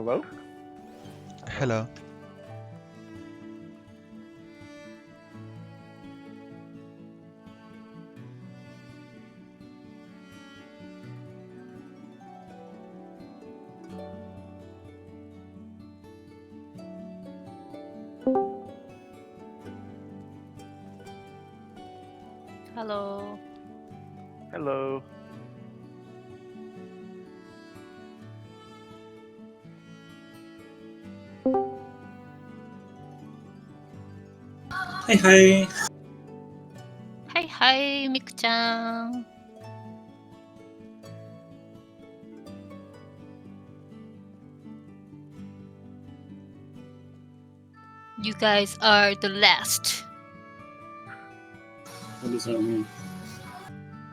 Hello? Hello. Hello. Hello. Hi, hi. Hi, hi, Miku-chan. You guys are the last. What does that mean?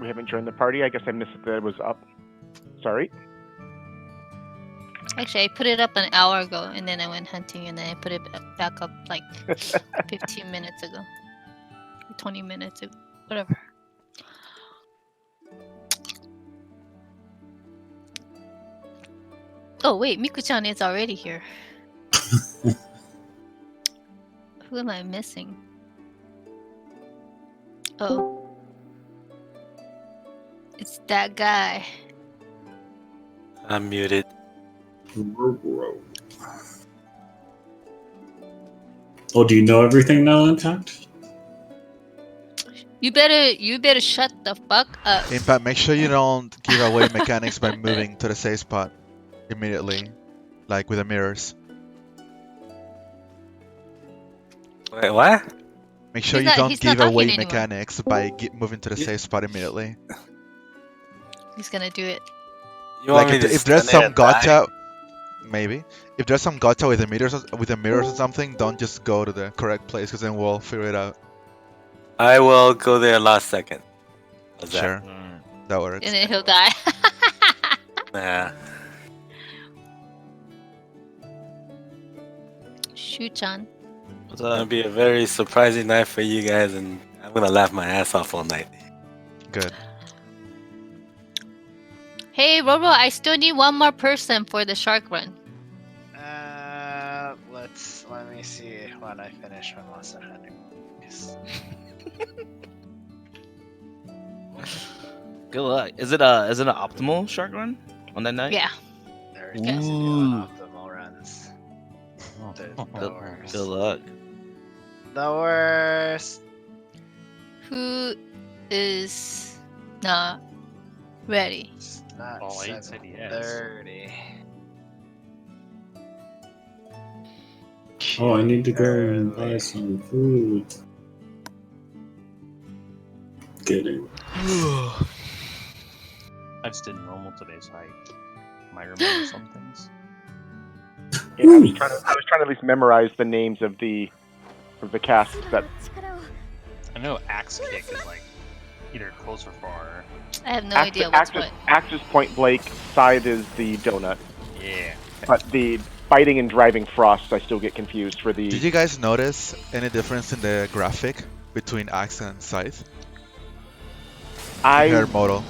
We haven't joined the party. I guess I missed that it was up. Sorry. Actually, I put it up an hour ago, and then I went hunting, and then I put it back up like 15 minutes ago. 20 minutes ago. Whatever. Oh, wait. Miku-chan is already here. Who am I missing? Oh. It's that guy. I'm muted. Oh, do you know everything now, Impact? You better shut the fuck up. Impact, make sure you don't give away mechanics by moving to the safe spot immediately, like with the mirrors. Wait, what? Make sure He's you not don't give talking away anymore. mechanics by moving to the safe spot immediately. He's gonna do it. You want Like me to if there's stand some there and die? gacha, maybe. If there's some gacha with the mirrors or something, don't just go to the correct place because then we'll figure it out. I will go there last second. How's that? Sure, that works. And then he'll die. Nah. Shu-chan. It's gonna be a very surprising night for you guys, and I'm gonna laugh my ass off all night. Good. Hey, Robo, I still need one more person for the shark run. Let me see when I finish my Monster Hunter. Good luck. Is it an optimal shark run on that night? Yeah. There Yes. is optimal runs. The Good, worst. good luck. The worst. Who is not ready? It's not Oh, I said yes. 7:30. Oh, I need to go and buy some food. Kidding. I just did normal today, so I might remember some things. Yeah, I was trying to at least memorize the names of the casts that. I know axe kick is like either close or far. I have no idea what's what. Axe is Point Blank, Scythe is the donut. Yeah. But the biting and driving frost, I still get confused for the. Did you guys notice any difference in the graphic between Axe and Scythe? I Hair model.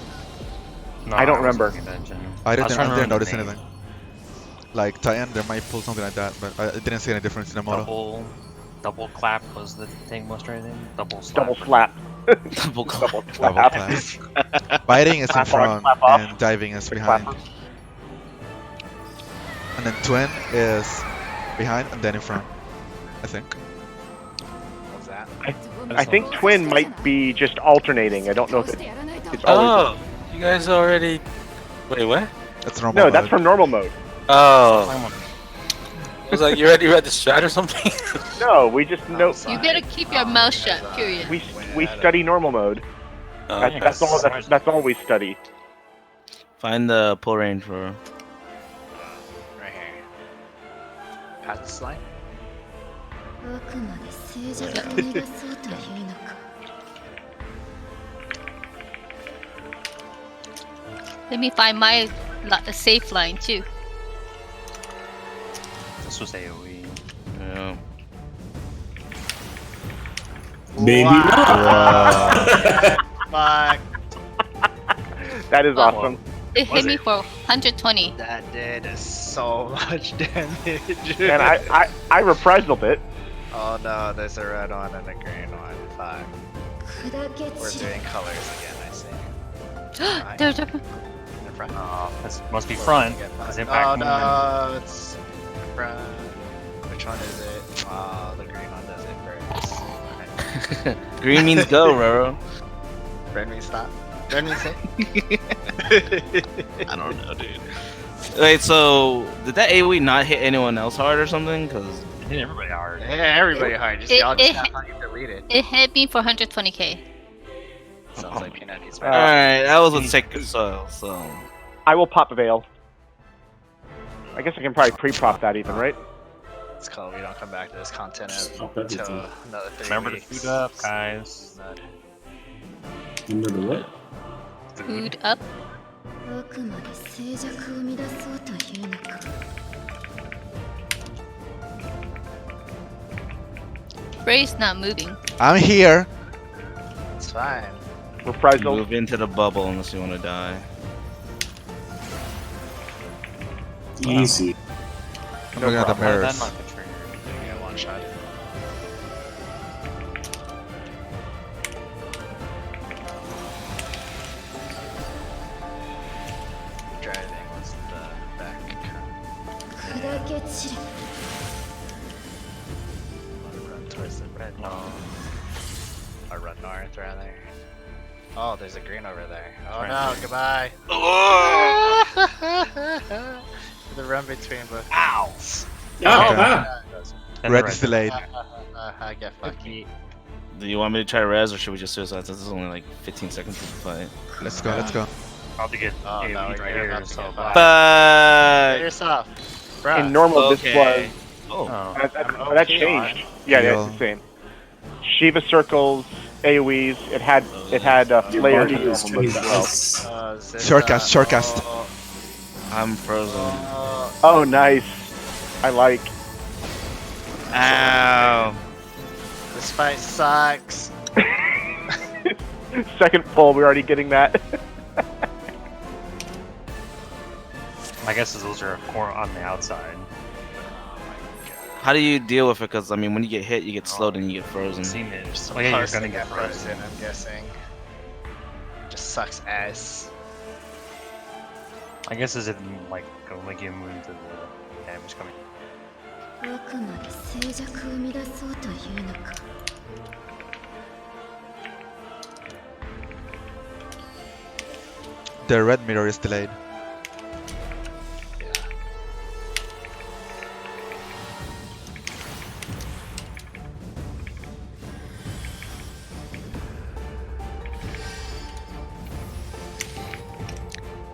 No, I don't wasn't remember. paying attention. I was didn't, trying to remember notice the name. anything. Like Titan, they might pull something like that, but I didn't see any difference in the model. Double clap was the thing most right thing. Double slap. double slap. Double clap. Double Double slap. clap. Biting is in Clap on, front clap off. and diving is The behind. clapper. And then Twin is behind and then in front, I think. What's that? I think Twin might be just alternating. I don't know if it's always. Oh, you guys already. Wait, what? That's normal. No, that's mode. from normal mode. Oh, Climb on. I was like, you already read the strat or something? No, we just know. You better keep your mouth shut, period. We study normal mode. Oh, That's all we study. Find the pull range for. Right here. Past the slide? Let me find my safe line too. This was AoE. Yeah. Maybe not. Fuck. That is Oh. awesome. It hit Was me it? for 120. That did so much damage. And I reprisal it. Oh no, there's a red one and a green one. Fuck. We're doing colors again, I see. They're different. In front. That must be front. Is Impact Oh moving? no, it's front. Which one is it? Oh, the green one does it first. Green means go, Roro. Red means stop. Red means sit. I don't know, dude. Wait, so did that AoE not hit anyone else hard or something? Cause It hit everybody hard. Yeah, everybody hard. Just y'all just have how you delete it. It hit me for 120k. Sounds like Peanut needs Uh, all right, that was with Sacred Soil. So I will pop a veil. I guess I can probably pre-prop that even, right? It's called we don't come back to this content Stop until everything. another 3 Remember to weeks. food up, guys. Remember the what? Food up. Ray's not moving. I'm here. It's fine. Reprisal. move into the bubble unless you want to die. Easy. I'm looking at the Why did that mirrors. not get triggered? Doing it one shot. Driving was the back. Run towards the red. Or run north rather. Oh, there's a green over there. Oh no, goodbye. The run between both. Ow! Ah, And Red the is delayed. I get fucky. Do you want me to try res or should we just suicide? This is only like 15 seconds to play. Let's go. Let's go. About to get Oh, no, AoE you're right here. about to So get bad. Get But yourself. Bruh. In normal, this was oh, Oh. that changed. Yeah, Yeah. it's the same. Shiva circles, AoEs. It had Your layers body in is normal mode as well. nice. Shortcast, shortcast. I'm frozen. Oh, nice. I like. Ow. This fight sucks. Second pull, we're already getting that. My guess is those are on the outside. How do you deal with it? Because I mean, when you get hit, you get slowed and you get frozen. I've seen it. Some Oh yeah, you're parts gonna that get frozen. frozen, I'm guessing. Just sucks ass. I guess is it like go make you immune to the damage coming. The red mirror is delayed. Yeah.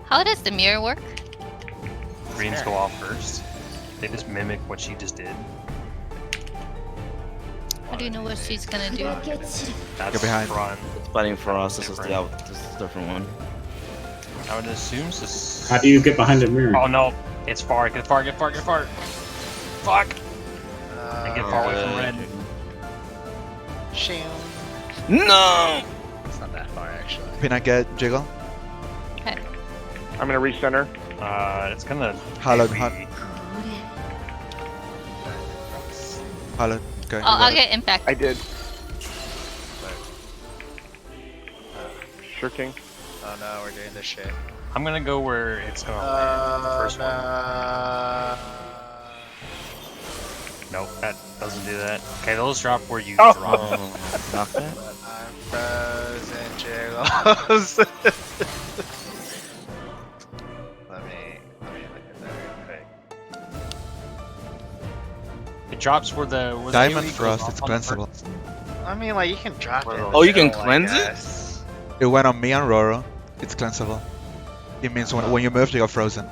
How does the mirror work? Greens go off first. They just mimic what she just did. How do you know what she's gonna do? That's Get behind. front. Fighting for us. This is a different one. I would assume this. How do you get behind the mirror? Oh no! It's far. Get far. Get far. Get far. Fuck! And get far away from red. Shing. No. It's not that far actually. Peanut get jiggle. I'm gonna recenter. It's gonna. Hallowed, maybe- Hallowed. Okay. Oh, you got I'll it. get impact. I did. Sure King. Oh no, we're doing this shit. I'm gonna go where it's gonna land. The first one. Nope, that doesn't do that. Okay, those drop where you Oh. drop. Oh, knock that. I'm frozen, jiggles. let me look at that real quick. It drops where the Diamond AoE goes Frost, off it's on the cleansable. first- I mean, like you can drop it. in the Oh, you can middle, I cleanse it? guess. It went on me and Roro. It's cleansable. It means when you move, you go frozen.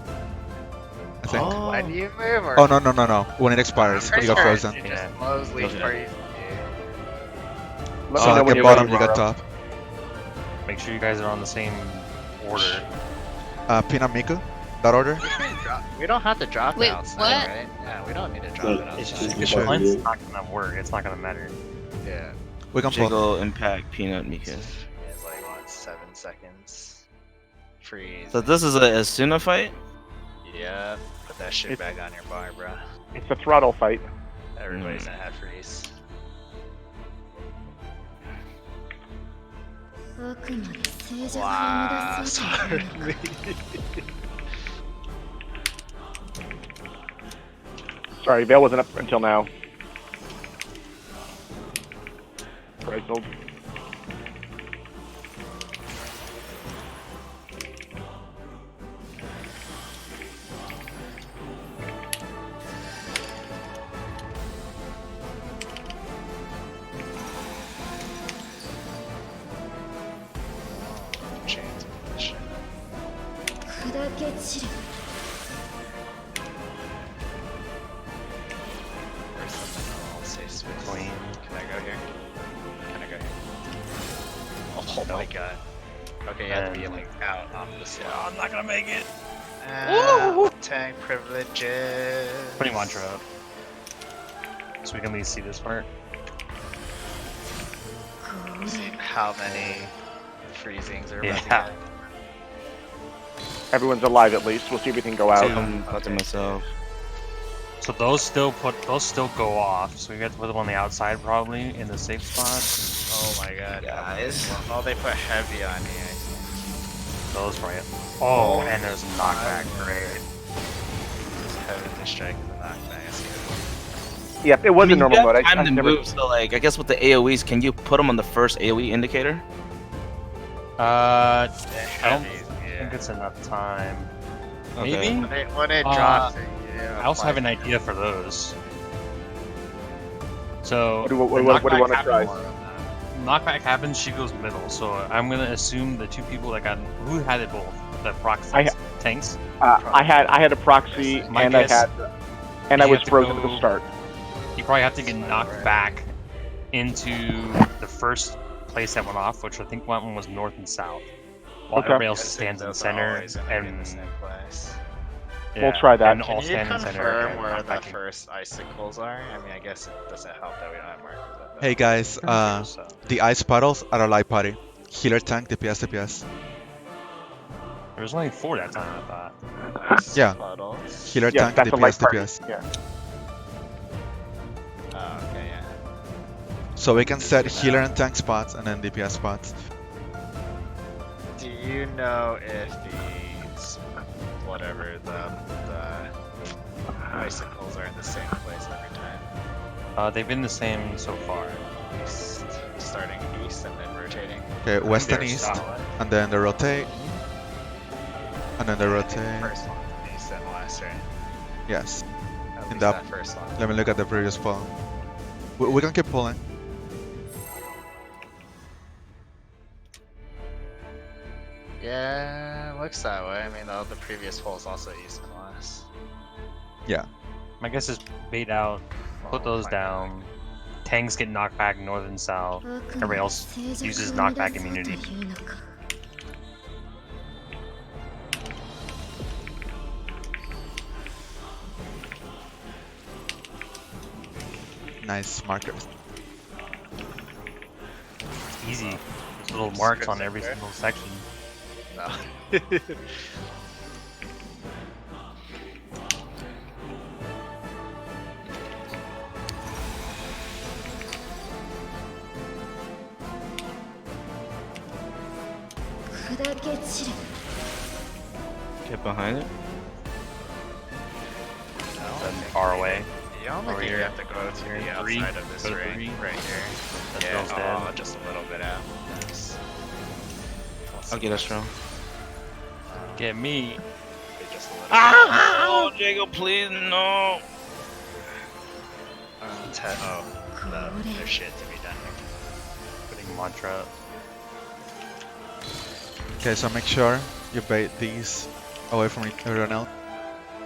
I think. Oh. When do you move? Or Oh no no no no! When it expires, I'm you go pretty sure frozen. It Yeah. just blows leaf Okay. for you. Let me So know like when at you're bottom, ready, you get Roro. top. Make sure you guys are on the same order. Peanut Miku, that order. We don't have to drop Wait, it outside, what? right? Yeah, we don't need to drop But it It's outside. just You if should. Lens not gonna work. It's not gonna matter. Yeah, We can pull. Jiggle, impact, peanut, Mika. it's like what, 7 seconds freeze. So this is a Asuna fight? Yeah, put that shit back on your bar, bro. It's a throttle fight. Everybody's gonna have freeze. Wow, sorry. Sorry, Veil wasn't up until now. Grizzled. Chains of shit. Where's the mineral safe space? Clean. Can I go here? Can I go here? Oh my god. Okay, you have to be like out off the slot. I'm not gonna make it. Tank privileges. Putting mantra up. So we can at least see this part. See how many freezings are about Yeah. to get. Everyone's alive at least. We'll see everything go out. I'm about to myself. So those still go off. So we got to put them on the outside probably in the safe spot. Oh my god. Guys. Oh, they put heavy on me. Those right. Oh, and there's knockback. Great. Heavenly strike is a knockback. That's good. Yep, it was in normal mode. Time I to never. move, so like I guess with the AoEs, can you put them on the first AoE indicator? I I don't think it's enough time. Okay. Maybe. When it drops it, yeah. I also have an idea for those. So What do you the want to knockback try? happens- Knockback happens, she goes middle. So I'm gonna assume the two people that got who had it both, the proxy tanks. I had a proxy My and guess- I you was have to frozen at go- the start. You probably have to get knocked back into the first place that went off, which I think one was north and south, while Okay. everybody else stands in the Those are center. always gonna be in And the same place. We'll try that. And all Can you stand in the center. confirm and where knock the back in. first icicles are? I mean, I guess it doesn't help that we don't have markers up there. Hey guys, So, the ice puddles are a light party. Healer tank, DPS, DPS. there was only 4 that time, I thought. Yeah. Puddles. Healer Yeah, tank, that's a light DPS, party. DPS. Yeah. Oh, okay, yeah. So we can set healer and tank spots and then DPS spots. Do you know if these, whatever, the icicles are in the same place every time? They've been the same so far. East, starting east and then rotating. Okay, west and They're east, solid. and then they rotate, and then they I think the rotate. first one east and west, right? Yes. At In least that- that first one. Let me look at the previous poll. We can keep pulling. Yeah, looks that way. I mean, the previous hole is also east class. My guess is bait out, put those down. Tanks get knocked back north and south. Everybody else uses knockback immunity. Nice markers. It's easy. There's little marks on every single section. No. Get behind it. Then far away. You only Over think you here. have to go to Here, the three. outside of this Go to ring, three. right here. That Yeah, girl's dead. just a little bit out. Nice. I'll get us strong. Get me. Just a little Oh, Jacob, please no. there's shit to be done here. Putting mantra up. Okay, so make sure you bait these away from everyone else.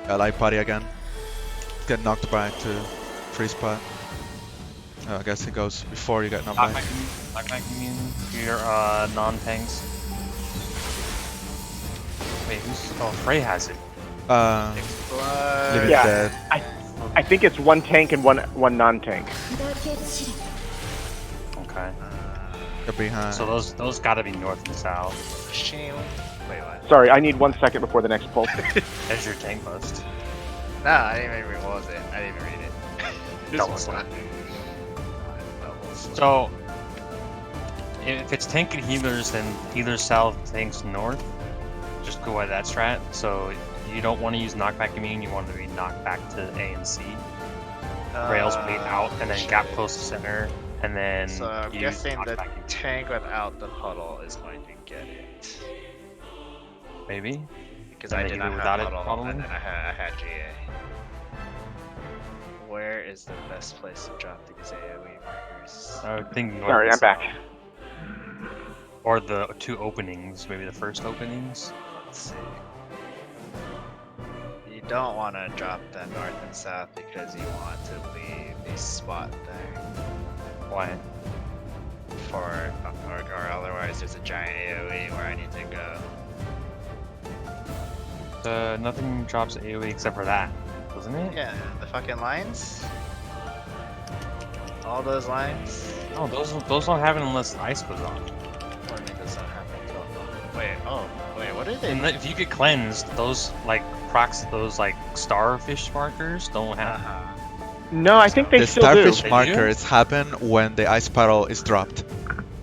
Light party again. Get knocked back to free spot. I guess it goes before you get knocked back. Knockback immune. Your non-tanks. Wait, who's? Oh, Frey has it. Living Yeah. dead. I think it's one tank and one non-tank. Okay. Get behind. So those gotta be north and south. Shield. Wait, what? Sorry, I need 1 second before the next pulse. As your tank bust. No, I didn't even read. What was it? I didn't even read it. Double slap. Double slap. So, if it's tank and healers, then healers south, tanks north. Just go by that strat. So you don't want to use knockback immune. You want to be knocked back to A and C. Rails bleed out, and then gap close to center, and then. So I'm use guessing the knockback immune. tank without the puddle is going to get it. Maybe. Because And I the did healer not without have it puddle, puddling? and then I had GA. Where is the best place to drop these AoE markers? I would think north. Sorry, and I'm back. south. Or the two openings, maybe the first openings. Let's see. You don't want to drop the north and south because you want to leave a spot there Why? for, or otherwise there's a giant AoE where I need to go. Nothing drops AoE except for that, doesn't it? Yeah, the fucking lines. All those lines. No, those don't happen unless ice goes on. What do you mean does not happen? Wait, wait, what are they? And if you get cleansed, those like those like starfish markers don't happen. No, I think they The still do. starfish They do? markers happen when the ice paddle is dropped.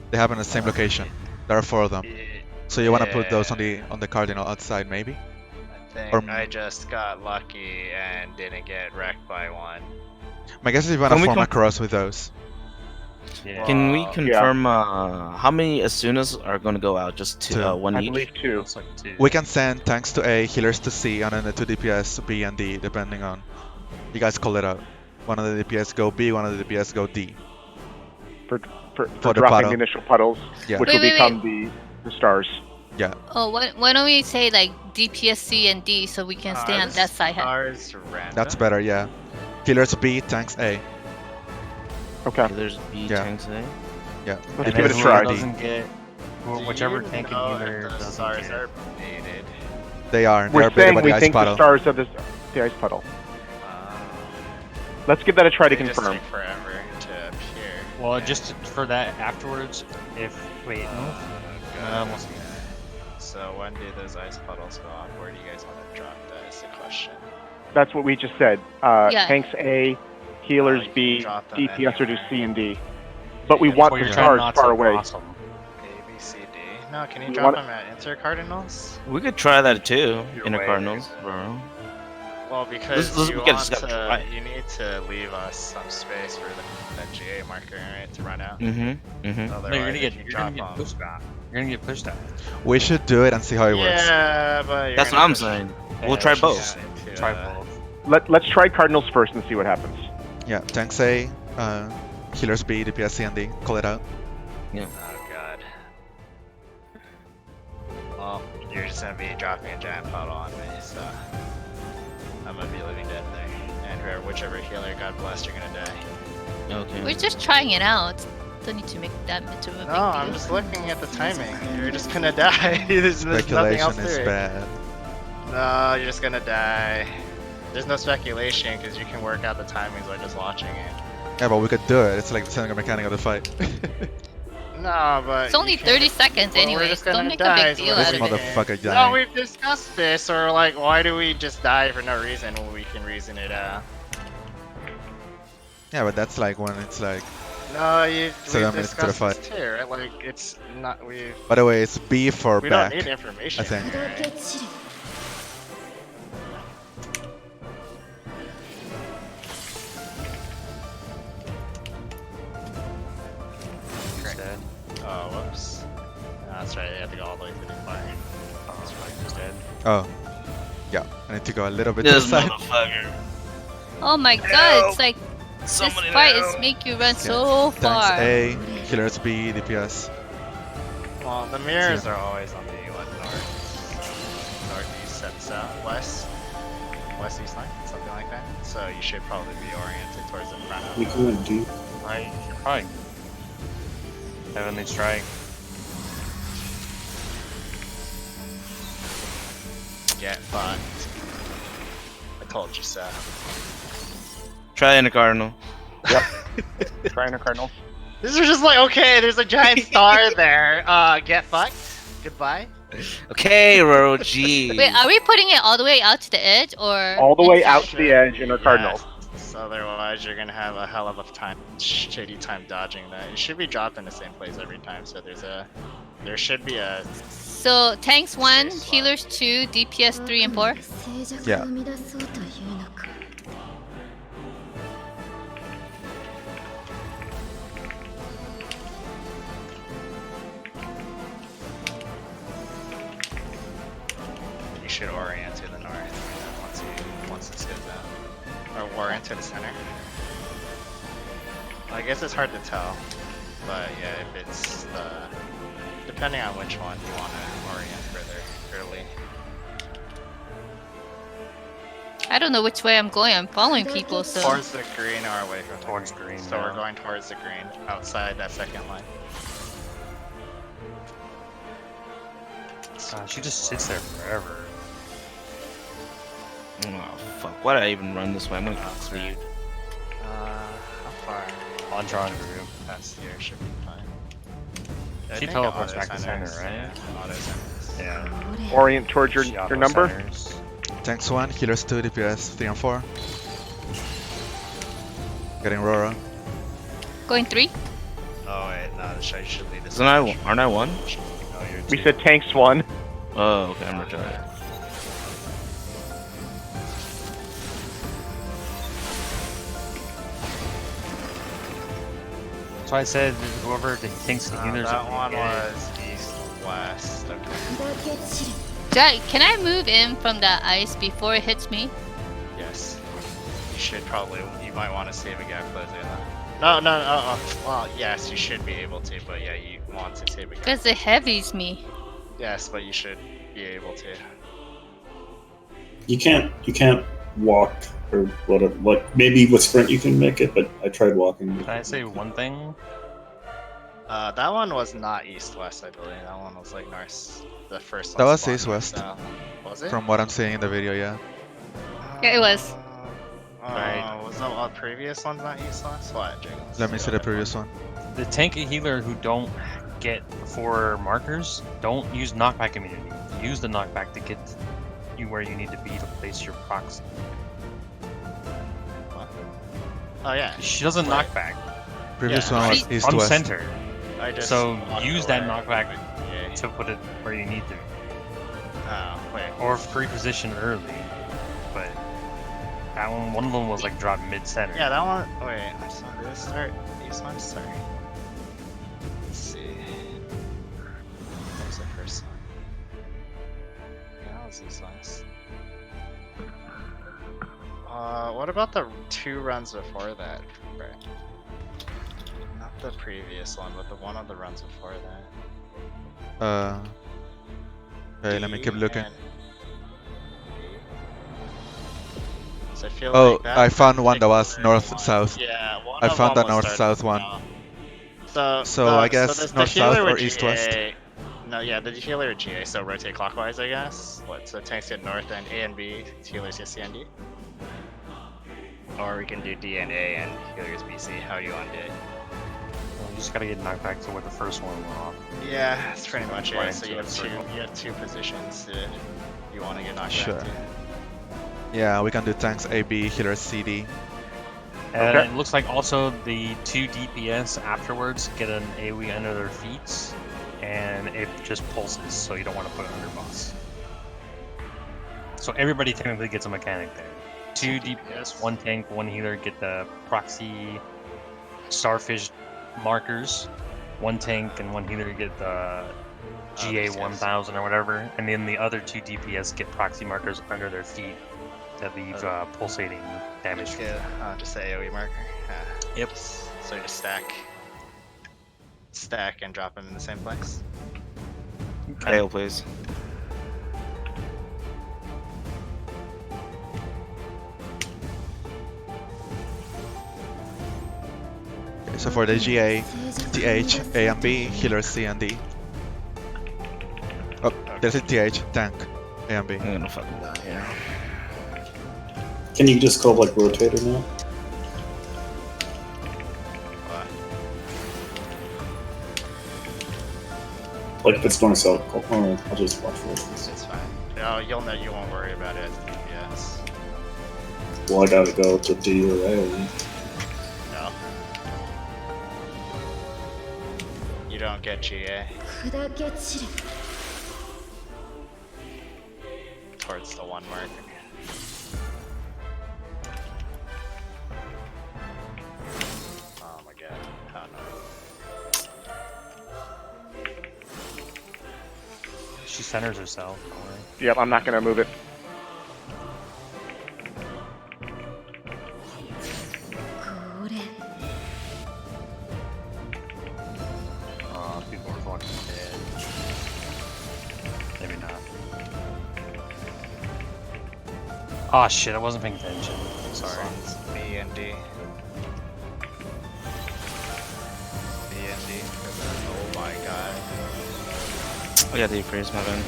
They happen in the same location. There are 4 of them. So you want to put those on the cardinal outside, maybe? I think or- I just got lucky and didn't get wrecked by one. My guess is you want to Can we form a com- cross with those. Yeah. Can we Wow. confirm how many Asunas are going to go out? Just two, Two. one I each? believe 2. Looks like two. We can send tanks to A, healers to C, and then the 2 DPS B and D, depending on. You guys call it out. One of the DPS go B, one of the DPS go D. For the dropping puddle. the initial puddles, Yeah. which Wait, will wait, become the stars. Oh, why don't we say like DPS C and D so we can stay on that side? Stars random. That's better, yeah. Healers B, tanks A. Okay, There's B Yeah. tanks there. Yeah. let's And give it a then try. D. Doesn't get whichever Do you tank know and healer if the doesn't stars get. are baited. They are. We're They're baited saying by we the ice think the paddle. stars are the ice puddle. Let's give that a try to They just confirm. take forever to appear. Well, and- just for that afterwards, if wait, no. God. We'll see. So when do those ice puddles go off? Where do you guys want to drop that is the question. That's what we just said. Yeah. Tanks A, healers you can B, drop them DPS are to anywhere. C and D. But we want Well, the you're trying stars not far to away. cross 'em. A, B, C, D. No, can you You drop wanna- them at Inter Cardinals? We could try that too. Your Inner way, Cardinals, is it? bro. Well, because Let's- you we gotta want just to, gotta try. you need to leave us some space for that GA marker, right, to run out. Mm-hmm. Mm-hmm. No, Otherwise, you're gonna if get you you're drop gonna get them- pushed out. You're gonna get pushed out. We should do it and see how it works. Yeah, but you're That's what gonna I'm push- saying. Yeah, We'll try we should both. into, Try both. Let's try Cardinals first and see what happens. Yeah, tanks A, healers B, DPS C and D. Call it out. Oh god. Well, you're just gonna be dropping a giant puddle on me, so I'm gonna be living dead there. And whichever healer, God bless, you're gonna die. Okay. We're just trying it out. Don't need to make that much of a big No, deal. I'm just looking at the timing. You're just gonna die. there's nothing Speculation else is to it. bad. No, you're just gonna die. There's no speculation because you can work out the timings by just watching it. Yeah, but we could do it. It's like the center mechanic of the fight. No, but It's you only can't- 30 seconds Well, we're anyways. just gonna Don't make die a is big deal what out This of it. motherfucker No, dying. we've discussed this, or like, why do we just die for no reason when we can reason it out? Yeah, but that's like when it's like. No, 7 we've minutes to the discussed this too, right? Like, it's not, we By the way, it's B for don't back. need information. I think. here, right? He's dead. Oh, whoops. No, that's right, you have to go all the way through the fire. That's right. He's dead. Oh. Yeah, I need to go a little bit to the This side. motherfucker. Oh my god, it's like Somebody this fight help. is make you run so Tanks far. A, healers B, DPS. Well, the mirrors are always on the northeast and southwest, west east line, something like that. So you should probably be oriented towards the front of We could do. Right, you're probably Heavenly Strike. Get fucked. I told you so. Try Inner Cardinal. Try Inner Cardinals. This is just like, okay, there's a giant star there. Get fucked. Goodbye. Okay, Roro G. Wait, are we putting it all the way out to the edge or All the way inside? out to the edge in our cardinals. So otherwise, you're gonna have a hell of a shitty time dodging that. It should be dropped in the same place every time. So there should be a. So tanks 1, healers 2, DPS 3 and 4. Yeah. You should orient to the north once this goes out, or orient to the center. I guess it's hard to tell, but yeah, if it's depending on which one you want to orient further early. I don't know which way I'm going. I'm following people, so Towards the green or away from Towards the green, So yeah. we're going towards the green, outside that second line. She just sits there forever. Oh fuck! Why did I even run this way? I'm gonna Okay. How far? Andron group. Past here should be fine. I She think teleports auto back to center, centers, right? Yeah, auto centers. Yeah. Orient towards your She auto number. centers. Tanks 1, healers 2, DPS 3 and 4. Getting Rora. going 3. Oh wait, no, I should leave this. Isn't aren't I one? No, you're We two. said tanks 1. Oh, okay, I'm retarded. So I said whoever thinks the healers that one yeah. was east-west. Okay. Can I move in from the ice before it hits me? Yes. You should probably. You might want to save a gap closer though. No. Well, yes, you should be able to, but yeah, you want to save a gap. Because it heavies me. Yes, but you should be able to. You can't walk or whatever. Like maybe with sprint you can make it, but I tried walking. Can I say one thing? That one was not east-west, I believe. That one was like north. The first That one. was spawned east-west. north-south. Was it? From what I'm seeing in the video, yeah. Yeah, it was. Right. Was the previous ones not east-west? What, Jiggles? Let me see the previous one. The tank and healer who don't get 4 markers, don't use knockback immunity. Use the knockback to get you where you need to be to place your proxy. Oh yeah. She doesn't Right. knockback Previous Yeah, one was right. east from west. center. I just So walked use that away. knockback Yeah. to put it where you need to. Oh wait. Or pre-position early. But that one of them was like dropped mid-center. Yeah, that one. Wait, I saw this start. These ones start. Let's see. What was the first one? Yeah, that was these ones. What about the 2 runs before that? Right. Not the previous one, but the one of the runs before that. Okay, let me keep D looking. and B. So I feel Oh, like that I found one that was particular north-south. one- Yeah, one I of found them that was north-south starting one. now. So I guess the north-south healer or with east-west? GA No, yeah, the healer with GA, so rotate clockwise, I guess. What? So tanks get north and A and B, healers get C and D. Or we can do D and A and healers BC. How do you want to do it? Well, you just gotta get knocked back to where the first one went off. Yeah, that's pretty much it. Right So into you the have two. circle. You have 2 positions that you want to get knocked Sure. back to. Yeah, we can do tanks AB, healers CD. And Okay. it looks like also the 2 DPS afterwards get an AoE under their feet, and it just pulses, so you don't want to put it under boss. So everybody technically gets a mechanic there. 2 DPS, 1 tank, 1 healer get the proxy starfish markers. 1 tank and 1 healer get the GA these guys. 1000 or whatever, and then the other 2 DPS get proxy markers under their feet that leave pulsating damage. Just get just the AoE marker. Yep. So just stack and drop them in the same place. Hail, please. Okay, so for the GA, TH, A and B, healers C and D. Oh, there's a TH, tank, A and B. I'm gonna fucking die here. Can you just go like rotator now? Like if it's north south, I'll just watch for it. It's fine. No, you'll know. You won't worry about it. Yes. Well, I gotta go to D or A. No. You don't get GA. Towards the 1 mark. Oh my god. Oh no. She centers herself. Don't worry. Yep, I'm not gonna move it. People are fucking dead. Maybe not. Oh shit, I wasn't paying attention. Sorry. B and D. B and D. Oh my god. Oh yeah, the freeze, my bad.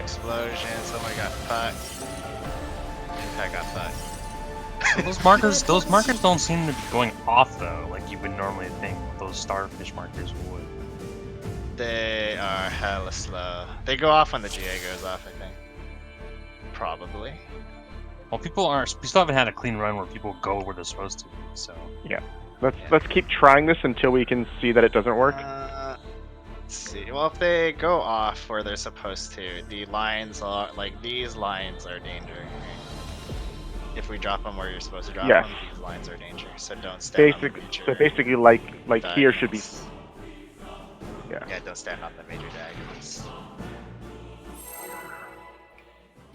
Explosions. Oh my god. Fuck. I got fucked. Those markers don't seem to be going off though, like you would normally think those starfish markers would. They are hella slow. They go off when the GA goes off, I think. Probably. Well, we still haven't had a clean run where people go where they're supposed to be, so. Let's keep trying this until we can see that it doesn't work. Let's see. Well, if they go off where they're supposed to, the lines are like these lines are danger. If we drop them where you're supposed to drop Yes. them, these lines are danger. So don't stand on the major. So basically, like here should be. diagonals. Yeah. Don't stand on the major diagonals.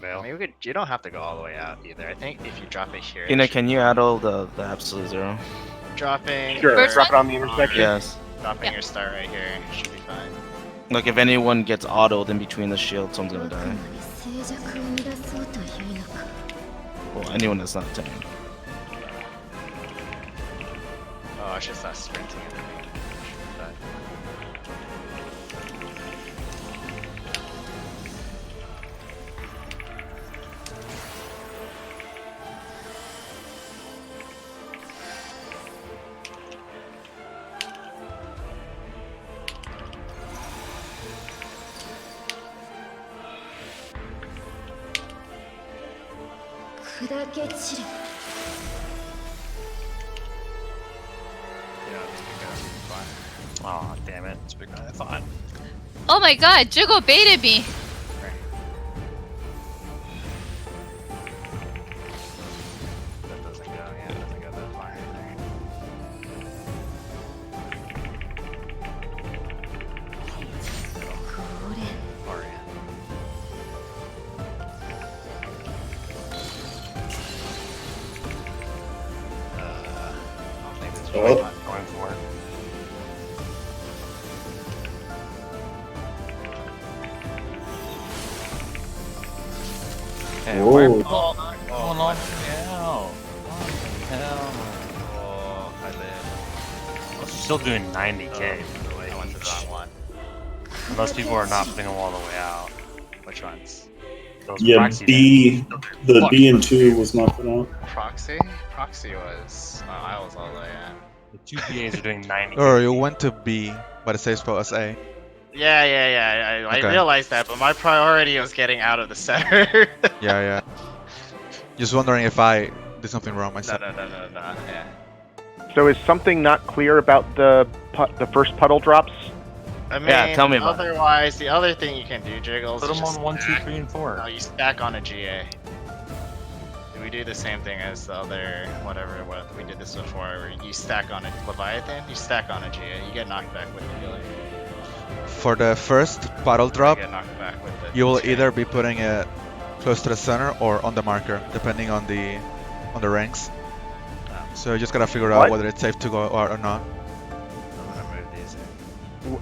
Well, I mean, you don't have to go all the way out either. I think if you drop it here, Ina, can you add all the absolute zero? dropping Sure. First Drop it one? on the intersection. Yes. dropping Yeah. your star right here should be fine. Like if anyone gets autoed in between the shield, someone's gonna die. Well, anyone that's not tank. Oh, it's just not sprinting everything. But you don't need to go too far. aw, damn it, it's bigger than I thought. Oh my god, Jugo baited me. That doesn't go, yeah, it doesn't go that far either. Or yeah. I don't think this Oh. really Not going for it. Hey, why are Whoa. people all not going all the way out? Hell. Oh, I live. Well, she's still doing 90k. I went to the wrong one. Unless people are not putting them all the way out. Which ones? Those Yeah, proxy B, the Fuck. B and 2 was not put out. Proxy? Proxy was. Oh, I was all the way at. the two BAs are doing 90k. Or you went to B, but it saves spell as A. Yeah. I Okay. realized that, but my priority was getting out of the center. Yeah. Just wondering if I did something wrong no, myself. yeah. So is something not clear about the first puddle drops? I mean, Yeah, tell me about it. otherwise, the other thing you can do, Jiggles, Put is them just on 1, 2, stack. 3, and 4. No, you stack on a GA. We do the same thing as the other, whatever, what we did this before, where you stack on a Leviathan, you stack on a GA, you get knocked back with the healer. For the first puddle drop, You get knocked back with the you will GA. either be putting it close to the center or on the marker, depending on the ranks. So you just gotta figure out What? whether it's safe to go or not. I'm gonna move these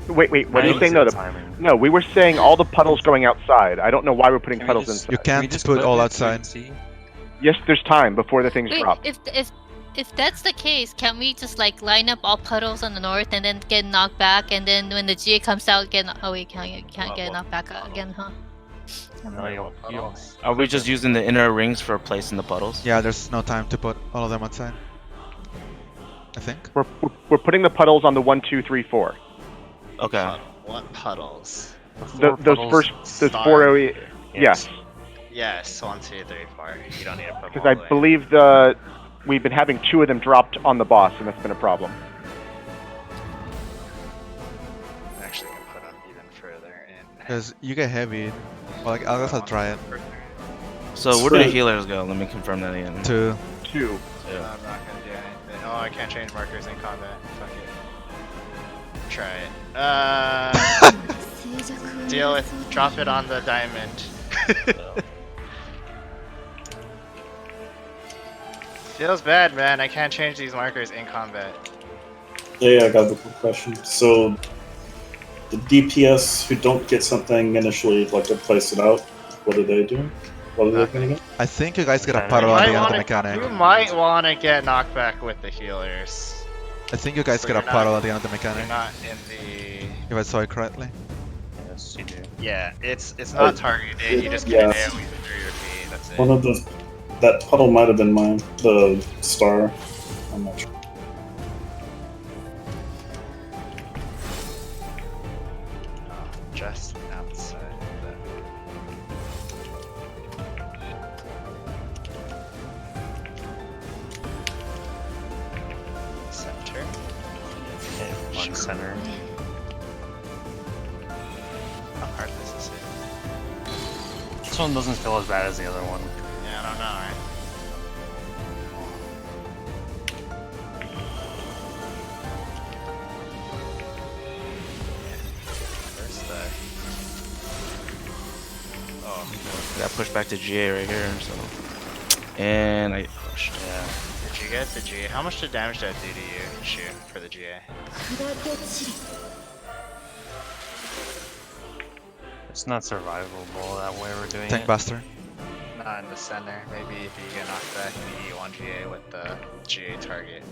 in. Wait. What are you saying? No, Timing. no. We were saying all the puddles going outside. I don't know why we're putting Can we puddles just- inside. You Can we can't just put clip all it so you can outside. see? Yes, there's time before the things Wait, drop. if that's the case, can we just like line up all puddles on the north and then get knocked back, and then when the GA comes out, oh wait, can't get knocked back out again, huh? No, you'll Are we just using the inner rings for placing the puddles? Yeah, there's no time to put all of them outside. I think. We're putting the puddles on the 1, 2, 3, 4. Okay. What puddles? Those Star. 4 OE. Yes, Yes, 1, 2, 3, 4. You don't need to put them because all I the way. believe we've been having 2 of them dropped on the boss, and that's been a problem. Actually, can put them even further in. Because you get heavy. Well, like, I guess I'll try it. So where do the healers go? Let me confirm that again. 2. 2. I'm not gonna do anything. Oh, I can't change markers in combat. Fuck it. Try it. Deal with. Drop it on the diamond. Feels bad, man. I can't change these markers in combat. Yeah, I got the question. So, the DPS who don't get something initially, like they place it out, what are they doing? What are they going to get? I think you guys get a You puddle You at might the end of the wanna- mechanic. You might want to get knockback with the healers. I think you guys So get a you're not- puddle at the end of the You're mechanic. not in the. If I saw it correctly. Yes, you do. Yeah, it's not targeted. You just get an AoE through your feet. That's it. One of those. That puddle might have been mine. The star. I'm not sure. Just outside the. Center. One center. How hard this is it? This one doesn't feel as bad as the other one. Yeah, I don't know, right? Where's the... Oh, I got pushed back to GA right here, so. And I pushed. Yeah. did you get the GA? How much did damage that do to you, shoot, for the GA? It's not survivable that way we're doing Tank it. Buster. Not in the center. Maybe if you get knocked back, you eat 1 GA with the GA target.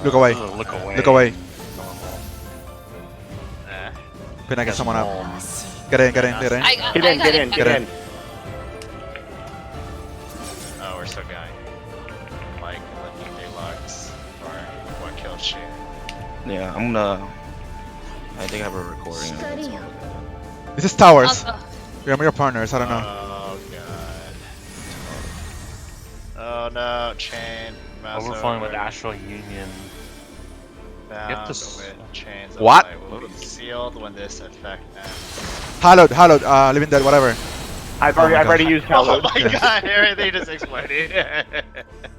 Look away. Look away. Look away. Normal. Eh. Can I get someone up? Normal. Get in, get in, get in. I got, Get I in, got get it. in, I get got in. it. Oh, we're still going. Like, looking through logs. Or what killed you? Yeah, I'm gonna. I think I have a recording. of it, so- This is towers. I'll- Remember your partners, I don't know. Oh god. Oh no, chain. Mouse Overflowing with over, Astral Union. bound this- with chains of What? light will be sealed when this effect ends. Hallowed, Living Dead, whatever. I've Oh already my I've already God. used Oh Hallowed. my Yeah. god, everything just exploded.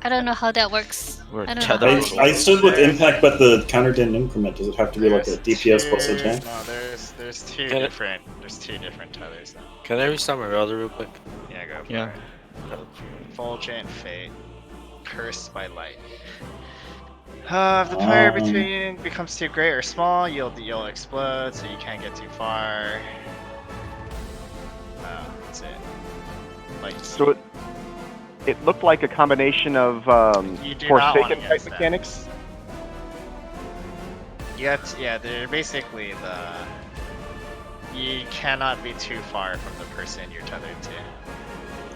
I don't know how that works. We're I don't know. tethered. I stood with impact, but the counter didn't increment. Does it have to be like a DPS plus a tank? No, there's two Get it? different tethers now. Can I restart my router real quick? Yeah, go for Yeah. it. Fulgent Fate. Cursed by Light. If the player between you becomes too great or small, you'll explode, so you can't get too far. Oh, that's it. Light. So it looked like a combination of You do not wanna Forsaken get type stabbed. mechanics. Yeah, they're basically the. You cannot be too far from the person you're tethered to.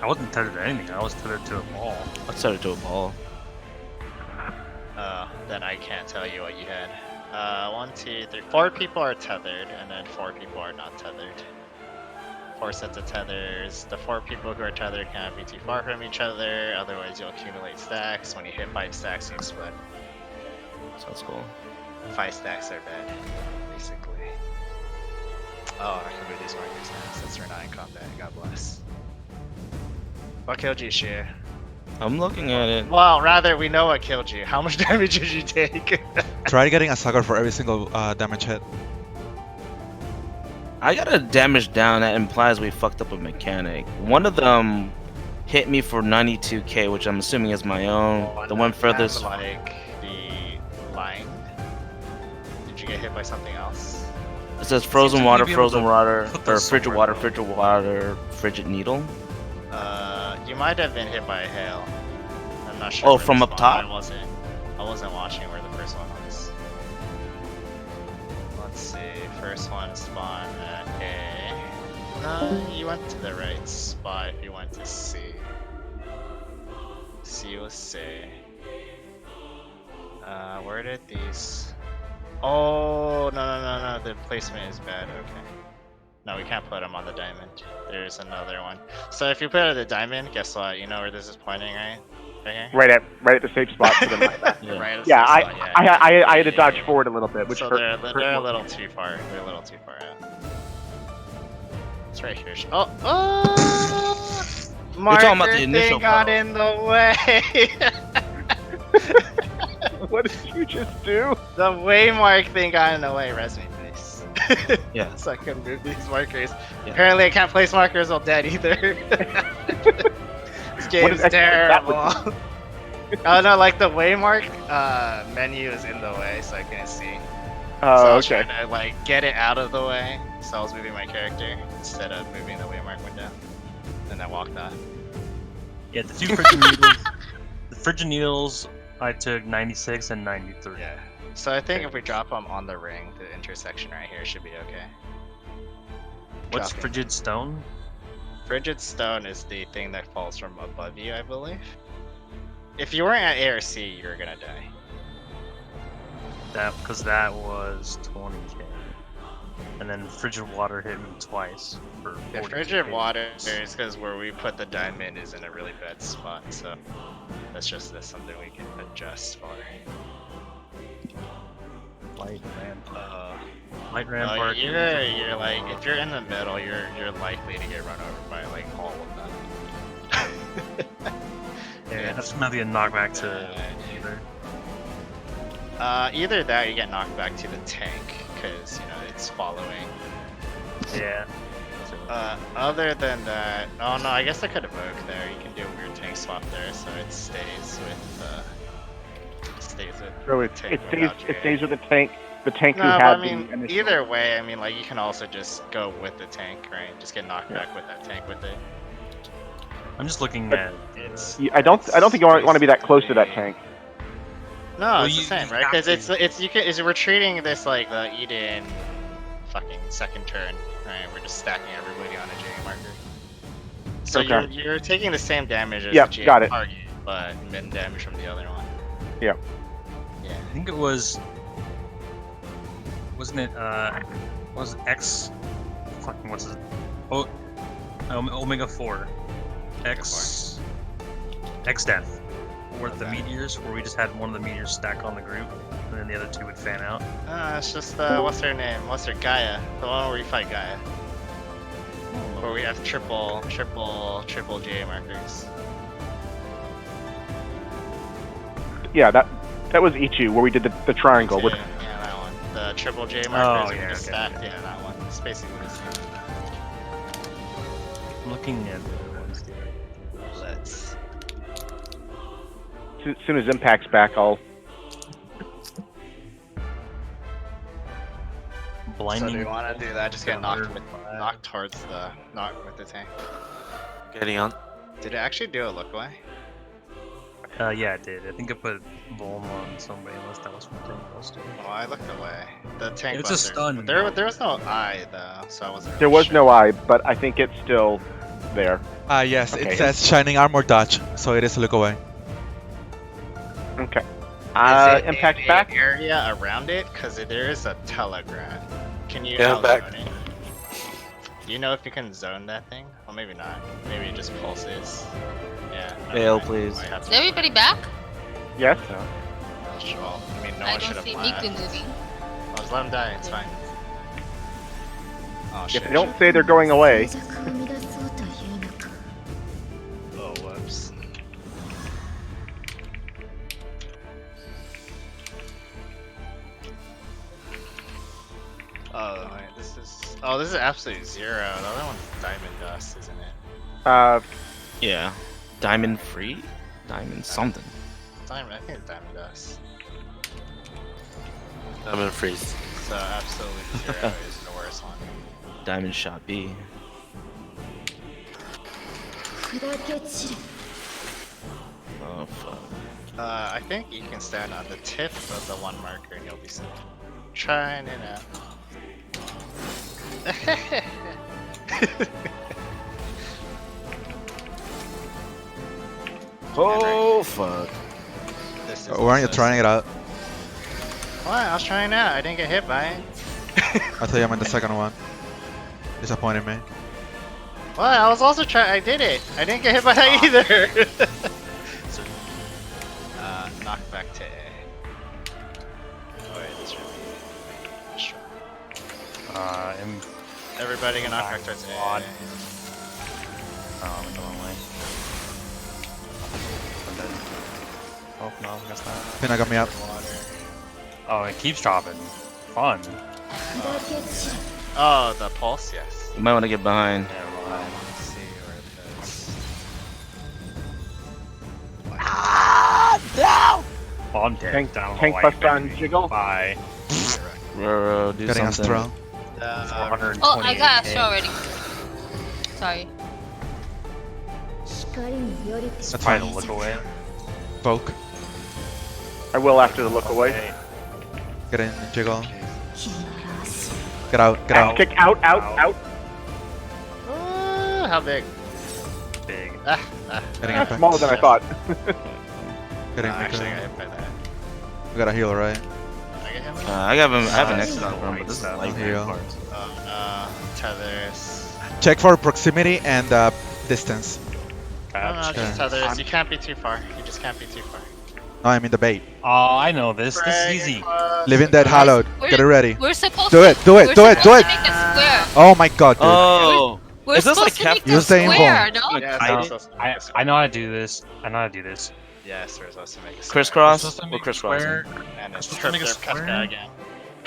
I wasn't tethered to anything, I was tethered to a ball. Let's set it to a ball. Then I can't tell you what you had. 1, 2, 3, 4 people are tethered, and then 4 people are not tethered. 4 sets of tethers. The 4 people who are tethered cannot be too far from each other, otherwise you'll accumulate stacks. When you hit 5 stacks, you explode. Sounds cool. 5 stacks are dead, basically. Oh, I can move these markers now since we're not in combat. God bless. What killed you, Shu? I'm looking at it. Well, rather, we know what killed you. How much damage did you take? Try getting a sucker for every single damage hit. I got a damage down that implies we fucked up a mechanic. One of them hit me for 92k, which I'm assuming is my own. The one furthest. Like the line. Did you get hit by something else? It says Seems frozen like water, you'd be able frozen to water, put or those frigid somewhere, water, though. frigid needle. You might have been hit by a hail. I'm not sure. Oh, where from the up spawn- top? I wasn't watching where the first one was. Let's see. First one spawned at A. No, you went to the right spot if you went to C. C was C. Where did these... Oh, no, the placement is bad, okay. No, we can't put them on the diamond. There's another one. So if you put it at the diamond, guess what? You know where this is pointing, right? Right here? Right at the safe spot for the map. Yeah. Right at the Yeah, same spot, yeah. I had to dodge forward a little bit, which So hurt. they're a little too far. They're a little too far out. It's right here. Oh! You're talking about the Marker initial thing got puddle. in the way. What did you just do? The waymark thing got in the way. Res me, please. Yeah. So I can move these markers. Yeah. Apparently, I can't place markers while dead either. This game is does that terrible. Oh no, like the waymark menu is in the way, so I couldn't see. So I Oh, was okay. trying to like get it out of the way, so I was moving my character instead of moving the waymark window. Then I walked off. Yeah, the two frigid needles. The frigid needles, I took 96 and 93. Yeah. So I think if we drop them on the ring, the intersection right here should be okay. What's Drop it. frigid stone? Frigid stone is the thing that falls from above you, I believe. If you weren't at A or C, you were gonna die. That because that was 20k, and then frigid water hit me twice for 42K. The frigid water is because where we put the diamond is in a really bad spot, so that's something we can adjust for. Light rampart. Uh, Light no, rampart. you're like if you're in the middle, you're likely to get run over by like all of them. Yeah, that's gonna be a knockback to either. Either that or you get knocked back to the tank because you know it's following. Yeah. Other than that, oh no, I guess I could evoke there. You can do a weird tank swap there, so it stays with. So the tank it without stays GA. with the tank. The tank No, who but had I mean, the initial. either way, I mean, like you can also just go with the tank, right? Just get knocked back with that tank with it. I'm just looking But at. It's. I don't think you want to be that close to that tank. No, Well, it's the you same, right? have Because to. it's we're treating this like the Eden fucking second turn, right? We're just stacking everybody on a GA marker. So Okay. you're taking the same damage as Yep, the GA got it. target, but min damage from the other one. Yeah. Yeah. I think it was. Wasn't it? Was X? Fucking what's it? Oh, Omega 4. X Death. Where the Okay. meteors, where we just had one of the meteors stack on the group, and then the other two would fan out. It's just what's her name? What's her Gaia? The one where we fight Gaia. Where we have triple GA markers. Yeah, that was Ichu where we did the triangle with. Yeah, that one. The triple J markers yeah, we just okay, stacked. okay. Yeah, that one. It's basically the same. I'm looking at the other ones here. Let's. As soon as Impact's back, I'll. So Blinding. do you want to do that? Just get knocked Counter- knocked towards the with the tank. Getting on. Did it actually do a look away? Yeah, it did. I think I put Volm on somebody unless that was from Tank else too. Oh, I looked away. The tank. It's a buster- stun. There was no eye though, so I wasn't. There really was sure. no eye, but I think it's still there. Yes, Okay. it says Shining Armor Dodge, so it is a look away. Okay. Is it Impact's in back. an area around it? Because there is a telegraph. Can you Yeah, I'm back. outzone it? Do you know if you can zone that thing? Well, maybe not. Maybe it just pulses. Yeah. never Bail, mind. please. Might have Is to- everybody back? Yes. Well, I mean, no I one should don't have see left. Miku moving. Oh, just let him die. It's fine. Oh shit. If they don't say they're going away, Oh, whoops. Oh, wait, this is. Oh, this is absolute zero. The other one's diamond dust, isn't it? Yeah. Diamond free? Diamond something. Diamond. I think it's diamond dust. I'm in freeze. So absolute zero is the worst one. Diamond shot B. Oh fuck. I think you can stand on the tip of the one marker and you'll be safe. Trying it out. Oh fuck. This is Why aren't you also- trying it out? What? I was trying out. I didn't get hit by it. I tell you, I'm in the second one. Disappointed me. What? I was also trying. I did it. I didn't get hit by that either. So, knock back to A. Oh wait, this should be. Sure. In Everybody can knock back towards A. Odd. Oh, I'm the wrong way. I'm dead. Oh no, I guess not. Pina got me up. Water. Oh, it keeps dropping. Fun. Oh, the pulse. Yes. You might want to get behind. Never mind. Let's see where it is. Oh, I'm dead. Tank- I don't know tank why bust you picked on me. Jiggle? Bye. Roro, do Getting us something. thrown. 428. Oh, I got Astro already. Sorry. That's Try fine. to look away. Poke. I will after the look away. Okay. Get in, jiggle. Get out, get out. Kick out, out. How big? Big. Ah, Getting That's impact. smaller than I thought. Getting actually, I got Miko. hit by that. We got a heal, right? I get him. I have an Uh, X so on but this is white like stuff. Yeah. parts. Tethers. Check for proximity and distance. No, Gotcha. just tethers. You can't be too far. You just can't be too far. No, I mean the bait. Oh, I know this. This is easy. Living Dead Hallowed. Get it ready. We're supposed Do to it, do it, we're do it, do supposed it! to make a square. Oh my god, dude. Oh, We're Is this supposed like to make Captain? a Use the square, invuln. no? Yes, I- we're supposed to make a I square. know how to do this. I know how to do this. Yes, we're supposed to make a square. crisscross. Supposed to We're make a crisscrossing. square. And it's supposed to make a Terp square? Kafka again.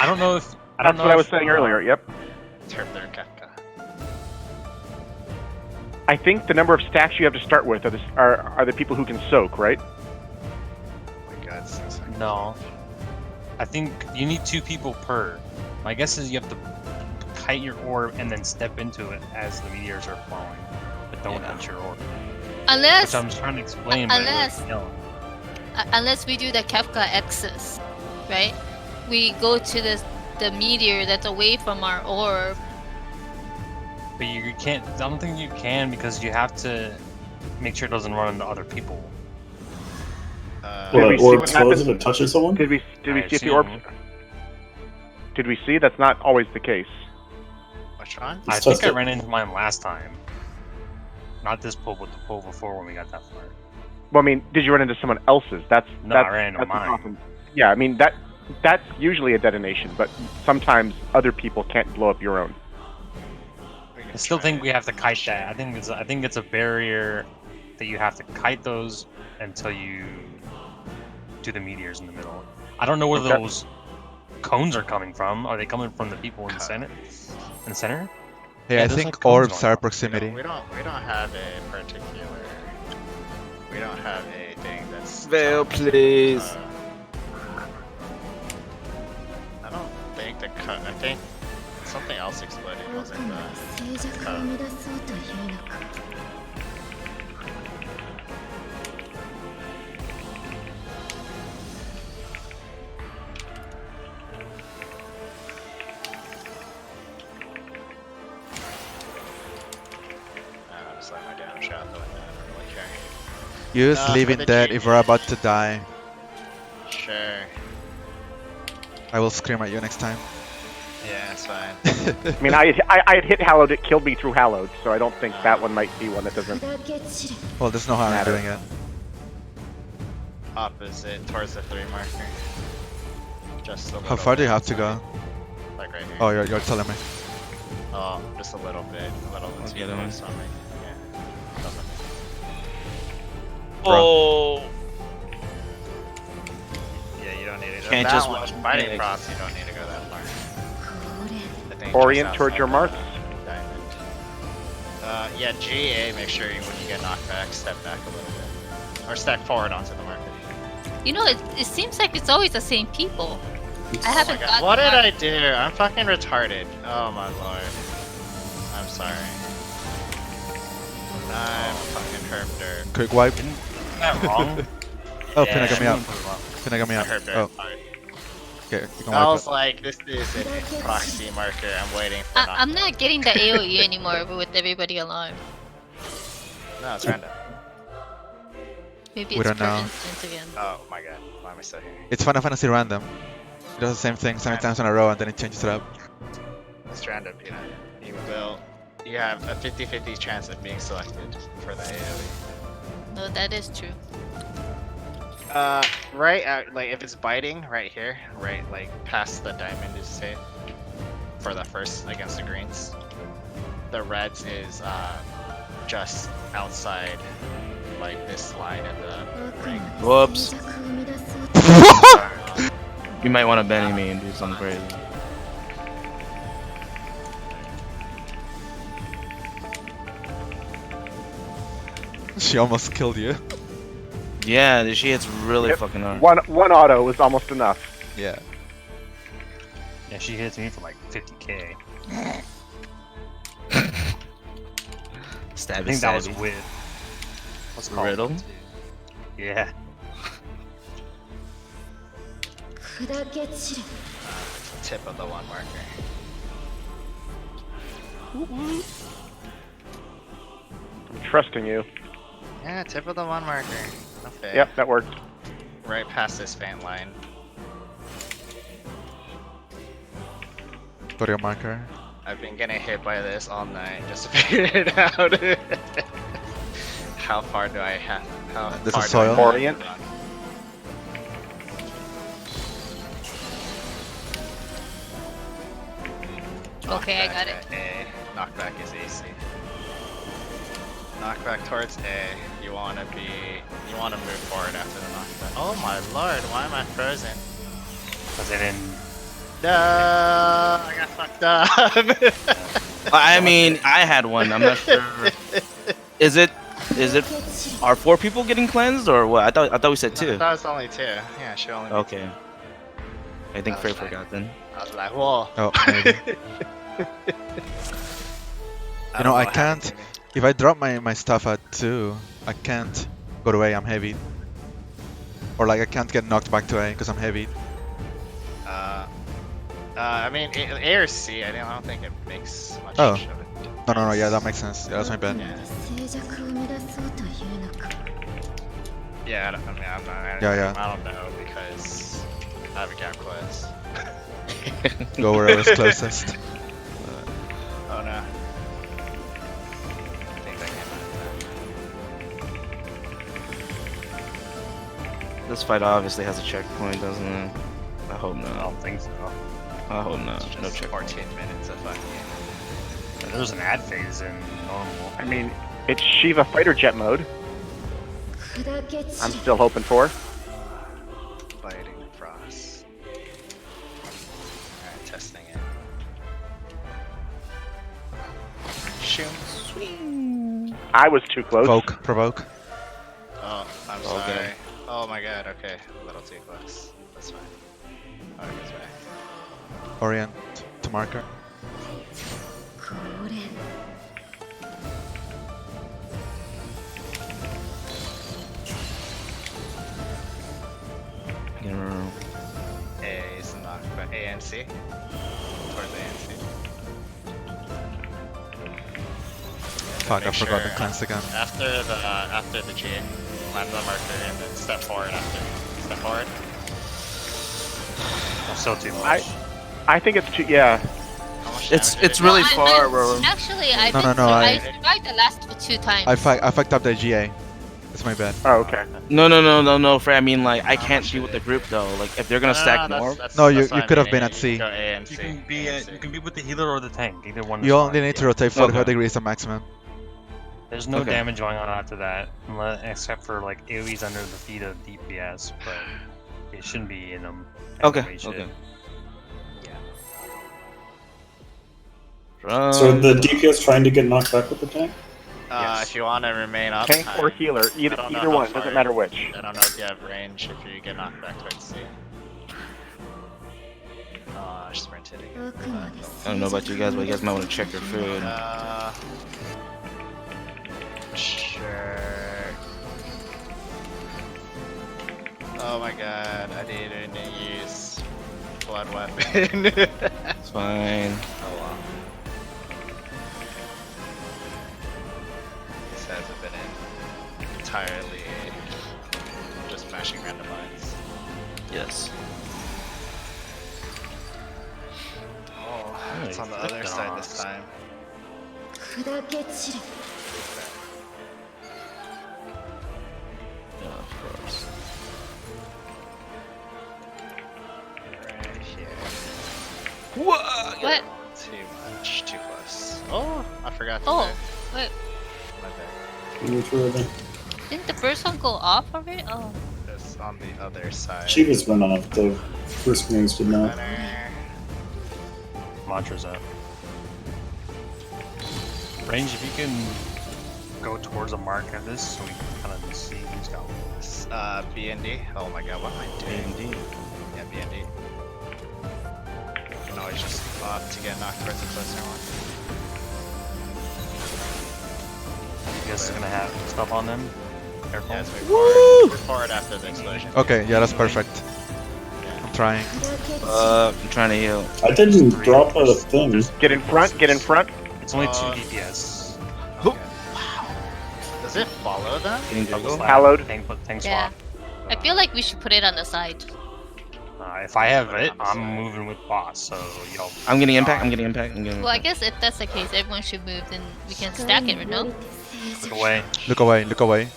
I don't know if. I That's don't know what I was if, saying earlier. Yep. Terp Kafka. I think the number of stacks you have to start with are the people who can soak, right? Oh my god, so sorry. No. I think you need 2 people per. My guess is you have to kite your orb and then step into it as the meteors are flowing, but don't touch your orb. Which Unless I'm trying to explain. but unless- you know, unless we do the Kafka X's, right? We go to the meteor that's away from our orb. but you can't. I don't think you can because you have to make sure it doesn't run into other people. Did Well, we see orb what explodes happened? if it touches someone? Did we I see if the orbs? assume. Did we see? That's not always the case. Which one? I Let's think test I it. ran into mine last time. Not this pull, but the pull before when we got that far. Well, I mean, did you run into someone else's? That's No, that's, I ran into that's mine. often- Yeah, I mean that's usually a detonation, but sometimes other people can't blow up your own. I still think we have to kite that. I think it's a barrier that you have to kite those until you do the meteors in the middle. I don't know where Okay. those cones are coming from. Are they coming from the people in the center? In the center? Hey, Yeah, I there's think like cones orbs going are on. proximity. We don't have a particular. We don't have a thing that's. Veil, please. I don't think the cut. I think something else exploded. It wasn't the. I'm just letting my down shot though. I don't really care. Use for Living the Dead G. if we're about to die. Sure. I will scream at you next time. Yeah, it's fine. I mean, I had hit Hallowed. It killed me through Hallowed, so I don't think that one might be one that doesn't. Well, there's no harm in Matter. doing it. Opposite, towards the 3 marker. Just a little How far do you bit have to go? outside, like right here. Oh, you're telling me. Oh, just a little bit. A little bit I'll too get him. close on me. Yeah. Doesn't- Oh, Yeah, you don't need to go Can't that just one. watch Fighting me. cross, you don't need to go that far. I think Orient just towards your outside marks. the diamond. Yeah, GA, make sure when you get knocked back, step back a little bit. Or step forward onto the marker. You know, it seems like it's always the same people. I Oh haven't my God. gotten What did that. I do? I'm fucking retarded. Oh my lord. I'm sorry. I'm fucking herb dirt. Quick wipe. Isn't that wrong? Oh, Yeah, Pina got me I up. Pina got me I up. herb dirt Oh, hard. Okay, you can I wipe was it. like, this is a proxy marker. I'm waiting for. I'm not getting the AoE anymore with everybody alive. No, it's random. Maybe We it's don't per know. instance again. Oh my god, why am I still here? It's Final Fantasy random. It does the same thing 7 times in a row and then it changes it up. It's random, you know. You have a 50-50 chance of being selected for the AoE. No, that is true. Right out, like if it's biting right here, right, like past the diamond is safe for the first against the greens. The reds is just outside, like this line in the ring. Whoops. You might want to Benny me and do something crazy. She almost killed you. Yeah, she hits really Yep. fucking hard. One auto was almost enough. Yeah. Yeah, she hits me for like 50k. Stab I think that was stabby. with. What's it called? Riddle? Yeah. Tip of the one marker. I'm trusting you. Yeah, tip of the one marker. Okay. Yep, that worked. Right past this faint line. Go to your marker. I've been getting hit by this all night just to figure it out. How far do I have? How This far is do I soil? have to Orient? run? Okay, I got it. Knockback at A. Knockback is AC. Knockback towards A. You wanna move forward after the knockback. Oh my lord, why am I frozen? Because they didn't. No, I got fucked up. I mean, I had one. I'm not sure. Is it? Are 4 people getting cleansed or what? I thought we said 2. That was only 2. Yeah, she only. Okay. I think That Frey was fine. forgot then. I was like, whoa. Oh, maybe. don't know, I what can't- happened to me. If I drop my stuff at 2, I can't go to A, I'm heavy. Or like I can't get knocked back to A because I'm heavy. I mean, A or C. I don't think it makes much Oh. of a No, yeah, that makes sense. Yeah, that's my bad. Yeah. Yeah, I'm not. Yeah. I don't know because I have a gap quest. Go wherever's closest. Oh no. I think that came out of This fight obviously has a checkpoint, doesn't it? I hope I not. don't think so. I hope not. that. No Just checkpoint. 14 minutes of fucking. There's an ad phase in normal. I mean, it's Shiva fighter jet mode. I'm still hoping for. Fighting Frost. Alright, testing it. Shoom. I was too close. Provoke. Oh, I'm Okay. sorry. Oh my god, okay. A little too close. That's fine. Oh, it goes back. Orient to marker. Yeah. A is knocked by A and C. Towards A and C. Fuck, I Make forgot the sure cleanse again. After the G, land the marker and then step forward after. Step forward. Still too much. I think it's too. Yeah. How much It's damage did it really do? far, bro. Actually, I No, did no, I I- survived the last 2 times. I fucked up the GA. That's my bad. Oh, okay. No, Frey. I mean, like, I How can't much be did with it- the group though. Like, if they're gonna No, stack no, more. No, you that's what I could have mean, been at you C. Go A and You C. can be A and C. you can be with the healer or the tank. Either one. You is only fine. need to rotate 45 Okay. degrees the maximum. There's no Okay. damage going on after that, except for like AoEs under the feet of DPS, but it shouldn't be in them. Okay. Anyway, shit. Okay. So the DPS trying to get knocked back with the tank? Yes. If you want to remain up. Tank or healer, either don't know either how one. far Doesn't matter which. I don't know if you have range if you get knocked back towards C. I sprinted again. I don't know about you guys, but you guys might want to check your food. Sure. Oh my god, I didn't use blood weapon. It's fine. Oh well. This hasn't been entirely just mashing random lines. Yes. Oh, Really? it's on the Flipped other it side on this us. time. Yeah, of course. Right here. What? Too much. Too close. Oh, I forgot to Oh, do- wait. my bad. Which way are they? Didn't the first one go off already? Oh. It's on the other side. Chivas went off. The first moves did not. Center. Mantra's up. Range, if you can go towards a mark of this so we can kind of see who's going. B and D. Oh my god, what am I doing? Indeed. Yeah, B and D. You can always just opt to get knocked towards the closer one. You guys are gonna have stuff on them. Careful. Yeah, let's move forward. Move forward after the explosion. Okay, yeah, that's perfect. Yeah. I'm trying. I'm trying to heal. I didn't drop a thing. Get in front. Get in front. It's only 2 Uh, DPS. Okay. Wow. Does it follow them? Getting Toggle slap, Hallowed. Tank Yeah. swap. I feel like we should put it on the side. If I have Put it it, on the I'm side. moving with boss, so y'all. I'm getting impact. I'm getting impact. I'm getting Well, I impact. guess if that's the case, everyone should move, then we can stack it, no? Look away. Look away, look away.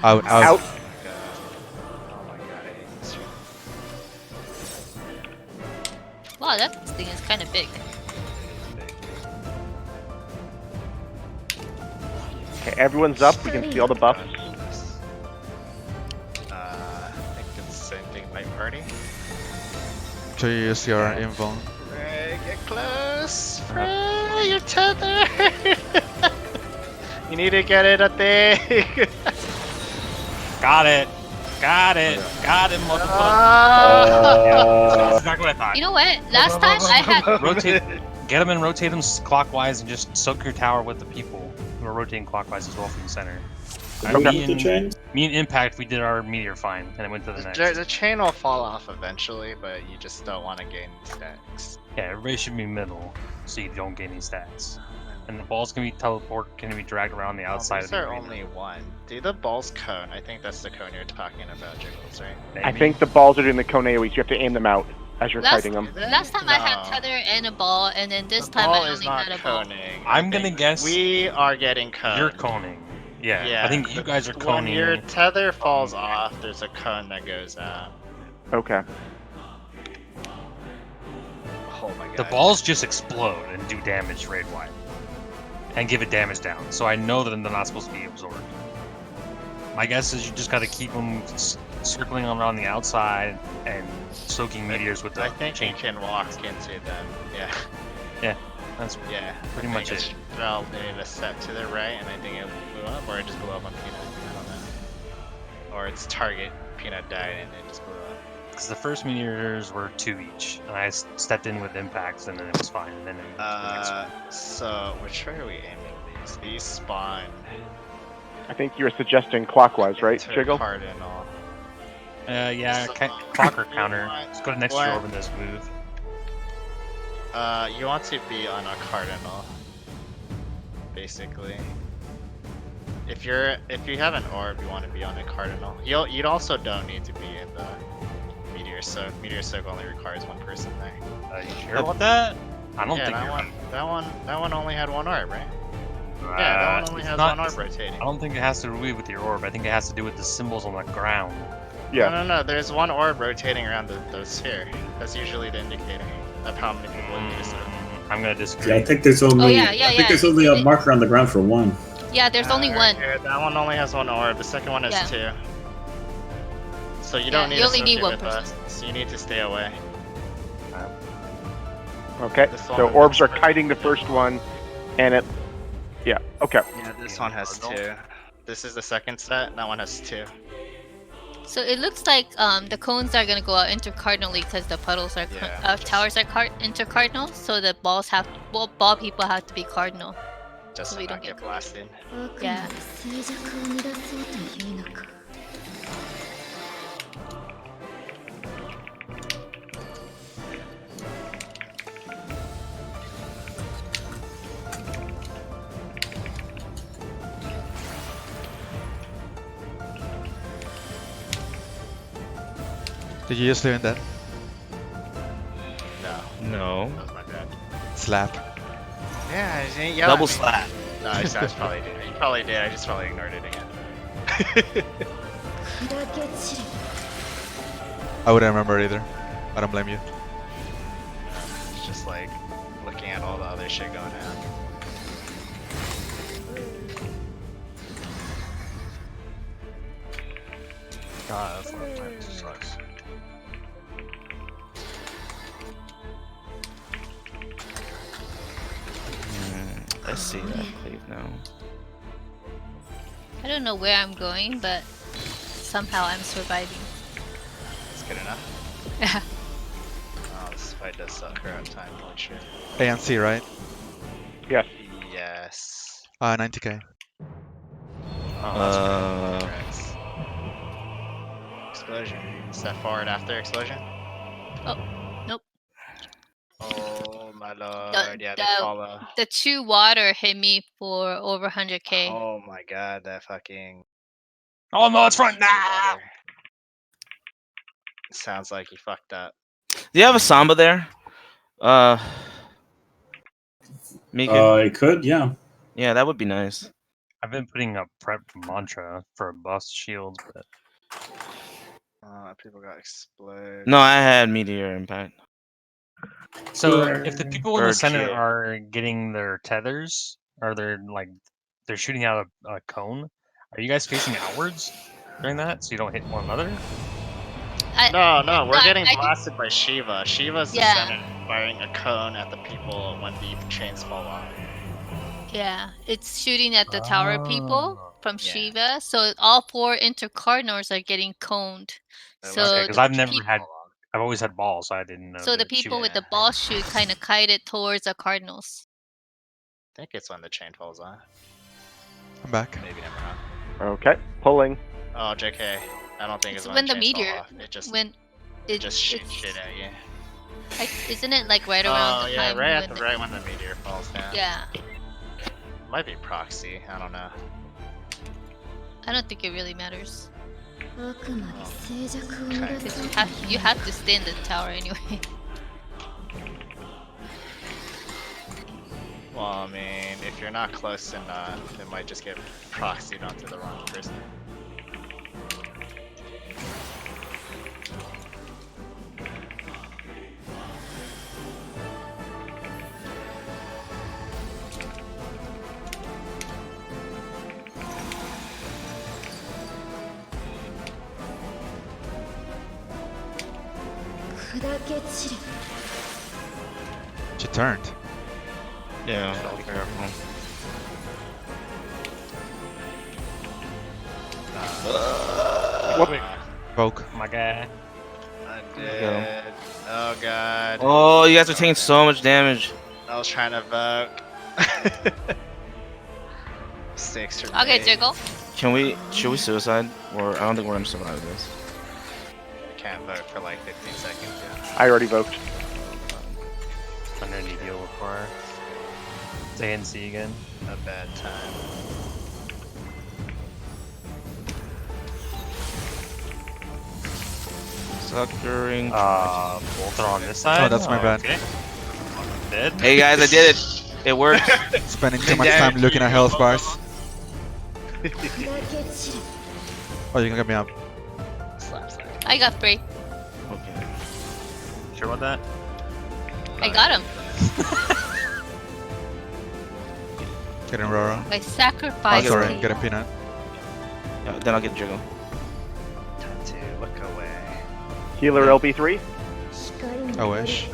Out, out. Out. Oh my god, I hate this shit. Wow, that thing is kind of big. Okay, everyone's up. We can see all the buffs. I think it's the same thing, Light Party. So you use your invuln. Frey, get close! Frey, your tether! You need to get it, I think! Got it. Got it. Got him, motherfucker. Ah! That's exactly what I thought. You know what? Last time I had Rotate. Get them and rotate them clockwise, and just soak your tower with the people who are rotating clockwise as well from the center. Did we Me move the and, chains? me and Impact, we did our meteor fine, and it went to the next. The chain will fall off eventually, but you just don't want to gain stacks. Yeah, everybody should be middle, so you don't gain any stats. And the balls can be can be dragged around the outside These of the are arena. only one. Do the balls cone? I think that's the cone you're talking about, Jiggles, right? I Maybe. think the balls are doing the cone AoEs. You have to aim them out as you're Last- fighting them. last time I had No. tether and a ball, and then this The time ball I is only not had a ball. coning. I'm I gonna think guess we are getting coned. You're coning. Yeah, I think you guys are When coning. your tether falls off, there's a cone that goes out. Okay. Oh my god. The balls just explode and do damage raid wide. And give it damage down. So I know that they're not supposed to be absorbed. My guess is you just gotta keep them circling around the outside and soaking meteors with the I think you chain. can walk into them. Yeah. That's Yeah. pretty I much think it. it's relative a set to the right, and I think it blew up, or it just blew up on Peanut. I don't know. Or its target, Peanut died, and it just blew up. Because the first meteors were 2 each, and I stepped in with impacts, and then it was fine. And then it was the next one. So which way are we aiming these? These spawn. I think you were suggesting clockwise, right, into Jiggle? Cardinal. Yeah, So- clocker counter. What? Let's go to next What? year over this move. You want to be on a cardinal, basically. If you have an orb, you want to be on a cardinal. You'd also don't need to be in the meteor soak. Meteor soak only requires one person there. You sure about that? I don't Yeah, think that you're one. That one only had one orb, right? right. Yeah, that one only It's has not- one orb rotating. I don't think it has to do with your orb. I think it has to do with the symbols on the ground. Yeah. No. There's one orb rotating around the sphere. That's usually the indicator of how many people in the circle. I'm gonna disagree. Yeah, I think there's only. yeah, I think yeah. there's only a marker on the ground for one. Yeah, there's only one. Here, that one only has one orb. The second one has Yeah. two. So you Yeah, don't need you to only need associate one with us. So you need to stay away. Okay. This one So has orbs are three. kiting the first one, and it. Yeah. Okay. Yeah, this one has two. This is the second set. That one has two. So it looks like the cones are gonna go out intercardinally because the puddles are Yeah. towers are intercardinal. So the balls ball people have to be cardinal. Just So so we not don't get get- blasted. Yeah. 静寂を乱そうというのか Did you just do that? No, No. that was my bad. Slap. Yeah, I didn't yell at Double me. slap. No, I just probably did. You probably did. I just probably ignored it again. I wouldn't remember either. I don't blame you. It's just like looking at all the other shit going on. God, that's a lot of time. This sucks. I see that cleave now. I don't know where I'm going, but somehow I'm surviving. That's good enough. Yeah. Oh, this fight does suck around time. Holy shit. A and C, right? Yes. Yes. 90k. Oh, that's correct. Explosion. Step forward after explosion. Nope. Oh my lord. Yeah, they the- follow. The 2 water hit me for over 100k. Oh my god, that fucking. Oh no, it's front. Nah! water. Sounds like he fucked up. Do you have a Samba there? Miku? I could, yeah. Yeah, that would be nice. I've been putting up prep mantra for bust shields, but People got exploded. No, I had Meteor Impact. so if the people in the Bird center shit. are getting their tethers, or they're shooting out a cone, are you guys facing outwards during that so you don't hit one another? No, we're No, getting I- blasted by Shiva. Shiva's the Yeah. center firing a cone at the people when the chains fall off. Yeah, it's shooting at the tower people Oh. from Yeah. Shiva. So all 4 intercardinals are getting coned. So Okay, because the I've never peop- had. I've always had balls, so I didn't know. So the that she people was- with the ball shoot kind of kited towards the cardinals. I think it's when the chain falls off. I'm back. Maybe never mind. Okay. Pulling. Oh, JK. I don't think It's it's when the chains fall meteor, off. It just when it just shoots it's- shit at you. isn't it like right around Oh the yeah, time right when at the right when the meteor falls down. Yeah, Might be proxy. I don't know. I don't think it really matters Okay. because you have to stay in the tower anyway. Well, I mean, if you're not close enough, it might just get proxied onto the wrong person. She turned. Yeah, be careful. Poke. My guy. I go. did. Oh god. Oh, you guys are taking so much damage. I was trying to vote. 6 for Okay, me. Jiggle. Should we suicide? Or I don't think we're gonna survive this. Can't vote for like 15 seconds. Yeah. I already voted. Under any deal before. It's ANC again. A bad time. Suckering. Both are on this side. Oh, that's my bad. Okay. Dead. Hey guys, I did it. It worked. Spending too much time looking at health bars. Oh, you can get me up. Slap, slap. I got free. Okay. Sure about that? I got him. Getting Roro. I Oh, sacrificed sorry. him. Get a peanut. Yeah, then I'll get Jiggle. Time to look away. Healer LB3. I wish.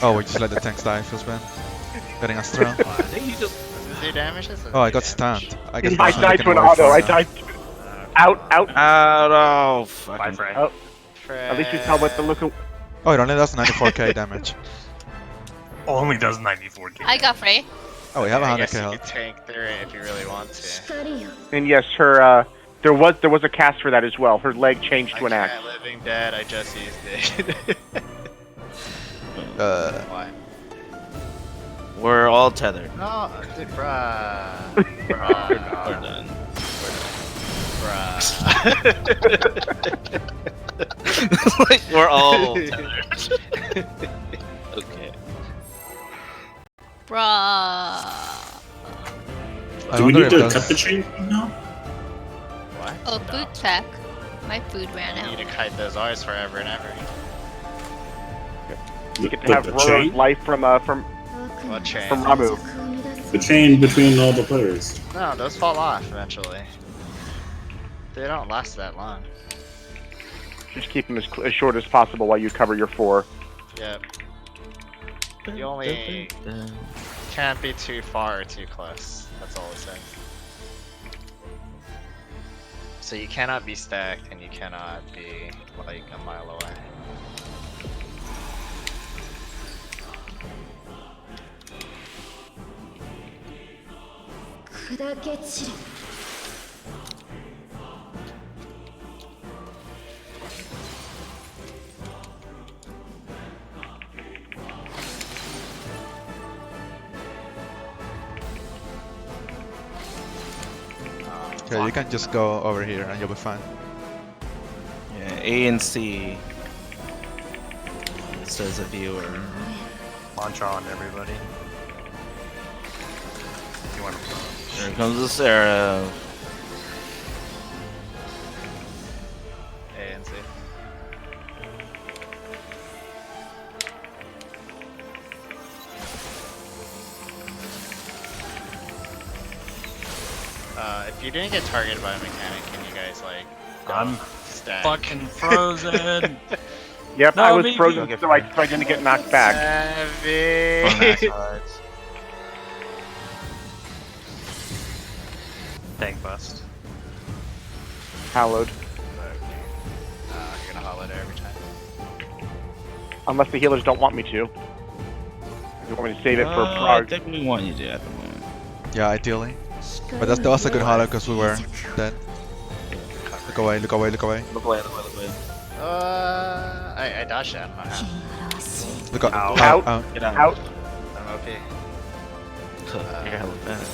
Oh, we just let the tanks die. Feels bad. Getting us thrown. I think you just. Does it do damage? This Oh, I got doesn't do damage. stunned. I guess I that's died to an looking auto. worse I now. died. Out, out. Out. Oh, Bye, fucking. Fred. Oh, at least you tell what to look. Oh, it only does 94k damage. Only does 94 damage. I got Frey. Oh, we have I 100k guess you health. could tank through it if you really want to. And yes, her. There was a cast for that as well. Her leg changed to an I axe. can't living dead. I just used it. Why? We're all tethered. No, dude, bruh. We're Bruh. done. Bruh. Like we're all tethered. Okay. Bruh. I Do we wonder need if to that's- cut the chain now? What? Oh, food check. My food ran You need out. to kite those R's forever and ever. You get to have Roro's life from What chain? Ramu. The chain between all the players. No, those fall off eventually. They don't last that long. Just keep them as short as possible while you cover your 4. Yep. You only can't be too far or too close. That's all it says. So you cannot be stacked and you cannot be like a mile away. Okay, you can just go over here and you'll be fine. Yeah, A and C. Says a viewer. Launch on, everybody. You want to Here comes the Sarah. A and C. If you didn't get targeted by a mechanic, can you guys like go I'm stack? fucking frozen. Yep, No, I was maybe. frozen, so I didn't get knocked back. Heavy. Tank bust. Hallowed. You're gonna hollow there every time. Unless the healers don't want me to. You want me to save it for I Prague? think we want you to at the moment. Yeah, ideally. But that's also a good hollow because we were dead. Look away, look away, look away. Look away, look away, look away. I dodged that. I'm not out. Look out. Ow. Out. Out. Get out. Out. I'm OP. You're hella bad.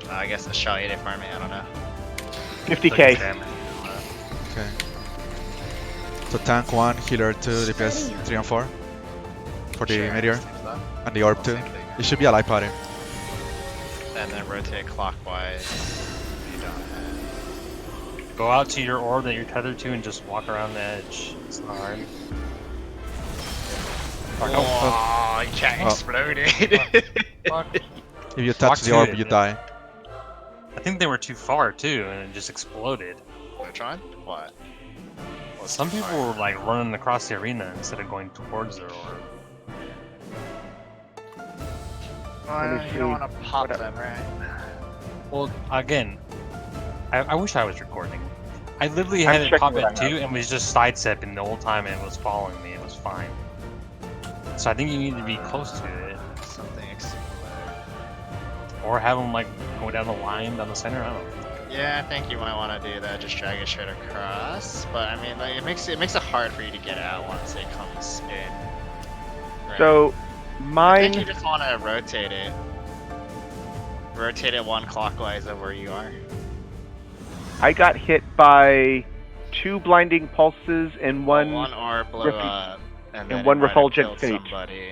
I guess the shot ate it for me. I don't know. 50k. Okay. So tank 1, healer 2, DPS 3 and 4. For the Sure, meteor. seems so. And the orb 2. Same thing. It should be a light party. And then rotate clockwise. You don't have. Go out to your orb that you're tethered to and just walk around the edge. It's not hard. Oh, Jack Oh. exploded. Fuck. If you Walk touch the to orb, it. you die. I think they were too far too, and it just exploded. Which one? What? What's Some the people fire? were like running across the arena instead of going towards their orb. Well, me you don't see. want to pop What- them, right? Well, again, I wish I was recording. I literally I'm had it checking pop what at I 2 and was just sidestepping the whole time and it was following me. It was fine. So I think you need to be close to it. Something explode. Or have them like go down the line, down the center. I don't know. Yeah, I think you might want to do that. Just drag it straight across. But I mean, like, it makes it hard for you to get out once it comes in. Right. So, I think you mine. just want to rotate it. Rotate it 1 clockwise of where you are. I got hit by 2 blinding pulses and one. One orb blew refu- up, and, and then one it might have refulgent killed fate. somebody.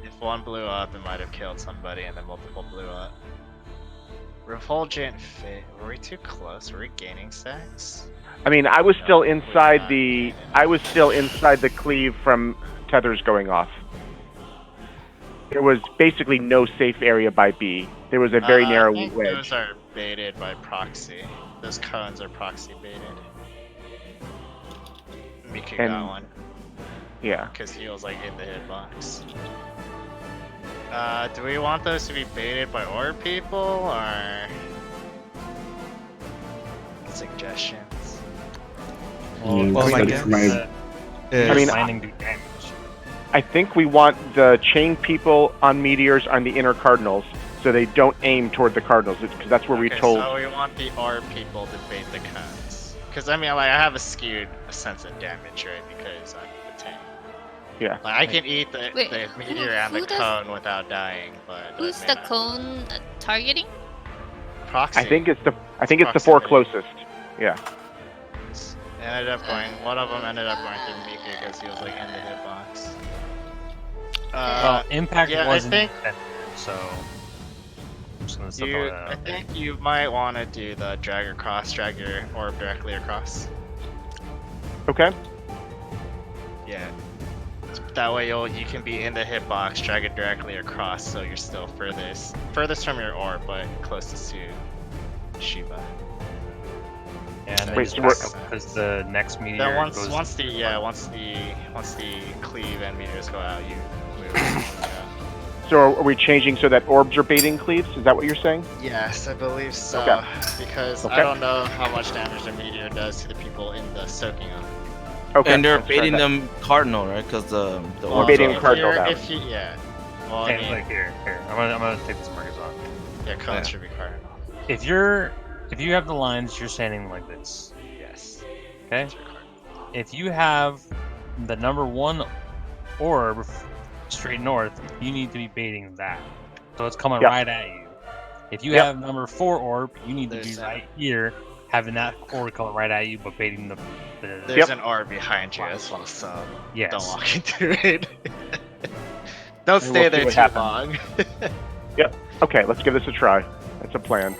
If one blew up, it might have killed somebody, and then multiple blew up. Refulgent fate. Were we too close? Were we gaining stacks? I mean, I was still No, we're inside not. the. I was still inside the cleave from tethers going off. There was basically no safe area by B. There was a very narrow I think wedge. those are baited by proxy. Those cones are proxy baited. Miku And- got one, Yeah. because he was like in the hitbox. Do we want those to be baited by orb people, or suggestions? Well, well, like, my for my- Is, I mean, landing do damage. I think we want the chain people on meteors on the inner cardinals, so they don't aim toward the cardinals, because that's where we Okay, told. so we want the orb people to bait the cones. Because I mean, like, I have a skewed sense of damage, right? Because I'm the tank. Yeah. Like, I can eat the, Wait, the who- meteor and the who does- cone without dying, but Who's I may the not. cone targeting? Proxy. I think it's the. I think it's the Proxy 4 bait. closest. Yeah. ended up going. One of them ended up going through Mika because he was like in the hitbox. Well, impact yeah, I wasn't think- defended, so I'm just gonna step You, on I that. think you might want to do the drag across, drag your orb directly across. Okay. Yeah. That way you can be in the hitbox, drag it directly across, so you're still furthest from your orb, but closest to Shiva. And then Wait, just so back we're- up because the next meteor Then once goes. once the cleave and meteors go out, you move. Yeah. So are we changing so that orbs are baiting cleaves? Is that what you're saying? Yes, I believe so. Okay. Because Okay. I don't know how much damage a meteor does to the people in the soaking up. Okay. And they're let's try baiting that. them cardinal, right? Because the We're orbs baiting are- cardinal If down. if you, yeah. Well, I And mean, like here, I'm gonna take this markers off. yeah, cone Yeah. should be cardinal. If you have the lines, you're standing like this. Yes. Okay. It's your cardinal. If you have the number 1 orb straight north, you need to be baiting that. So it's coming Yep. right at you. If you Yep. have number 4 orb, you need to There's be that. right here, having that orb coming right at you, but baiting the There's Yep. an orb behind you as well, so yes. don't walk into it. Don't And stay we'll see there what too happens. long. Okay, let's give this a try. That's a plan.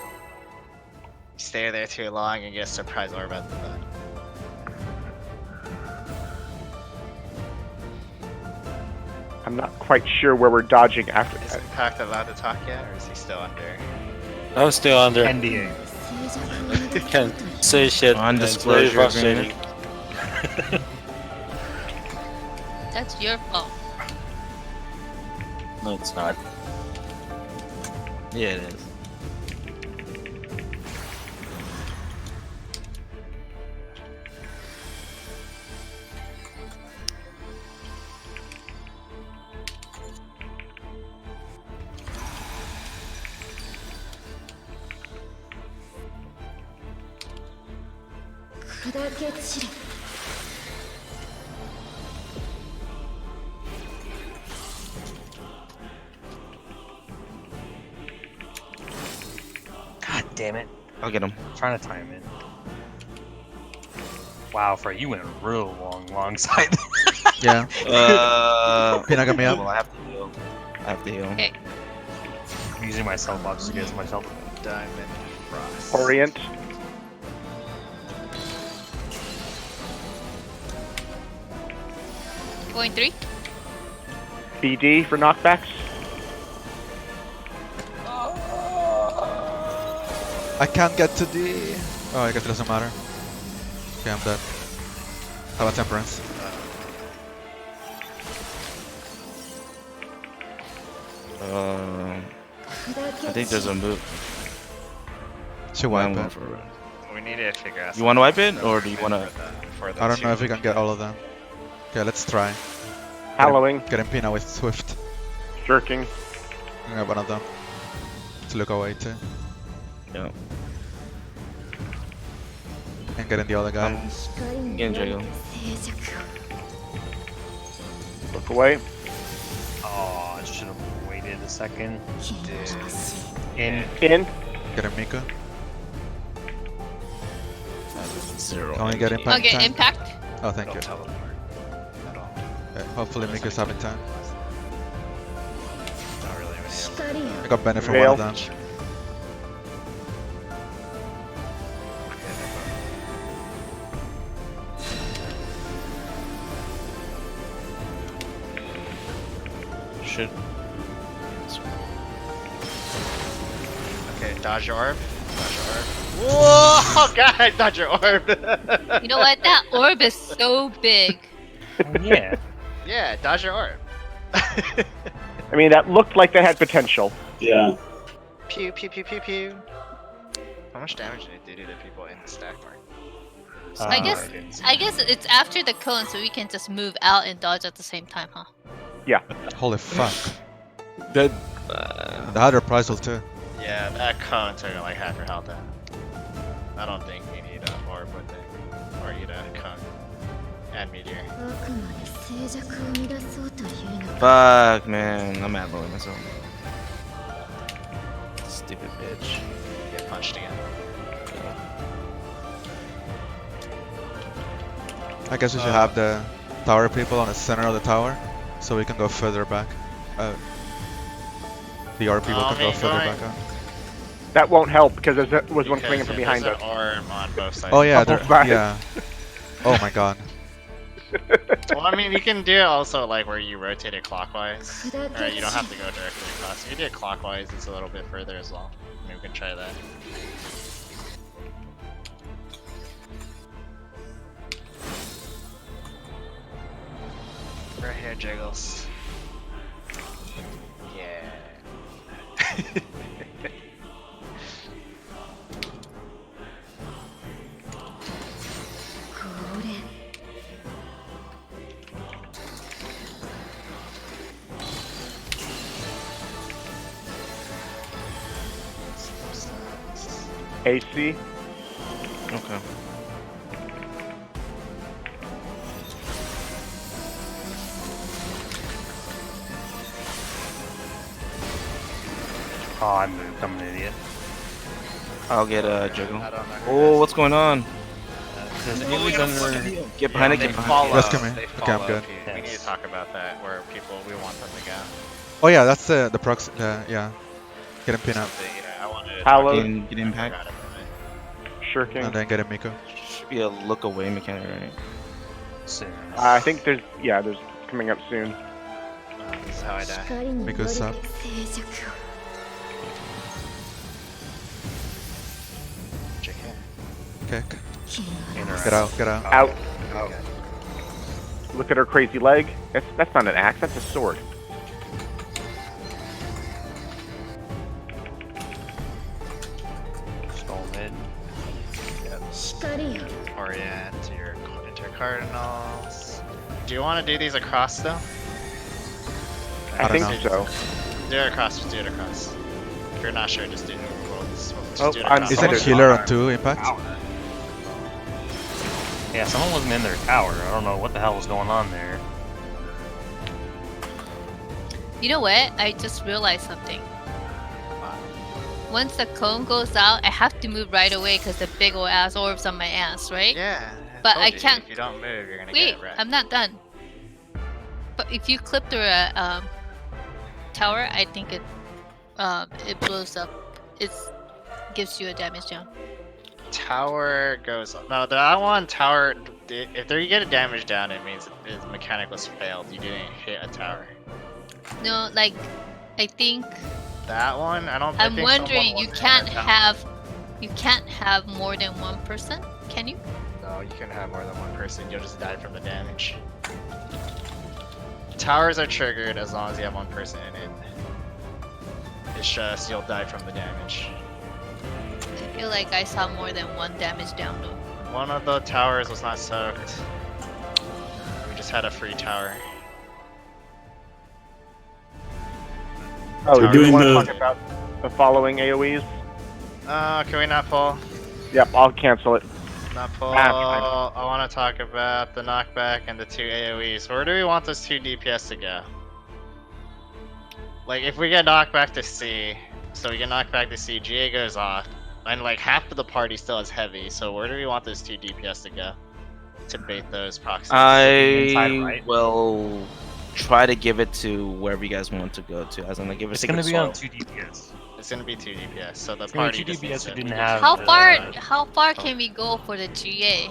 Stay there too long and get a surprise orb at the end. I'm not quite sure where we're dodging after Is that. Impact allowed to talk yet, or is he still under? I'm still under. NDA. Can't say shit. It's very Undisclosure frustrating. That's your fault. No, it's not. Yeah, it is. God damn it. I'll get him. Trying to time it. Wow, Frey, you went a real long side. Yeah. Pina got me Well, up. I have to heal. I have to heal. Okay. I'm using myself up just against myself. Diamond Frost. Orient. Going 3. BD for knockbacks. I can't get to the. Oh, I guess it doesn't matter. Okay, I'm dead. How about Temperance? I think there's a move. Should I'm wipe going it. for it. We need to figure out. You wanna wipe something it, for or the- do you wanna- for the I don't know if two we can get all of them. Okay, let's try. Hallowing. Getting Pina with Swift. Jerking. I got one of them. To look away too. Yeah. And getting the other guy. Getting Jago. Look away. Oh, I should have waited a second. In. In. Getting Mika. 0. Only get impact Okay, time. impact. Oh, thank you. Don't teleport at all. Okay, hopefully Mika's having time. Not really any of them. I got benefit from Veil. one of them. Should. Okay, dodge your orb. Dodge your orb. Whoa! God, dodge your orb. You know what? That orb is so big. Oh, yeah. Yeah, dodge your orb. I mean, that looked like that had potential. Yeah. Pew pew pew pew pew. How much damage did it do to the people in the stack mark? I guess it's after the cone, so we can just move out and dodge at the same time, huh? Holy fuck. That The other prize will too. Yeah, that cone took like half your health out. I don't think you need an orb with it. Or need a cone. And meteor. Fuck, man. I'm mad blowing myself. Stupid bitch. Get punched again. I guess we should have the tower people on the center of the tower, so we can go further back. The R people can go further back out. That won't help because there was one coming in Because from behind there's us. an arm on both sides. Oh yeah, On both sides. yeah. Oh my god. Well, I mean, you can do it also like where you rotate it clockwise. Or you don't have to go directly across. If you do it clockwise, it's a little bit further as well. Maybe we can try that. Right here, Jiggles. Yeah. AC. Okay. Oh, I moved. I'm an idiot. I'll get a jiggle. I don't know who Oh, this what's going on? There's aliens under. Get behind it, They get follow. behind Let's come in. They Okay, I'm follow good. people. We need Yes. to talk about that. Where people, we want them to go. Oh yeah, that's the proxy. Yeah. Get him pin up, Yeah, I wanted to Hello. talk Get impact. about it, but- Sure King. and then get him Miko. Should be a look away mechanic, right? Soon. I think there's coming up soon. This is how I die. Miko's up. Kick. Get out. Get out. Out. Look at her crazy leg. That's not an axe. That's a sword. Stole mid. Orient to your intercardinals. Do you want to do these across though? I think know. so. Do it across. Just do it across. If you're not sure, just do it. Just Oh, do it I'm- across. Is Someone- it healer on 2 impact? Yeah, someone wasn't in their tower. I don't know what the hell was going on there. You know what? I just realized something. Once the cone goes out, I have to move right away because the big ol' ass orb's on my ass, right? Yeah. But told I you, can't- If you don't move, you're gonna Wait, get wrecked. I'm not done. But if you clip through a tower, I think it blows up. It gives you a damage down. Tower goes. No, that one tower. If you get a damage down, it means his mechanic was failed. You didn't hit a tower. No, like I think That one, I don't. I I'm think wondering. someone You was can't in a tower. have more than one person, can you? No, you can have more than one person. You'll just die from the damage. Towers are triggered as long as you have one person in it. It's just you'll die from the damage. I feel like I saw more than one damage down though. One of the towers was not soaked. We just had a free tower. Oh, We're do you doing want to the- talk about the following AoEs? Can we not pull? Yep, I'll cancel it. Not pull. Ah, I want to talk about the knockback and the 2 AoEs. Where do we want those 2 DPS to go? Like, if we get knocked back to C, so we get knocked back to C, GA goes off, and like half of the party still is heavy. So where do we want those 2 DPS to go to bait those proxies? inside I right? will try to give it to wherever you guys want to go to. As in, like, give it It's to gonna be on soil. 2 DPS. It's gonna be 2 DPS. So the It's gonna be party 2 just needs DPS who to- didn't have. How far can we go for the GA?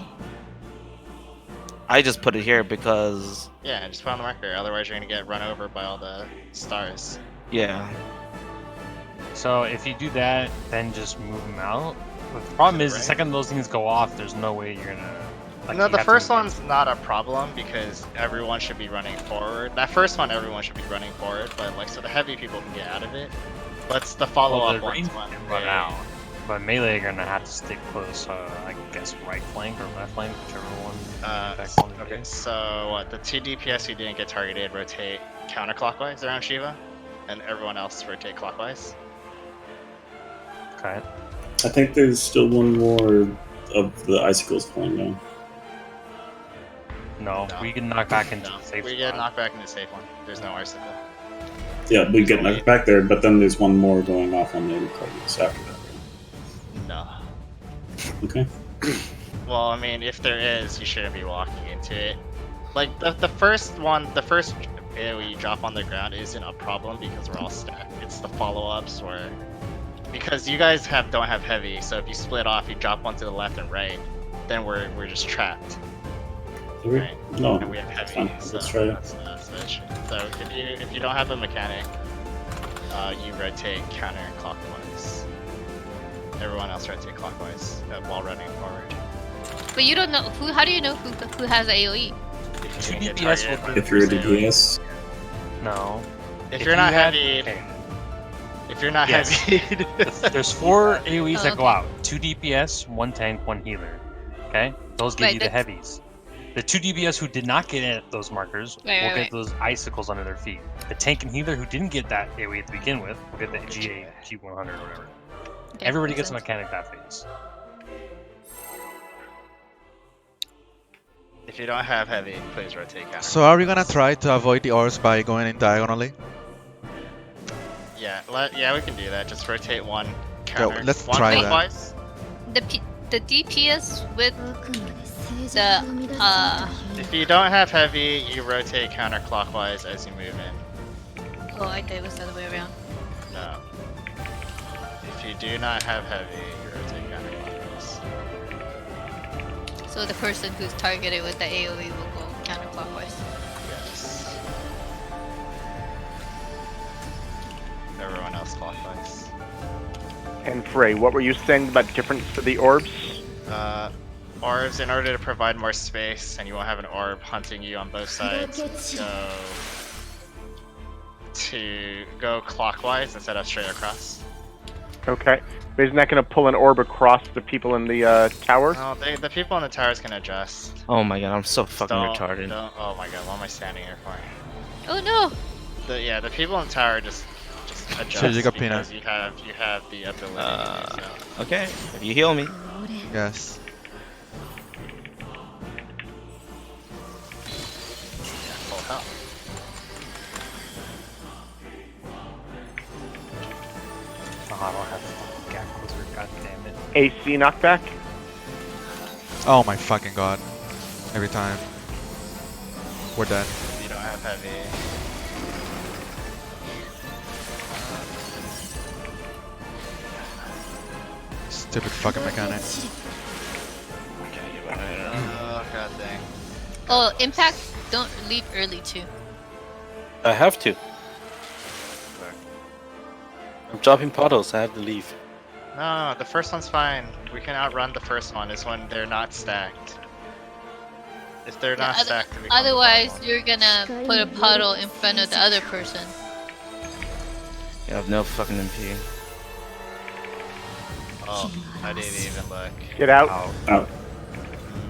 I just put it here because, Yeah, just put on the marker. Otherwise, you're gonna get run over by all the stars. yeah. So if you do that, then just move them out. But the problem is, the Right. second those things go off, there's no way you're gonna. Like, No, you the have to first move one's not a problem because everyone should be running forward. That first one, everyone should be running forward, but like, so the heavy people can get out of it. But it's the Well, follow-up the ones range when can run they- out. But melee, you're gonna have to stick close. I guess right flank or left flank, whichever one. impact one it Okay, is. so what? The 2 DPS who didn't get targeted rotate counterclockwise around Shiva, and everyone else rotate clockwise. Okay. I think there's still one more of the icicles falling down. No, No. we can knock back into No, the safe we get spot. knocked back into the safe one. There's no icicle. Yeah, we get knocked back there, but then there's one more going off on the Cardinals after that. No. Okay. Well, I mean, if there is, you shouldn't be walking into into it. Like the first one, the first AoE you drop on the ground isn't a problem because we're all stacked. It's the follow-ups where, because you guys don't have heavy, so if you split off, you drop one to the left and right, then we're just trapped. Do we? Right. No. And we have heavy. fine. So Let's try it. that's the issue. So if you don't have a mechanic, you rotate counterclockwise. Everyone else rotate clockwise while running forward. But you don't know who. How do you know who has AOE? If Two you get DPS targeted will by If you're a the first AoE. DPS, No. If If you're you not had- heavy, okay. if you're not Yes. heavy, There's 4 AoEs Oh, that go okay. out. 2 DPS, 1 tank, 1 healer. Okay? Those give Right, you the that's- heavies. The 2 DPS who did not get at those markers Right, will right, get right. those icicles under their feet. The tank and healer who didn't get that AoE to begin with will get the GA Q100 or whatever. Okay, Everybody makes gets a sense. mechanic that phase. if you don't have heavy, please rotate counter. So are we gonna try to avoid the orbs by going in diagonally? Yeah, we can do that. Just rotate one counter. let's one try that. clockwise. The DPS with the If you don't have heavy, you rotate counterclockwise as you move in. oh, I thought it was the other way around. No. If you do not have heavy, you rotate counterclockwise. So the person who's targeted with the AOE will go counterclockwise. Yes. Everyone else clockwise. And Frey, what were you saying about difference for the orbs? Orbs, in order to provide more space, and you won't have an orb hunting you on both sides, go clockwise instead of straight across. Okay. But isn't that going to pull an orb across the people in the tower? No, the people in the towers can adjust. Oh my god, I'm so fucking retarded. Oh my god, what am I standing here for? Oh no! The people in the tower just adjust So you got peanut. because you have the ability to do so. Okay, if you heal me. Yes. Full health. Oh, I don't have gap closer, god damn it. AC knockback? Oh my fucking god. Every time. We're dead. You don't have heavy. Stupid fucking mechanic. Oh god dang. Oh, impact! Don't leave early too. I have to. I'm dropping puddles. I have to leave. No, the first one's fine. We can outrun the first one. Is when they're not stacked. If they're not stacked, we can Otherwise, follow. you're gonna put a puddle in front of the other person. You have no fucking MP. Oh, I didn't even look. Get out. out.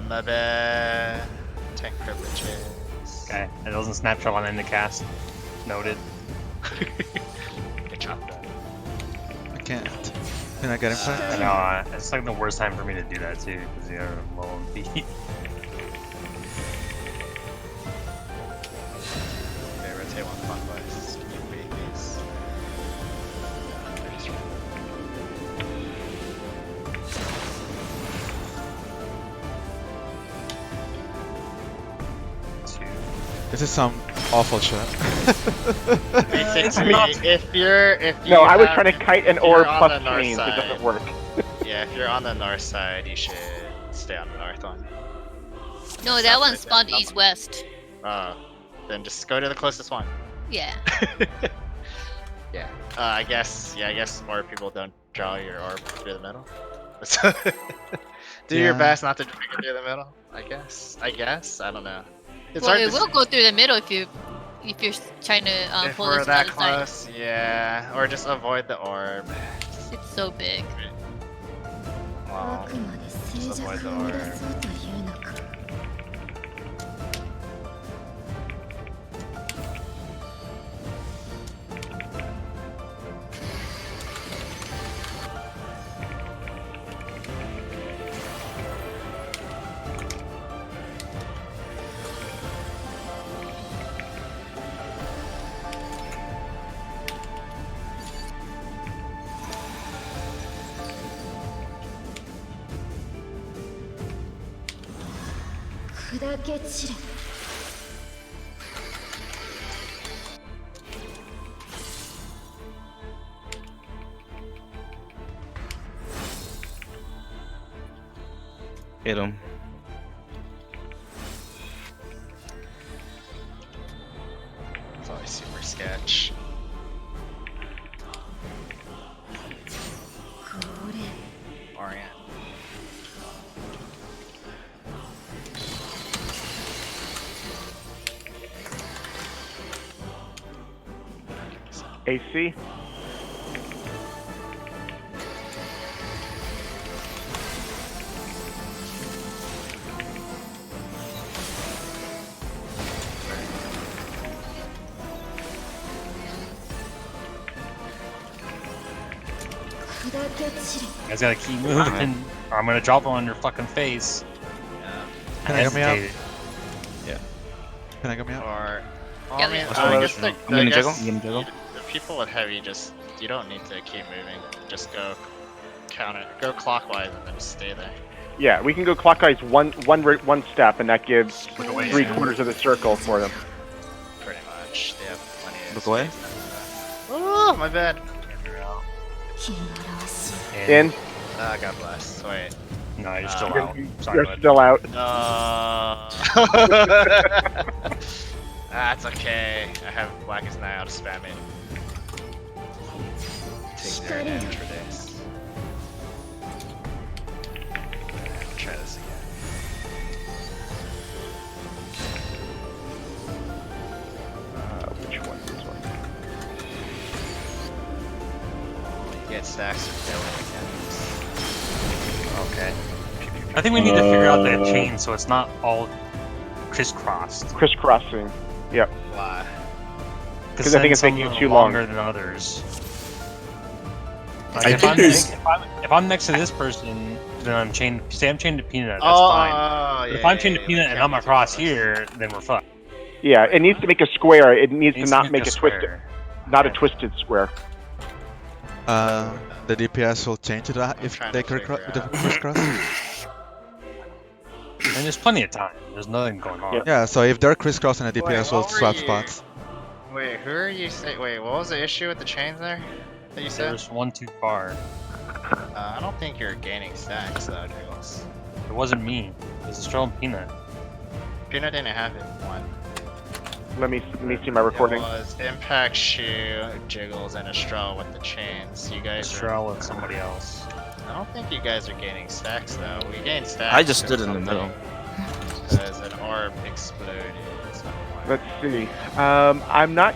My bad. Tank privileges. Okay, it doesn't snapshot on end of cast. Noted. Good job. I can't. Can I get in front? I know, it's like the worst time for me to do that too, because you're low on feet. Okay, rotate one clockwise. Can you bait these? They're just This is some awful shit. Basically, if you No, I was have- trying to kite an if you're orb on plus the north chains. It side- doesn't work. Yeah, if you're on the north side, you should stay on the north one. No, that one spawned east-west. Then just go to the closest one. Yeah. Yeah. I guess orb people don't draw your orb through the middle. Do your Yeah. best not to drag it through the middle. I guess. I don't know. It's Well, hard it to will go through the middle if you're trying to if pull we're this to the that other side. close, yeah. Or just avoid the orb. It's so big. Well, just avoid the orb. 砕け散れ Hit him. It's always super sketch. これ Orient. AC. You guys gotta keep moving, or I'm gonna drop them on your fucking face. Can I get me out? Hesitated. Can I get me out? Or, well, Yeah, I mean, yeah. I guess the, You gonna I jiggle? guess You gonna jiggle? the people with heavy just, you don't need to keep moving. Just go go clockwise and then just stay there. Yeah, we can go clockwise one step, and that gives Look away, 3/4 of the circle for them. Pretty much. They have plenty of Look away. space. Oh, my bad. 気がらしい And- In. Ah, I got blessed. Wait. No, you're still You're- out. Sorry, You're bud. still out. No. That's okay. I have Blackest Night. I'll just spam it. Take their advantage for this. Try this again. Which one? This one. Get stacks of killing again. Okay. I think we need to figure out that Uh, chain so it's not all crisscrossed. Crisscrossing. Yep. Why? Because I think it's making it too long. longer than others. I Like, think there's- if I'm next to this person, then I'm chained. Say I'm chained to Peanut. That's Oh, fine. yeah, But if I'm chained yeah, to Peanut yeah, and I'm yeah, across yeah. here, then we're fucked. Yeah, it needs to make a square. It needs to Needs not make a twisted, square. not a twisted square. The DPS will change to that if trying they to figure crisscross. And there's plenty of time. There's nothing going on. Yeah. Yeah, so if they're crisscrossing, the Wait, DPS will what were swap you- spots. Wait, who are you saying? Wait, what was the issue with the chains there? That you said? There's one too far. I don't think you're gaining stacks though, Jiggles. It wasn't me. It was Estrella and Peanut. Peanut didn't have it one. Let me see my recording. It was Impact, Shoe, Jiggles, and Estrella with the chains. You guys are, Estrella and somebody else. I don't think you guys are gaining stacks though. We gained stacks. I just stood in the middle. Because an orb exploded. So Let's see. I'm not.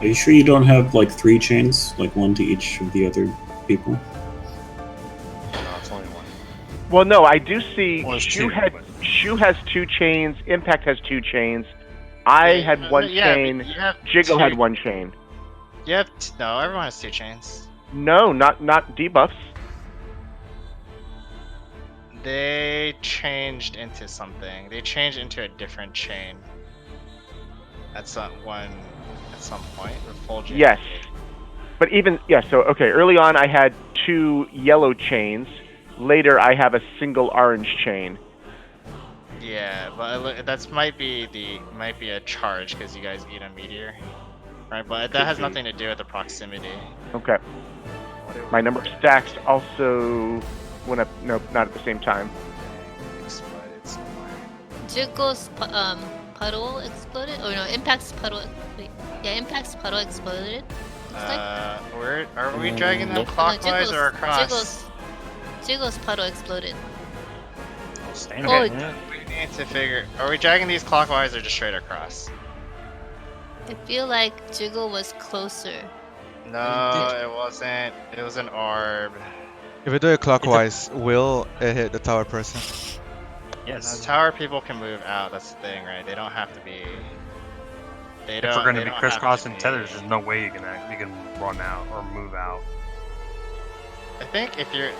Are you sure you don't have like 3 chains, like one to each of the other people? No, it's only one. Well, no, I do see. Well, it's two, but- Shu has 2 chains. Impact has 2 chains. I had 1 yeah, chain. but you have Jiggle two- had 1 chain. You have no, everyone has 2 chains. No, not debuffs. They changed into something. They changed into a different chain. At some point, Refulgent. Yes. But even so okay. Early on, I had 2 yellow chains. Later, I have a single orange chain. Yeah, but that's might be a charge because you guys eat a meteor, right? But that has be. nothing to do with the proximity. Okay. My number of stacks also went up. Nope, not at the same time. Exploded somewhere. Jiggle's puddle exploded? Or no, Impact's puddle. Wait. Yeah, Impact's puddle exploded. Looks like. Where are we dragging them Nope. clockwise or across? Jiggle's puddle exploded. Stand Oh, back. We need to figure. Are we dragging these clockwise or just straight across? I feel like Jiggle was closer. No, it wasn't. It was an orb. If we do it clockwise, will it hit the tower person? Yes. The tower people can move out. That's the thing, right? They don't have to be. They don't. If we're gonna they be don't crisscrossing have to be- tethers, there's no way you can run out or move out. I think if you're,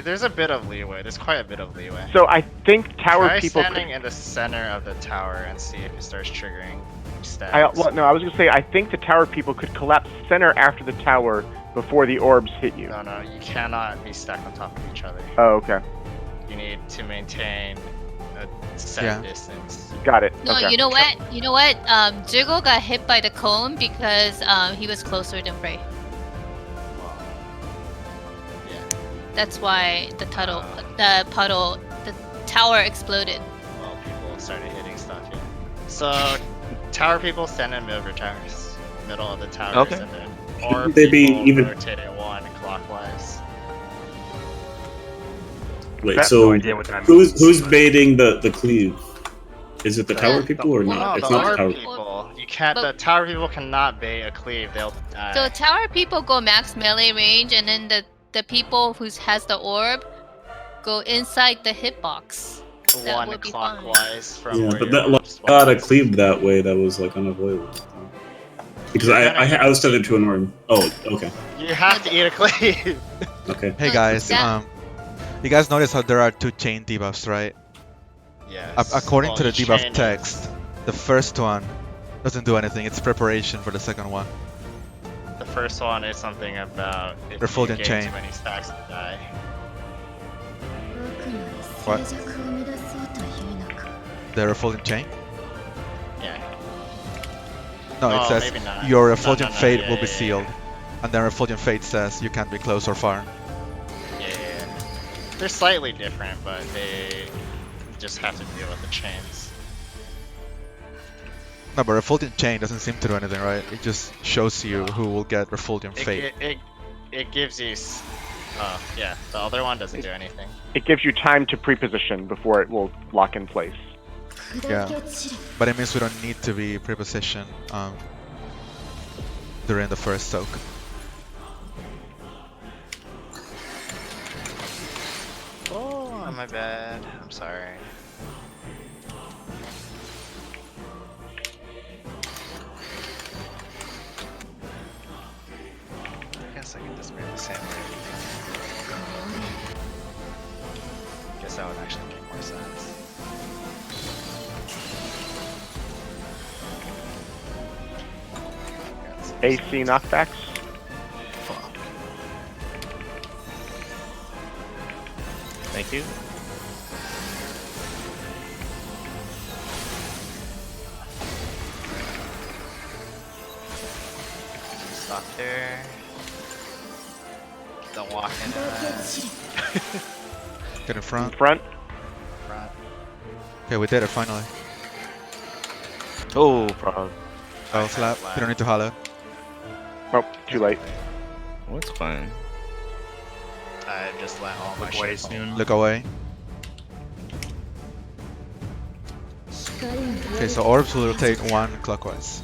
there's a bit of leeway. There's quite a bit of leeway. So I think tower Try people. standing in the center of the tower and see if it starts triggering stacks. I was gonna say I think the tower people could collapse center after the tower before the orbs hit you. No, you cannot be stacked on top of each other. Oh, okay. You need to maintain a set Yeah. distance. Got it. No, okay. you know what? You know what? Jiggle got hit by the cone because he was closer than Bray. Yeah. That's why the tower exploded. Well, people started hitting stuff here. So, tower people stand in the middle of your towers. Middle of the towers, Okay. and then or They be people even- rotate at one clockwise. Wait, That's No so idea what that means. who's baiting the cleave? Is it the tower The- people or No, not? the It's not the tower tower. people. You can't. But- The tower people cannot bait a cleave. They'll die. So tower people go max melee range, and then the people who has the orb go inside the hitbox. that one would be fine. clockwise from Yeah, where but your that like, orbs got a was. cleave that way that was like unavoidable. Because You're I was telling to an orb. Oh, okay, You have to eat a cleave. okay. Hey guys, that- you guys notice how there are 2 chain debuffs, right? Yes. According Well, to the each debuff chain is- text, the first one doesn't do anything. It's preparation for the second one. The first one is something about if you Refulgent gain chain. too many stacks, you die. 僕なら静寂を生み出そうというのか The refulgent chain? Yeah. No, it Oh, says maybe not. your No, refulgent no, fate yeah, will be yeah, yeah. sealed. And then refulgent fate says you can't be close or far. Yeah. They're slightly different, but they just have to deal with the chains. No, but refulgent chain doesn't seem to do anything, right? It just shows you who will get refulgent fate. It gives you. Yeah. The other one doesn't do anything. It gives you time to pre-position before it will lock in place. 砕け散れ But it means we don't need to be prepositioned during the first soak. Oh, my bad. I'm sorry. I guess I can just move the same way. Guess that would actually make more sense. AC knockbacks. Thank you. Stop there. Don't walk into 砕け that. 散れ Get in In front. front. Front. Okay, we did it finally. Oh, Prague. I'll slap. You don't need to hollow. Oh, too late. What's fine? I just let all my Look away shit fall. soon. Look away. 光に Okay, so orbs will rotate 1 clockwise.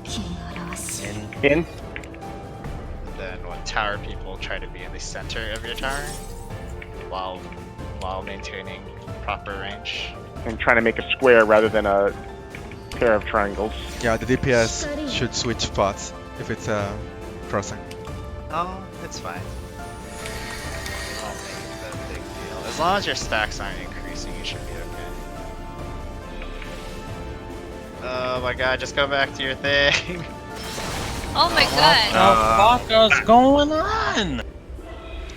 汚らわしい In. In. Then when tower people try to be in the center of your tower, while maintaining proper range. And trying to make a square rather than a pair of triangles. Yeah, the DPS should switch spots if it's crossing. Oh, it's fine. I don't think it's a big deal. As long as your stacks aren't increasing, you should be okay. Oh my god, just go back to your thing. Oh my god. What the fuck is going on?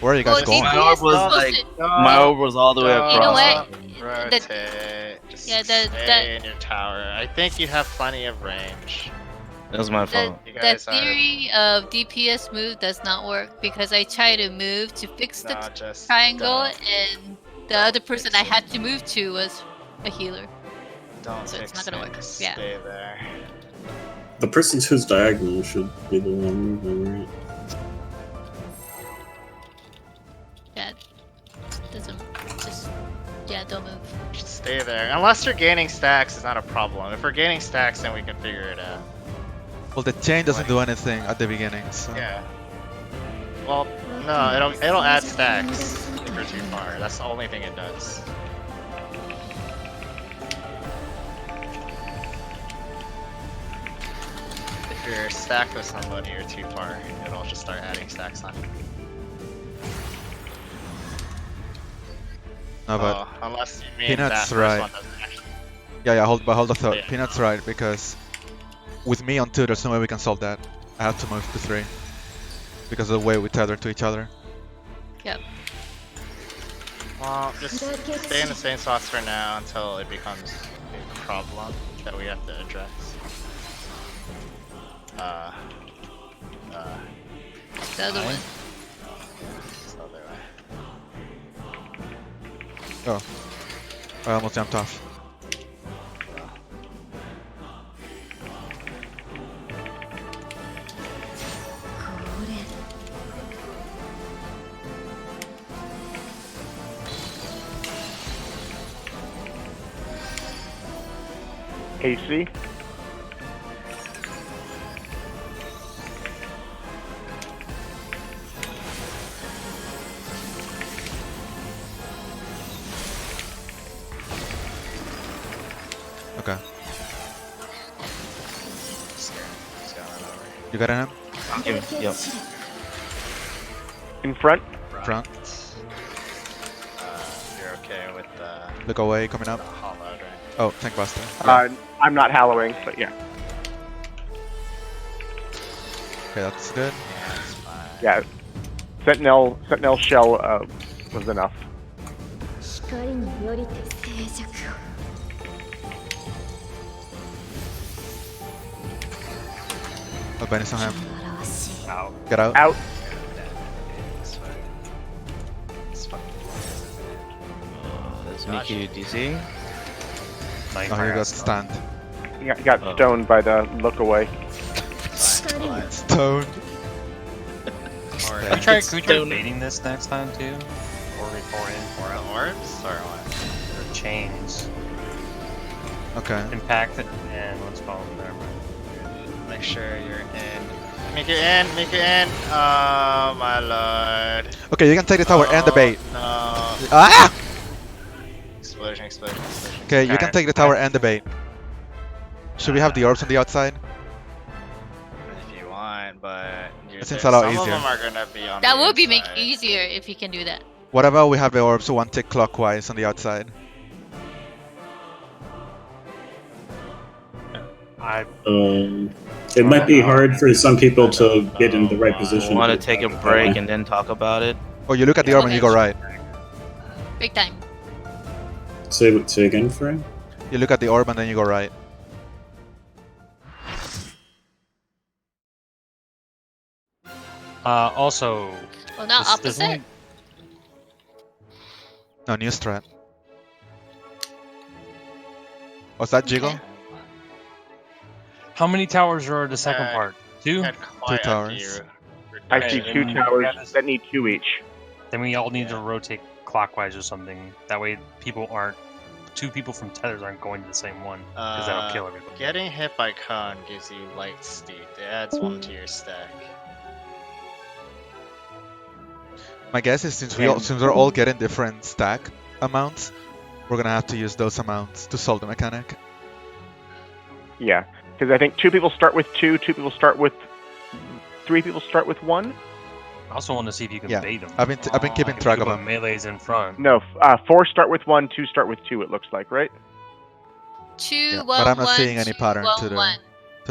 Where are you guys Oh, going? My orb was supposed like to- my orb was all the way Don't You know across. what? Rotate. Just Yeah, stay in your tower. I think you have plenty of range. That was my The, fault. You the guys are- theory of DPS move does not work because I tried to move to fix the No, just triangle, don't- and the other person I had to move to was a healer. Don't so it's fix not gonna it, work. just Yeah. Stay there. The person who's diagonal should be the one moving, right? Yeah, doesn't just don't move. Just stay there. Unless you're gaining stacks, it's not a problem. If we're gaining stacks, then we can figure it out. Well, the chain doesn't do anything at the beginning, so... Yeah. Well, no, it'll add stacks if you're too far. That's the only thing it does. If you're stacked with somebody or too far, it'll just start adding stacks on you. No, but... Oh, unless you mean Peanut's that first right. one doesn't actually. Yeah, hold the thought. Yeah. Peanut's right, because with me on 2, there's no way we can solve that. I have to move to 3. Because of the way we tether to each other. Yep. Well, just stay in the same spots for now until it becomes a problem that we have to address. The other one. It's the other way. Oh. I almost jumped off. AC. Okay. He's got it over. You got him? Yep. In front. Front. You're okay with the Look away, coming up. hollowed, right? Oh, tank buster. I'm not hallowing, but yeah. Okay, that's good. Yeah, it's fine. Yeah. Sentinel shell was enough. 光によりて静寂を Oh, Benny's on him. 表し Ow. Get out. Out. It's fine. It's fine. That's Mickey DC. Oh, he Nightmare got ass. stunned. Got stoned by the look away. 光に Stoned. Could we try baiting this next time too? Or before in Or orbs or what? or chains. Okay. Impact it and what's called there. Make sure you're in. Make it in. Make it in. Oh my lord. Okay, you can take the tower and the bait. No. Ah! Explosion. Explosion. Explosion. Okay, you can take the tower and the bait. Should we have the orbs on the outside? If you want, but It seems a lot some easier. of them are gonna be on That the would be make inside. easier if you can do that. What about we have the orbs one tick clockwise on the outside? It might be hard for some people to get in the right position. Want to take a break and then talk about it? Oh, you look at the orb and you go right. Big time. Say again, Frank. You look at the orb and then you go right. Also, Well, not there's opposite. only- No, new strat. Was that jiggle? Okay. how many towers are the second Uh, part? Two? Had quite a towers. few I see Okay, two then- towers that need two each. Then we all need to rotate clockwise or something. That way, two people from tethers aren't going to the same one because that'll kill everybody. Getting hit by cone gives you light steep. It adds one to your stack. My guess is since we're all getting different stack amounts, we're gonna have to use those amounts to solve the mechanic. Yeah, because I think two people start with two people start with three people start with one. I also want to see if you can Yeah, bait them. I've been keeping track of them. Melee's in front. No, four start with one, two start with two. It looks like, right? Two, Yeah, one, but I'm not one, seeing any two, pattern one, to the one.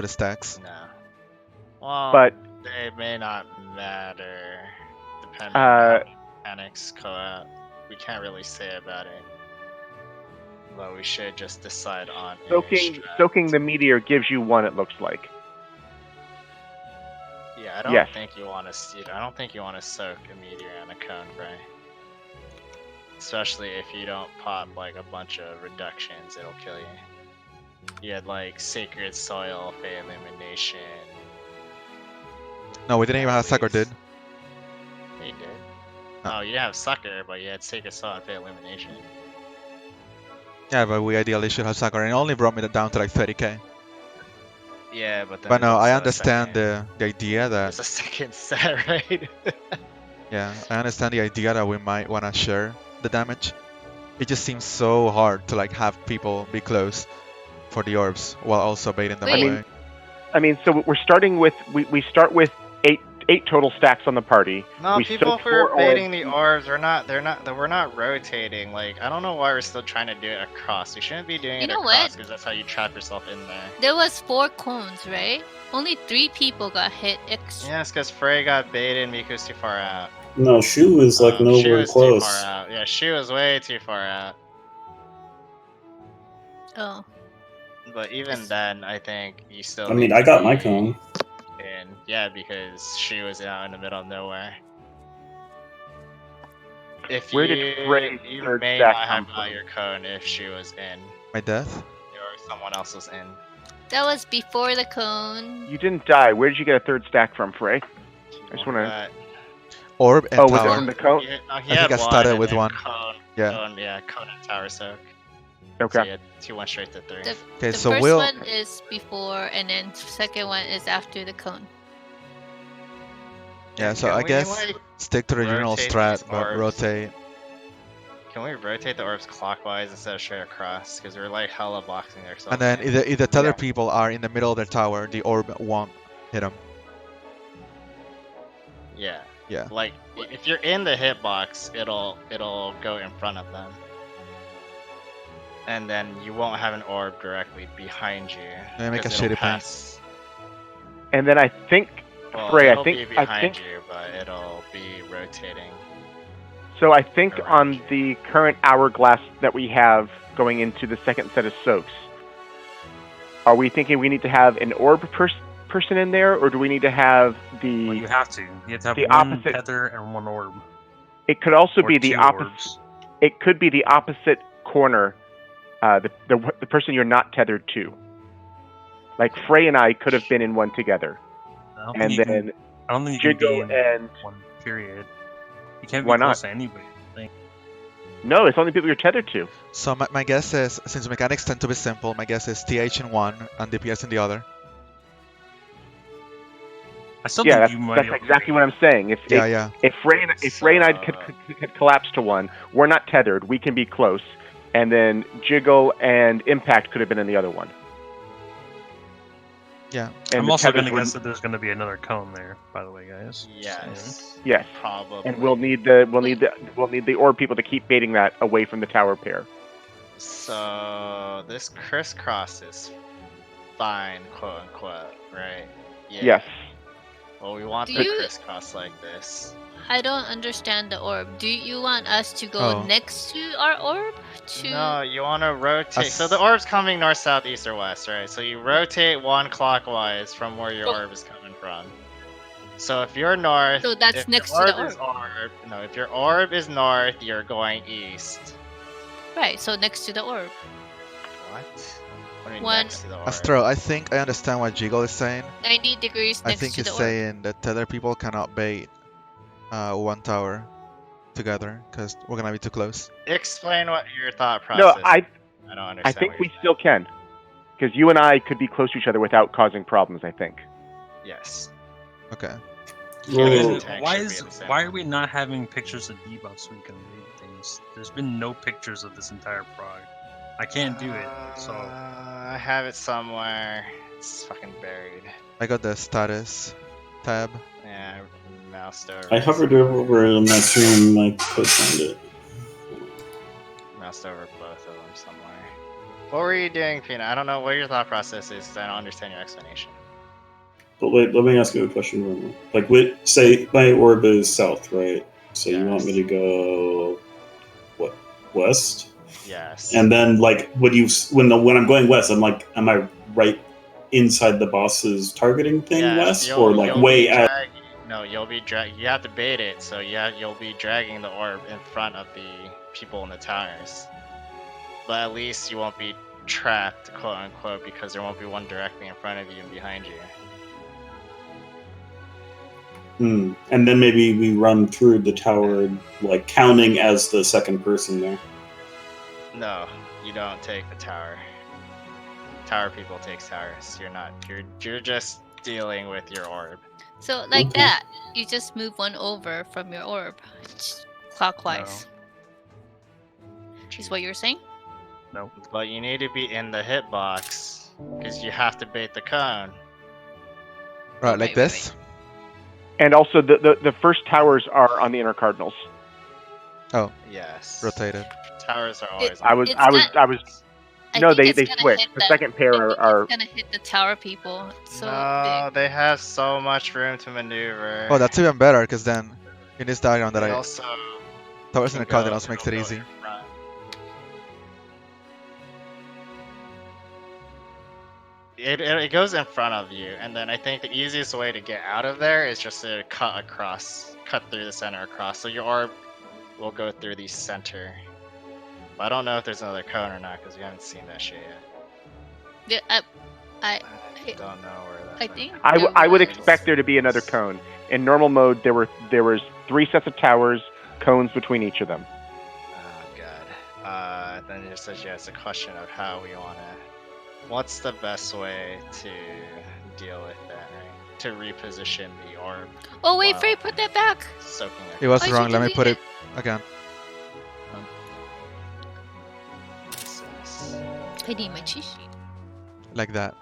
stacks. No. Well, But they may not matter depending Uh, on how mechanics go out. We can't really say about it. But we should just decide on a strat. soaking the meteor gives you one. It looks like. Yeah, I don't Yes. think you want to. I don't think you want to soak a meteor on a cone, right? Especially if you don't pop like a bunch of reductions, it'll kill you. You had like Sacred Soil, Fey Illumination. No, we didn't even have Sucker, did. Yeah, you did. Oh. Oh, you didn't have Sucker, but you had Sacred Soil and Fey Illumination. Yeah, but we ideally should have Sucker, and it only brought me down to like 30k. Yeah, but then But no, there's I a understand second- the idea that There's a second set, right? yeah, I understand the idea that we might want to share the damage. It just seems so hard to like have people be close for the orbs while also baiting them Wait. away. I mean, so we're starting with we start with eight total stacks on the party. No, We people soak who are four baiting orbs. the orbs we're not rotating. Like, I don't know why we're still trying to do it across. We shouldn't be doing You it know across what? because that's how you trap yourself in there. There was 4 cones, right? Only 3 people got hit. Yeah, it's because Frey got baited and Miku's too far out. No, Shu is like She nowhere was close. too far out. Yeah, she was way too far out. Oh. But even then, I think you still. I mean, need I to got my be cone. in. Yeah, because she was out in the middle of nowhere. If Where you, did Frey's you third may stack not have come got from? your cone if she was in, My death? or someone else was in. That was before the cone. You didn't die. Where did you get a third stack from, Frey? I just want to. But Orb and Oh, was it tower. from the cone? he I had think I one, started and with then one. Cone, Yeah. Cone and tower soak. Okay. So you had 2 1 straight to 3. The, Okay, the so first we'll. one is before, and then second one is after the cone. Yeah, so Can I we, guess like, stick to the general rotate strat, these but orbs? rotate. Can we rotate the orbs clockwise instead of straight across? Because we're like hella boxing ourselves. And then in. if the tether Yeah. people are in the middle of their tower, the orb won't hit them. Yeah. Yeah. Like if you're in the hitbox, it'll go in front of them. And then you won't have an orb directly behind you. Yeah, make a 'cause it'll shitty plan. pass. And then I think, Well, Frey, I it'll think- be I behind think- you, but it'll be rotating. so I think Around on you. the current hourglass that we have going into the second set of soaks, are we thinking we need to have an orb person in there, or do we need to have the? Well, you have to. You have to have the one opposite- tether and one orb. It could also Or be the 2 opposite. orbs. It could be the opposite corner, the person you're not tethered to. Like Frey and I could have been in one together, I don't think and you can- then I don't think you can be Jiggle in and one period. You can't be Why not? close to anybody. I think. no, it's only people you're tethered to. So my guess is, since mechanics tend to be simple, my guess is TH in one and DPS in the other. I still Yeah, think that's, you might that's be able to exactly do what I'm saying. Yeah. If Frey and I could collapse to one, we're not tethered. We can be close, and then Jiggle and Impact could have been in the other one. Yeah. And I'm the also tethers going to guess wouldn't- that there's going to be another cone there, by the way, guys. Yes. Yes, Probably. and we'll need the orb people to keep baiting that away from the tower pair. So this crisscross is fine, quote unquote, right? Yeah. Yes. Well, we want Do the you- crisscross like this. I don't understand the orb. Do you want us to go Oh. next to our orb? No, you want to rotate. So Us- the orb's coming north, south, east, or west, right? So you rotate one clockwise from where your Oh. orb is coming from. So if you're north, So that's if next your to the orb is no, if your orb is north, you're going east. Right, so next to the orb. What? What do you mean One- next to the orb? Astro, I think I understand what Jiggle is saying. 90 degrees I next think to he's the orb. saying that tether people cannot bait one tower together because we're gonna be too close. Explain what your thought No, process. I don't understand. I think what we you're still can, because you and I could be close to each other without causing problems. I think. saying. Yes. Okay. Healing Well, and tank Why should be is at the same why time. are we not having pictures of debuffs so we can read things? There's been no pictures of this entire prog. I can't do it, so I have it somewhere. It's fucking buried. I got the status tab. Yeah, moused over. I hovered over in my stream, I could find it. Moused over both of them somewhere. What were you doing, Peanut? I don't know what your thought process is, 'cause I don't understand your explanation. But wait, let me ask you a question, Romo. Like, say my orb is south, right? So you want me to go what, west? Yes. And then, like, when I'm going west, I'm like, am I right inside the boss's targeting thing Yes, west, you'll- or like you'll way be out? No, you'll be you have to bait it, so yeah, you'll be dragging the orb in front of the people in the towers. But at least you won't be trapped, quote unquote, because there won't be one directly in front of you and behind you. And then maybe we run through the tower, like counting as the second person there. No, you don't take the tower. Tower people takes towers. You're just dealing with your orb. So like Okay. that, you just move one over from your orb, clockwise. Is what you're saying? no. But you need to be in the hitbox because you have to bait the cone. Right, like Wait, this. And also, the first towers are on the inner cardinals. Oh, Yes. rotated. Towers are always. I was It's I was not- I was. I No, think they it's gonna switch. hit The second pair I think are. It's gonna hit the tower people. It's so No, big. they have so much room to maneuver. Oh, that's even better because then In this diagram that They I also towers in can the cardinals go makes it middle easy. or front. It goes in front of you, and then I think the easiest way to get out of there is just to cut through the center across. So your orb will go through the center. But I don't know if there's another cone or not because we haven't seen that shit yet. Yeah, I don't know where that's I at. think I would there expect was- there to be another cone. In normal mode, there was 3 sets of towers, cones between each of them. Oh god. Then it just says, yeah, it's a question of how we want to. What's the best way to deal with that, right? To reposition the orb. Oh wait, while Frey, put that back. Soaking It was Why'd you wrong. Let me delete put it? it again. I need my cheat sheet. Like that.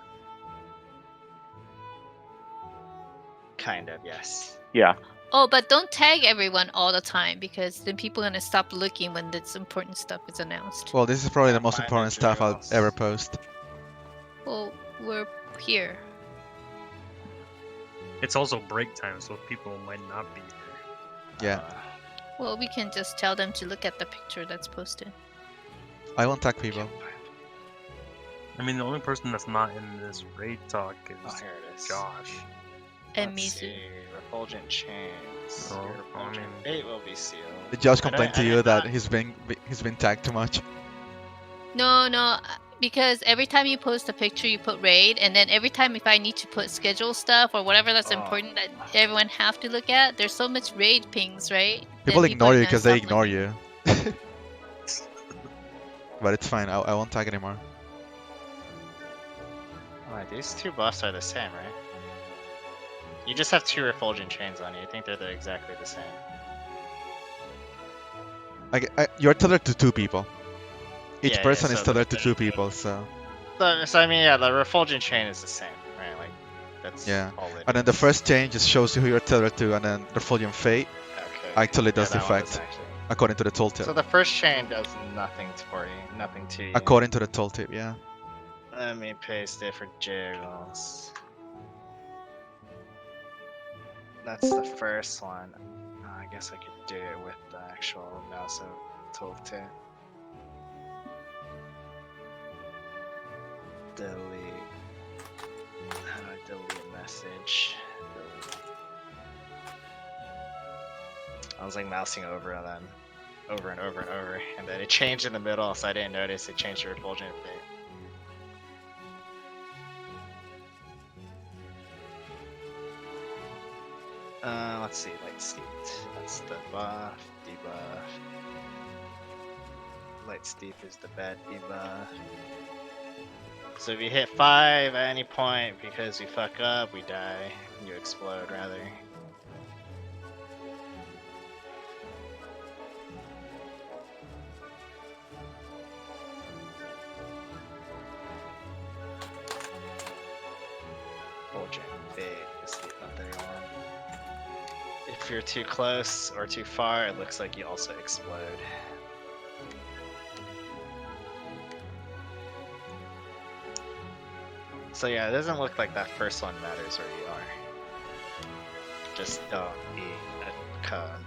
Kind of, yes. Yeah. Oh, but don't tag everyone all the time because then people are gonna stop looking when this important stuff is announced. Well, this is probably the most Find important stuff I'll materials. ever post. Well, we're here. It's also break time, so people might not be there. Yeah. Well, we can just tell them to look at the picture that's posted. I won't tag people. I mean, the only person that's not in this raid talk Oh, is here it is. Josh. And Let's Mizu. see. Refulgent chains. Oh, Your refulgent I mean- fate will be sealed. Did Josh I complain don't- to I you did that not- he's been tagged too much? No, because every time you post a picture, you put raid, and then every time if I need to put schedule stuff or whatever that's Oh. important that everyone have to look at, there's so much raid pings, right? People Then ignore are you gonna because they stop ignore looking. you. But it's fine. I won't tag anymore. Alright, these two buffs are the same, right? You just have 2 refulgent chains on you. I think they're exactly the same. You're tethered to 2 people. Each Yeah, person yeah, is so tethered to 2 people, so So I mean, yeah, the refulgent chain is the same, right? Like, that's yeah. all it And then the is. first chain just shows you who you're tethered to, and then the Refulgent Fate Okay. actually does Yeah, the that one effect does actually. according to the tooltip. So the first chain does nothing for you, nothing to you. According to the tooltip, yeah. Let me paste it for jiggles. That's the first one. I guess I could do it with the actual mouse tooltip. Delete. How do I delete a message? Delete. I was like mousing over them, over and over and over, and then it changed in the middle, so I didn't notice it changed to Refulgent Fate. Let's see, Light Steeped. That's the buff, debuff. Light Steep is the bad debuff. So if you hit 5 at any point because you fuck up, we die. You explode, rather. Fulgent Fate is the other one. If you're too close or too far, it looks like you also explode. So yeah, it doesn't look like that first one matters where you are. Just don't eat a cone.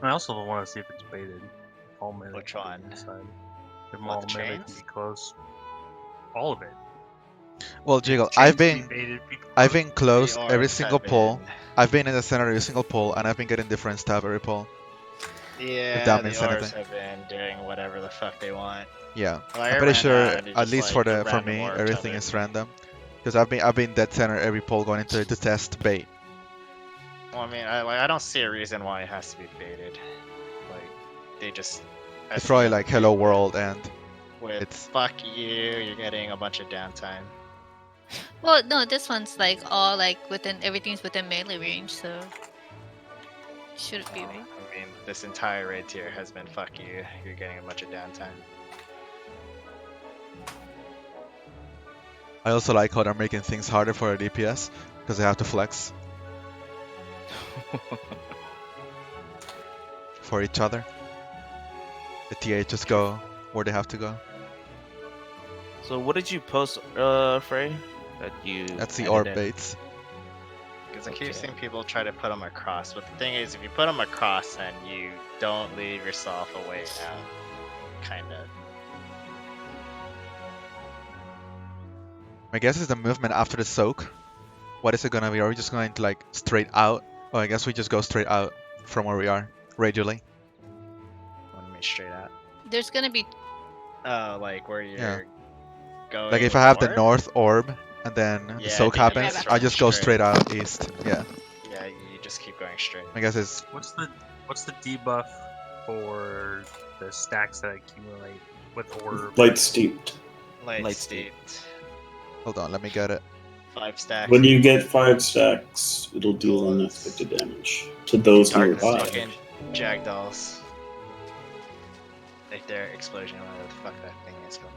I also want to see if it's baited. All melee. Which can be one? inside. If What, all the melee can chains? be close. All of it. Well, Jiggle, Chains I've can been be baited, people I've close. been close The every orbs single have pull. been- I've been in the center of every single pull, and I've been getting different stuff every pull. Yeah, that the means orbs anything. have been doing whatever the fuck they want. Yeah, Like, I'm I pretty ran sure, out and it at just, least like, for the for random me, orb everything tethered is me. random. Because I've been dead center every pull going into it to test bait. Well, I mean, I don't see a reason why it has to be baited. Like, they just. It's probably like hello world, and With it's- fuck you, you're getting a bunch of downtime. Well, no, this one's like all like within everything's within melee range, so shouldn't be right. I mean, this entire raid tier has been fuck you, you're getting a bunch of downtime. I also like how they're making things harder for a DPS because they have to flex for each other. The TA just go where they have to go. So what did you post, Frey? That you. That's the added orb in? baits. Because I keep Okay. seeing people try to put them across, but the thing is, if you put them across, then you don't leave yourself a way out. Kind of. My guess is the movement after the soak. What is it gonna be? Are we just going to like straight out? Oh, I guess we just go straight out from where we are, radially. What do you mean straight out? There's gonna be Oh, like where you're Yeah. going. Like if I have the north? north orb and then the Yeah, soak I think you happens, just I run just go straight. straight out east. Yeah. Yeah, you just keep going straight. My guess is What's the debuff for the stacks that accumulate with orb? Light steeped. Light Light steeped. hold on, let me get it. 5 stacks. When you get 5 stacks, it'll deal unaffected damage to those Darkness nearby. fucking Jagdalls. Like their explosion, whatever the fuck that thing is called.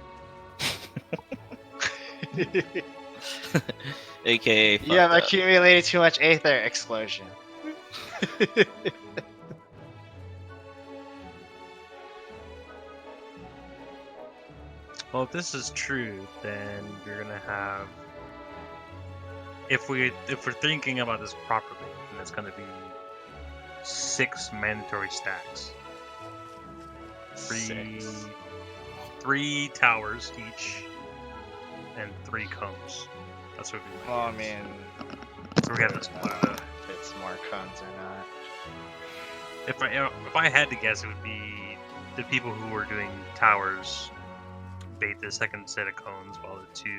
AKA. You have fucked up. accumulated too much Aether explosion. Well, if this is true, then you're gonna have. If we're thinking about this properly, then it's gonna be 6 mandatory stacks. Six. Three towers each, and 3 cones. That's what we. Well, I mean, So we got this split up. if it's more cones or not. If I had to guess, it would be the people who were doing towers bait the second set of cones, while the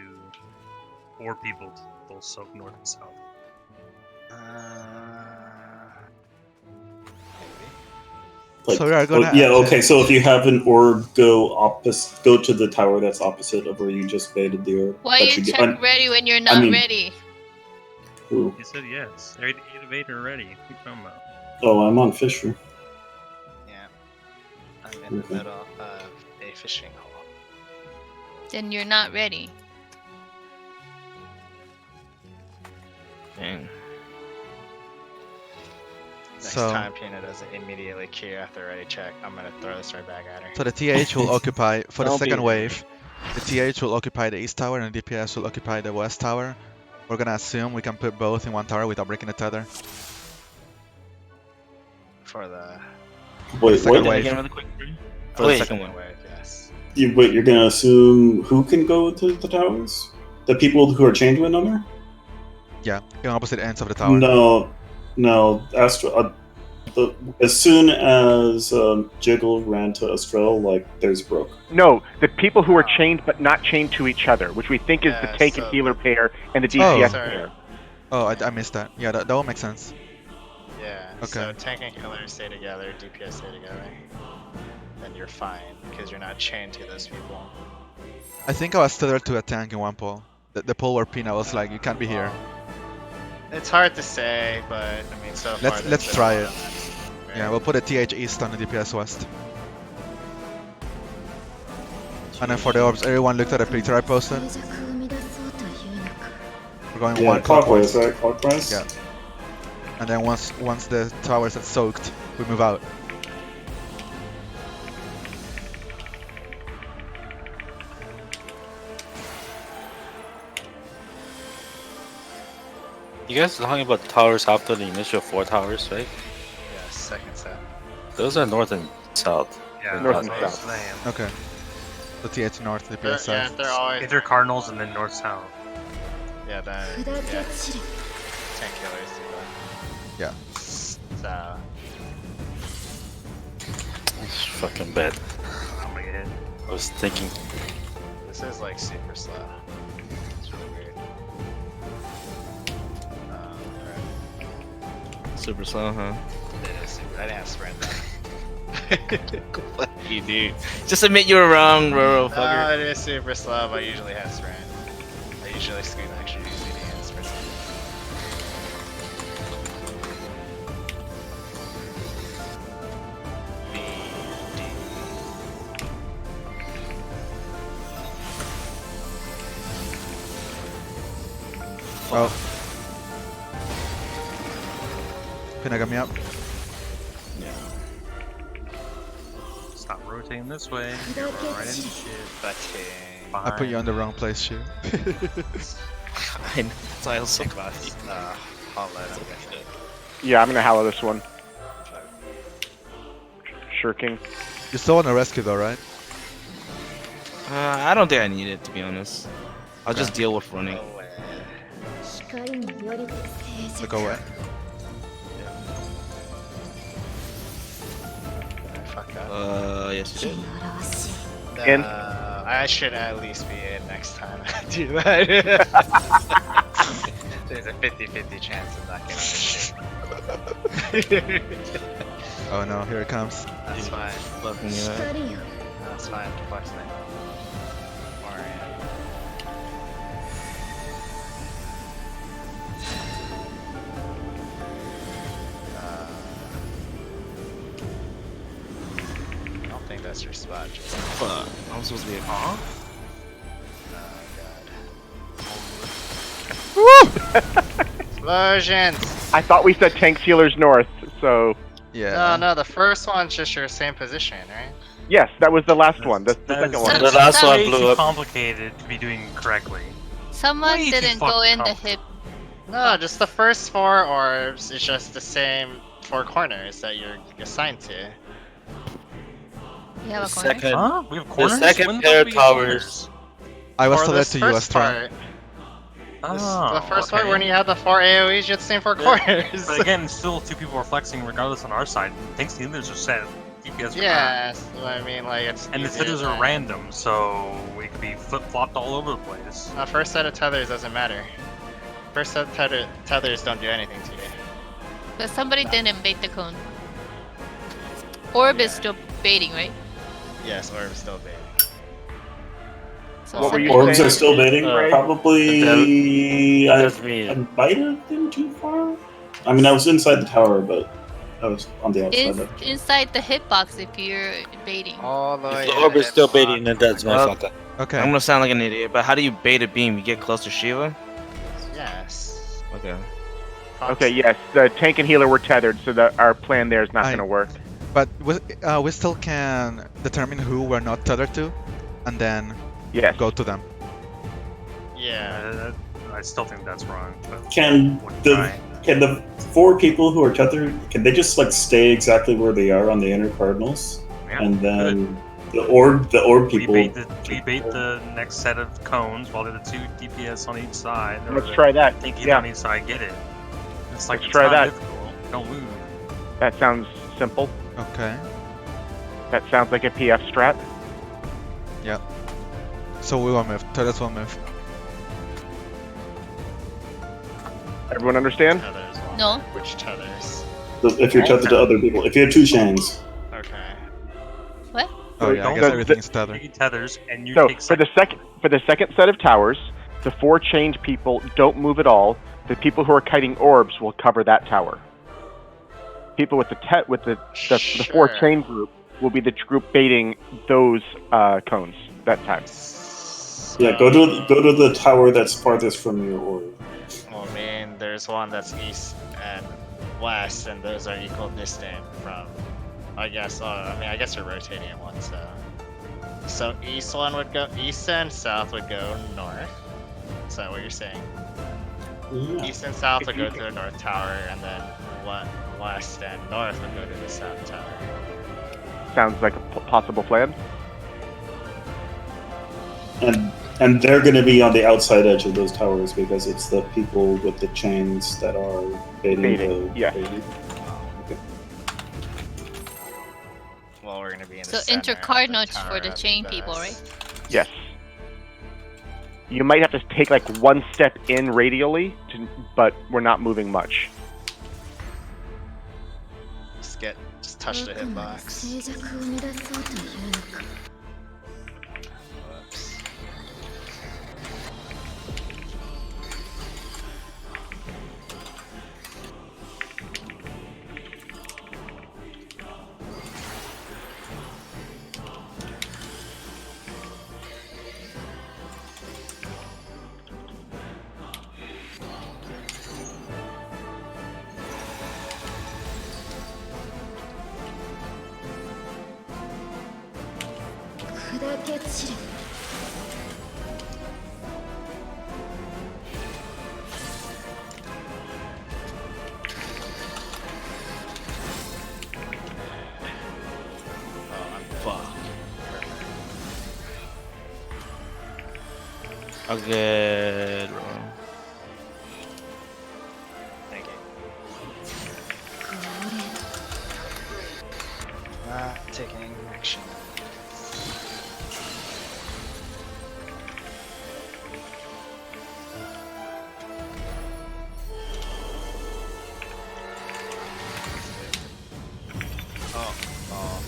4 people will soak north and south. Like, So we are gonna- yeah, okay. So if you have an orb, go to the tower that's opposite of where you just baited the orb. why That you should be- check ready when you're not mean- ready? Ooh. You said yes. 8 of 8 are ready. What are you talking about? Oh, I'm on Fisher. Yeah. I'm in the Okay. middle of a fishing hole. Then you're not ready. Dang. Next So- time Pina doesn't immediately queue after ready check, I'm gonna throw this right back at her. So the TH will occupy for the Don't be second rude. wave. The TH will occupy the east tower and the DPS will occupy the west tower. We're gonna assume we can put both in one tower without breaking the tether. For the Wait, second what? wave. Again, really quick. for Wait. the second wave, yes. Wait, you're gonna assume who can go to the towers? The people who are chained to another? Yeah, in opposite ends of the tower. No. As soon as Jiggle ran to Estrel, like there's broke. No, the people who are chained but not chained to each other, which we think is the Yeah, tank and so- healer pair and the DPS Sorry. pair. Oh, I missed that. Yeah, that will make sense. Yeah. Okay. So tank and healer stay together, DPS stay together. Then you're fine because you're not chained to those people. I think I was tethered to a tank in one poll. The poll where Pina was like, you can't be here. It's hard to say, but I mean, so far. Let's there's try been a it. lot of that. Yeah, we'll put a TH east on the DPS west. And then for the orbs, everyone looked at the picture I posted. 静寂を生み出そうというのか We're going Yeah, one clockwise, clockwise. right? Clockwise? Yeah. And then once the towers are soaked, we move out. You guys are talking about towers after the initial 4 towers, right? Yeah, second set. Those are north and south. Yeah, North that's and what I was south. saying. Okay. So TH north, They're, DPS yeah, south. they're always. Either Cardinals and then North South. Yeah, then. 砕 Yeah, け散る tank killers do that. Yeah. So. It's fucking bad. I'm gonna get hit. I was thinking. This is like super slow. It's really weird. Right. Super slow, huh? It is super. I didn't have sprint. Fuck you, dude. Just admit you were wrong, Roro, No, fucker. it is super slow, but I usually have sprint. I usually squeeze extra UCD and sprint. Oh. Pina got me up. Stop rotating this way. 砕 You're け right into 散る shit. Butting. I put you on the wrong place, Shu. I know. That's why I was so confused. I'll let him get it. Yeah, I'm gonna hallow this one. Shirking. You're still on a rescue though, right? I don't think I need it, to be honest. I'll just deal with running. No way. 光によりて静 So 寂 go away. Did I fuck up? Yes, you did. 表し In. I should at least be in next time I do that. There's a 50-50 chance of not getting this shit. Oh no, here it comes. That's fine. Fucking yeah. 光よ That's fine. Flex it. Alright. I don't think that's your spot, Jay. Fuck. I'm supposed to be a huh? Oh god. Explosions! I thought we said tanks healers north, so Yeah. No, the first one's just your same position, right? yes, that was the last one. The That second is- one. The last one way blew too up. complicated to be doing correctly. Someone Way too didn't go fucking in the complicated. hip. No, just the first 4 orbs is just the same 4 corners that you're assigned to. You have a The corner? second, Huh? We have corners? second When the pair fuck of do we have towers. I was For told that this to you, first Astra. part, Oh, the first okay. part when you have the 4 AoEs, you have the same 4 corners. But again, still 2 people are flexing regardless on our side. Thanks to healers are set. DPS are yeah, so I mean, like, it's And the easier tethers than- are random, so we could be flip-flopped all over the place. First set of tethers doesn't matter. First set of tethers don't do anything to you. But somebody didn't bait the cone. Orb is still baiting, right? Yes, orb's still baiting. So What were you somebody- Orbs are still baiting. Probably. That's I me. might have been too far. I mean, I was inside the tower, but I was on the outside. of it. Inside the hitbox if you're baiting. All the way If the to orb is still hitbox. baiting, then that's my Well, fucker. Okay. I'm gonna sound like an idiot, but how do you bait a beam? You get close to Shiva? Yes. Okay. Okay, yes, the tank and healer were tethered, so that our plan there is not I- going to work. But we still can determine who we're not tethered to, and then Yes. go to them. Yeah. I still think that's wrong. But Can we'll the try. can the 4 people who are tethered, can they just like stay exactly where they are on the inner cardinals, Yeah, and then the orb people? we bait the next set of cones while the other 2 DPS on each side. or Let's the try that. Thinking Yeah. on each side get it. It's like Let's it's try not that. difficult. Don't move. That sounds simple. Okay. That sounds like a PF strat. So we will move. Tethers will move. Everyone understand? Tethers. Well, No. Which tethers? If you're tethered to other people, if you have 2 Shangs, Okay. What? Oh yeah, I Don't- guess the- everything's tethered. Take tethers and you So take for the second set of towers, the 4 chained people don't move at all. The people who are kiting orbs will cover that tower. People with the 4 Sure. chain group will be the group baiting those cones that time. yeah, go to the tower that's farthest from your orb. Well, I mean, there's one that's east and west, and those are equal distant from. I guess. I guess you're rotating at one, so. So east one would go east and south would go north. Is that what you're saying? Yeah. East and south would go to the north tower, and then west and north would go to the south tower. Sounds like a possible plan. And they're going to be on the outside edge of those towers because it's the people with the chains that are baiting Baiting, the yeah. baiting. Okay. Well, we're gonna be in the So center enter of the card notch tower for the at chain people, right? best. Yes. You might have to take like 1 step in radially, but we're not moving much. Just touch the 僕の hitbox. 静寂を乱そうというのか Whoops. Okay. Thank you. Taking action. Oh, wow.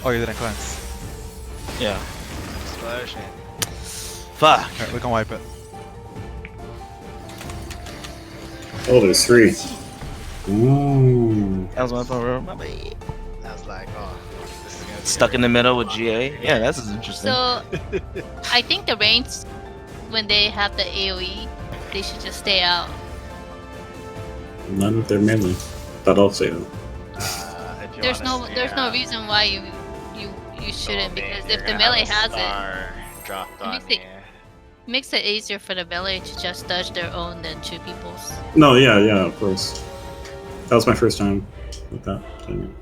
Oh, you didn't cleanse. Yeah. Explosion. Fuck. Here, we can wipe it. Oh, there's 3. Ooh. That was my favorite. My bad. I was like, oh, this is gonna be Stuck in the middle with GA. Yeah, that's interesting. So I think the range when they have the AoE, they should just stay out. None of their melee. But I'll say that. if you There's wanna no stay no out, reason why you shouldn't, oh, because man, if you're the gonna melee have a has it, star dropped on makes me. it- makes it easier for the melee to just dodge their own than two people's. No, yeah, of course. That was my first time with that. Thing.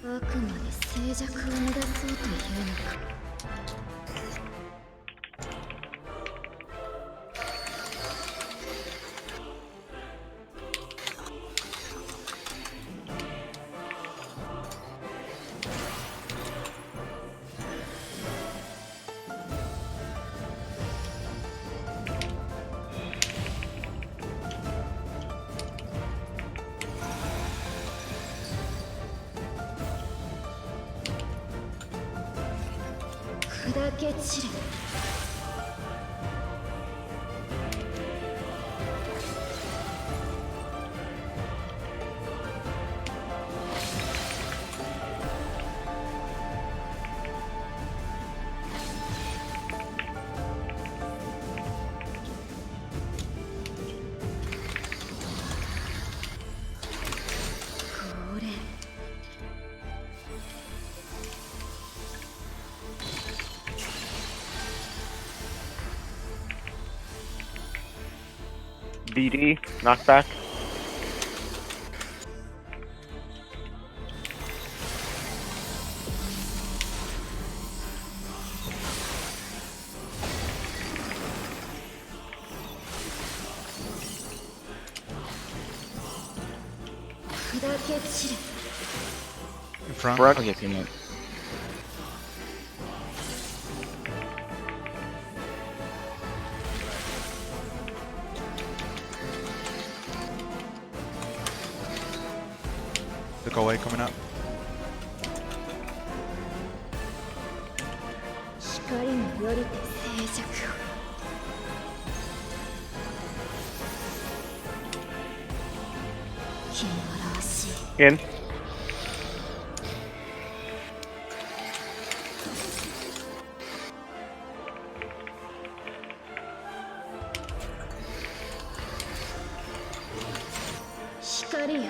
あくまで静寂を乱そうというのか。砕け散れ。これ。VD, knockback. In front. Front. Okay, peanut. Look away coming up. 光によりて静寂を。気晴らしい。 In.「光よ」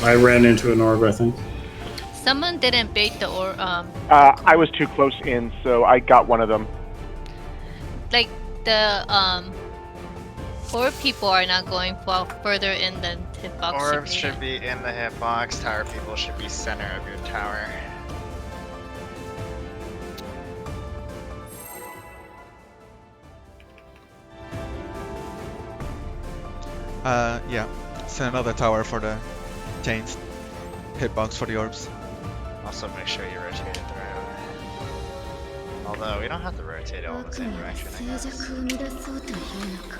I ran into an orb, I think. Someone didn't bait the I was too close in, so I got one of them. like the orb people are not going further in than hitbox. Orbs should be in the hitbox. Tower people should be center of your tower. Yeah. Send another tower for the chains. Hitbox for the orbs. Also, make sure you rotate it the right way. Although we don't have to rotate it all in the 悪 same 魔は direction, I 静 guess. 寂を乱そうというのか。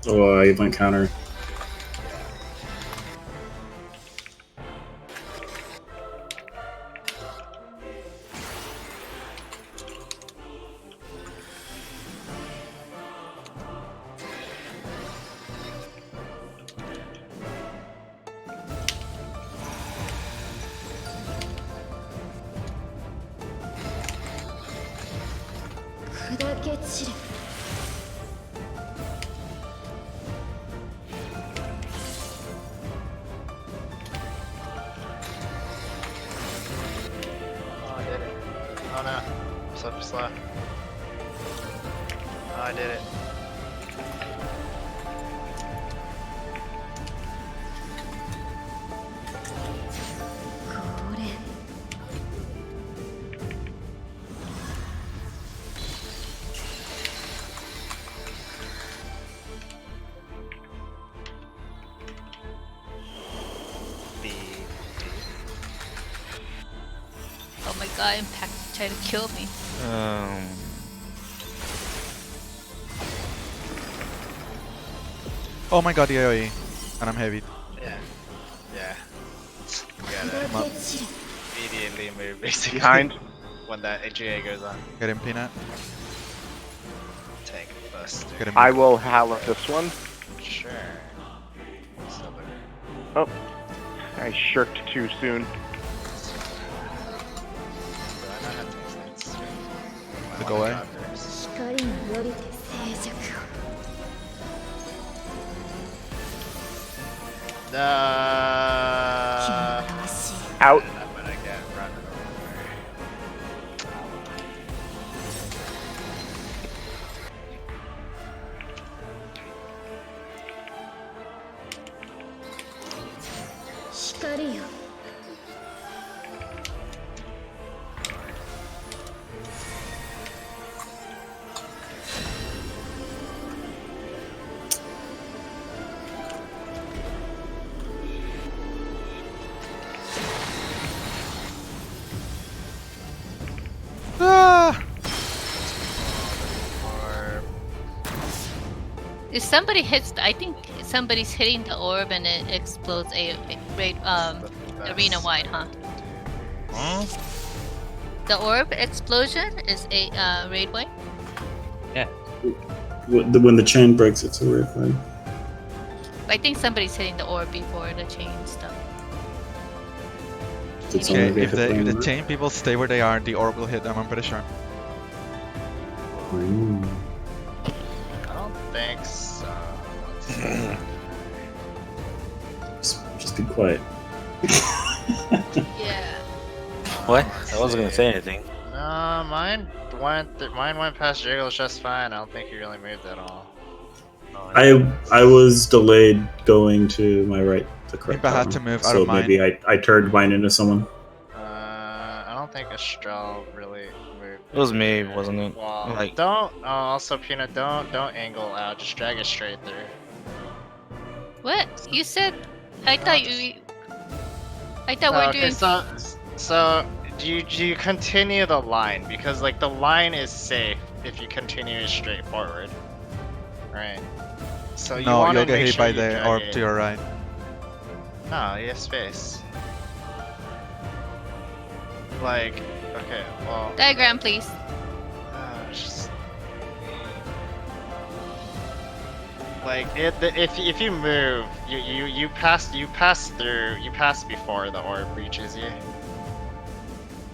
Oh, I went counter. slow. Oh, I did it. Oh my god, Impact tried to kill me. Oh my god, the AoE. And I'm heavy. Yeah. Yeah. You gotta immediately move basically. Behind. When that AGA goes on. Get him, Peanut. Tank buster. Get him. I will hallow this one. Sure. Silver. Oh, I shirked too soon. Do I not have tank stats? To go away. 光によりて静寂を Out. But I get run over. Ah! If somebody hits, I think somebody's hitting the orb and it explodes arena wide, huh? The orb explosion is a raid wide. When the chain breaks, it's a rare thing. I think somebody's hitting the orb before the chain stuff. It's Okay, only if hit by the one. chain people stay where they are, the orb will hit them, I'm pretty sure. Mm. I don't think so. Just be quiet. Yeah. What? I wasn't gonna say anything. No, mine went past Jiggles just fine. I don't think he really moved at all. I was delayed going to my right the correct Maybe I had button, to move out so of mine. maybe I turned mine into someone. I don't think Astral really moved. It was me, wasn't it? Well, Like, don't. Also, Peanut, don't angle out. Just drag it straight through. What? You said? I thought you. I thought we're Okay, doing. so you continue the line because like the line is safe if you continue it straight forward, right? So you No, want you'll to get make hit sure by you the drag orb it. to your right. No, you have space. Like, okay, well, Diagram, please. just like if you move, you pass before the orb reaches you.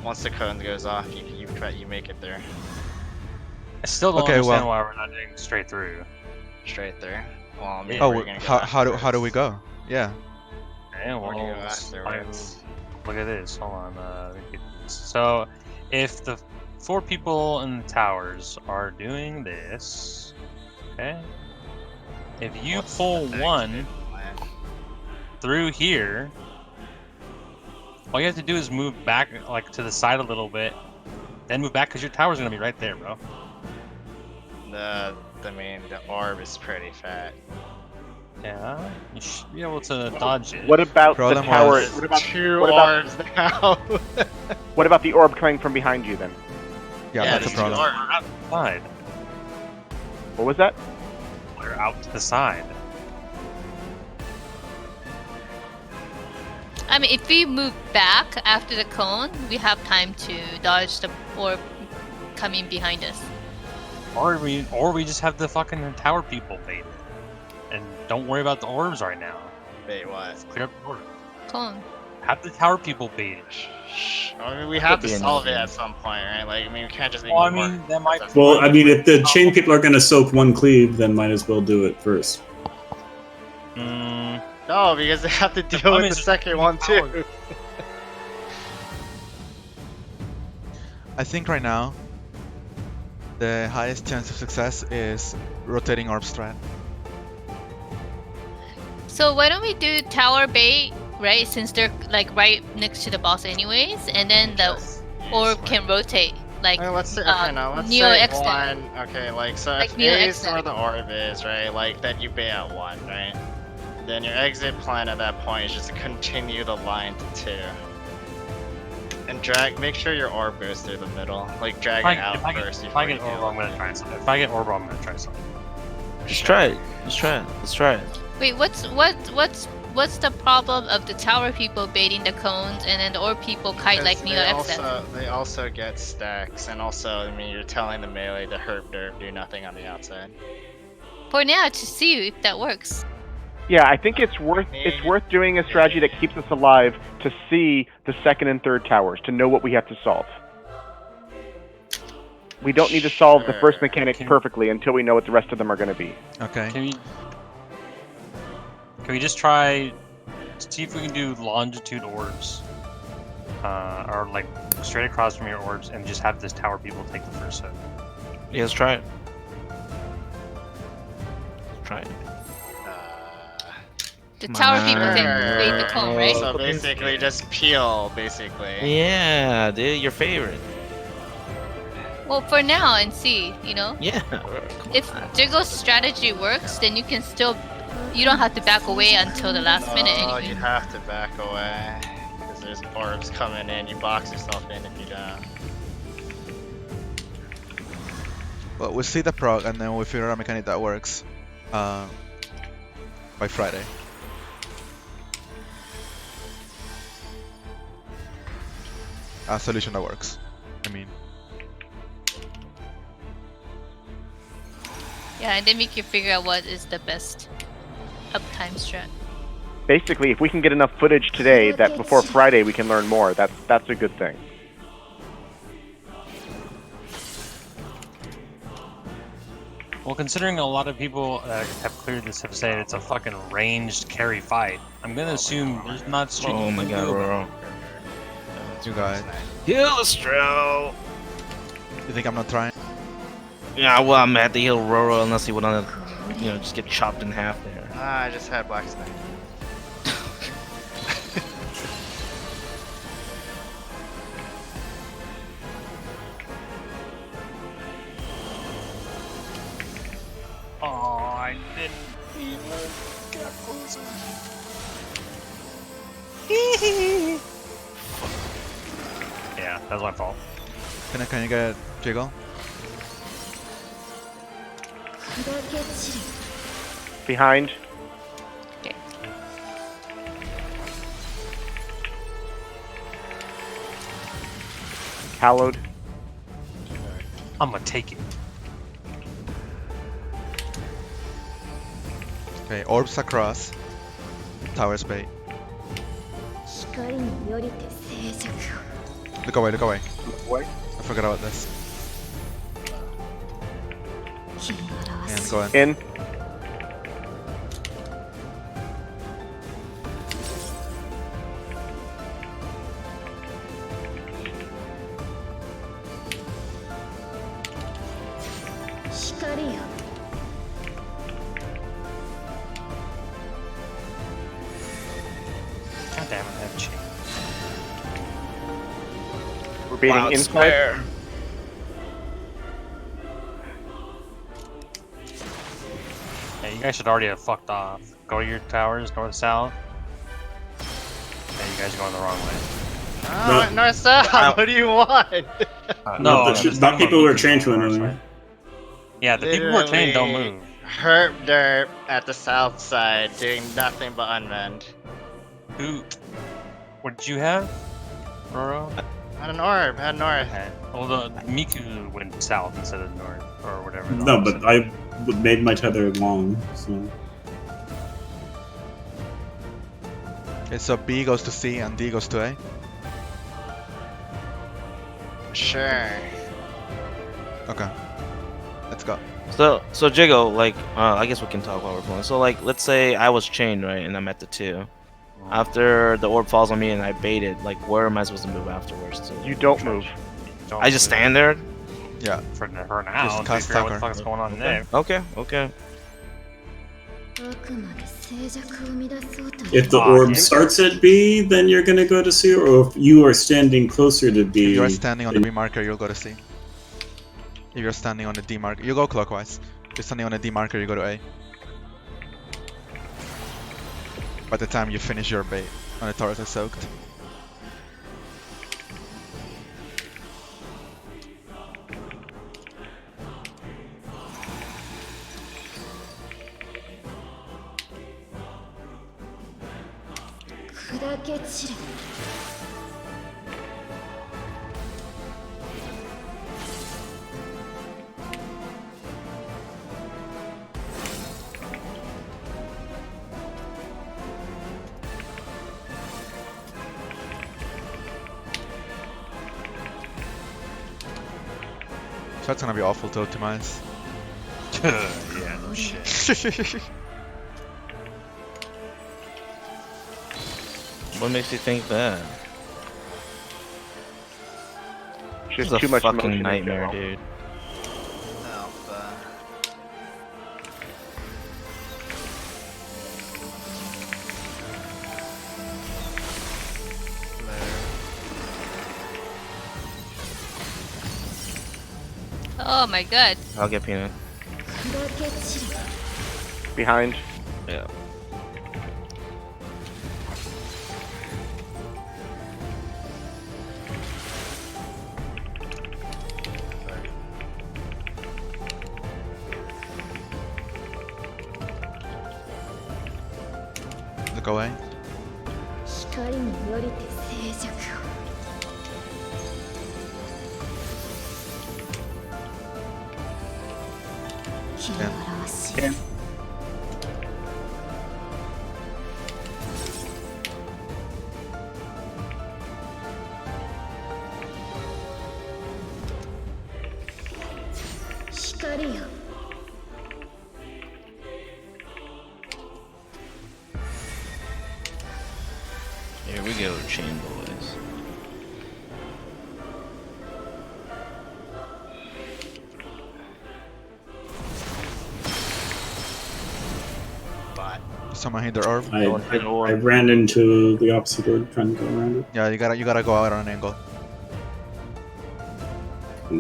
Once the cone goes off, you make it there I still don't Okay, understand well- why we're not doing straight through. straight there. Well, I mean, Oh, where are you gonna go how do we afterwards? go? Yeah. Okay, Where do you go well, afterwards? look at this. Hold on. So, if the 4 people in the towers are doing this, okay. If you What's pull the one exit plan? through here, all you have to do is move back, like to the side a little bit, then move back because your tower's gonna be right there, bro. The orb is pretty fat. Yeah, you should be able to dodge it. What about the Problem tower? was- What about, Two what about- orbs now. what about the orb coming from behind you then? Yeah, that's a there's two problem. orbs. We're out to the side. What was that? We're out to the side. I mean, if we move back after the cone, we have time to dodge the orb coming behind us. Or we just have the fucking tower people bait it. And don't worry about the orbs right now. Wait, what? Clear up the orb. Cone. Have the tower people bait it. Shh. I mean, we have to be solve it annoying. at some point, right? Like, I mean, we can't just. Well, I ignore mean, it. that might. Well, I mean, if the chain people are going to soak one cleave, then might as well do it first. Mm, No, because they have to deal problem with is the just second one too. I think right now The highest chance of success is rotating orb strat. So why don't we do tower bait, right? Since they're like right next to the boss anyways, and then the orb can rotate. Like let's say, okay, no, let's Neo say X-Net. one. Okay, like so Like if Neo A is X-Net. where the orb is, right? Like then you bait at 1, right? Then your exit plan at that point is just to continue the line to 2. And drag. Make sure your orb goes through the middle. Like drag it out first. If I before get you Orb, do I'm gonna try something. If I get Orb, I'm gonna try something. Just try it. Let's try it. Let's try it. Wait, what's the problem of the tower people baiting the cones and then the orb people kite like Neo X? They also get stacks, and also I mean you're telling the melee to herb derp do nothing on the outside. For now, to see if that works. Yeah, I think it's worth doing a strategy that keeps us alive to see the second and third towers, to know what we have to solve. We don't need to solve the first mechanic perfectly until we know what the rest of them are going to be. Okay. Can we just try, see if we can do longitude orbs, or like straight across from your orbs, and just have this tower people take the first hit? Yeah, let's try it. Let's try it. The tower people on. take bait the cone, right? So basically, just peel, basically. Yeah, dude, your favorite. Well, for now and see, you know. Yeah. If Jiggle's strategy works, then you can still, you don't have to back away until the last minute Oh, anyway. you have to back away because there's orbs coming in. You box yourself in if you don't. Well, we'll see the prog and then we'll figure out a mechanic that works by Friday. A solution that works. I mean, Yeah, and then we can figure out what is the best uptime strat. Basically, if we can get enough footage today that before Friday we can learn more, that's a good thing. Well, considering a lot of people have cleared this have said it's a fucking ranged carry fight, I'm gonna assume there's not shit. Oh my god, bro. you guys. Hillstro! You think I'm not trying? Yeah, well, I'm at the heal Roro unless he would want to, you know, just get chopped in half there. Ah, I just had Black Snake. Oh, I didn't even get closer. Yeah, that's my fault. Can you get Jiggle? Behind. Okay. Hallowed. I'm gonna take it. Okay, orbs across. Towers bait. Look away, look away. What? I forgot about this. And go in. In. God damn it, I have cheat. We're beating inside. Yeah, you guys should already have fucked off. Go to your towers, north south. Yeah, you guys are going the wrong way. Oh, north south. What do you want? No, not people who are trained to anyway. Yeah, the people who are trained don't move. Herp derp at the south side, doing nothing but unmend. Who? What did you have, Roro? Had an orb. Had north. Okay. Well, the Miku went south instead of north, or whatever. the No, opposite. but I made my tether long, so. Okay, so B goes to C and D goes to A. Sure. Okay. Let's go. So Jiggle, like, I guess we can talk while we're playing. So, like, let's say I was chained, right, and I'm at the 2. After the orb falls on me and I bait it, like, where am I supposed to move afterwards? You don't move. Don't I just move. stand there? Yeah. For now, Just to cast figure out what the Tucker. fuck's going on there. Okay, okay. あくまで静寂を生み出そうという If the Ah, orb damn it. starts at B, then you're gonna go to C, or if you are standing closer to If B. you are standing on the B marker, you'll go to C. If you're standing on the D marker, you go clockwise. If you're standing on the D marker, you go to A. By the time you finish your bait on the Taurus is soaked.砕け散れ So that's gonna be awful to optimize. Yeah, no shit. What makes you think that? Just This is too a much fucking motion in nightmare, general. dude. Oh my god. I'll get peanut. 砕け散れ Behind. Yeah. Look away. 光によりて静寂を 気の表し 光よ Here we go, chain boys. But Someone hit the orb. I ran into the opposite orb trying to go around it. Yeah, you gotta go out on an angle.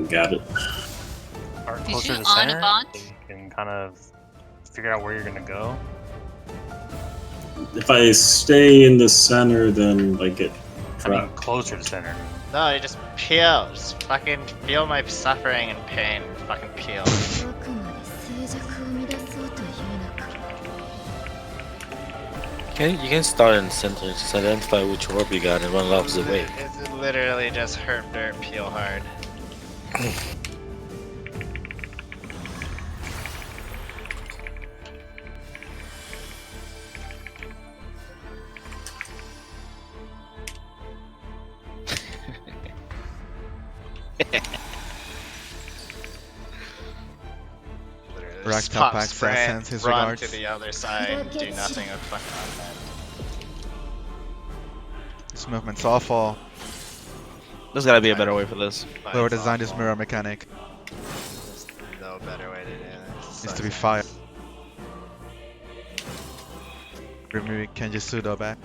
Got it. Or Did closer you to on a center, bond? so you can kind of figure out where you're gonna go. If I stay in the center, then I get I mean, trapped. closer to center. no, you just peel. Just fucking feel my suffering and pain. Fucking peel. あくまで静寂を生み出そうというのか You can start in the center, just identify which orb you got and run the opposite way. It's literally just herb dirt, peel hard. Literally, Rack just top pop pack sprint, sends his run regards. to the other side, and do nothing of fucking that. This movement's awful. There's gotta be a better way for this. But Whoever it's designed this awful. mirror mechanic There's no better way to do this. needs to be fired. Remove Kenji Sudo back.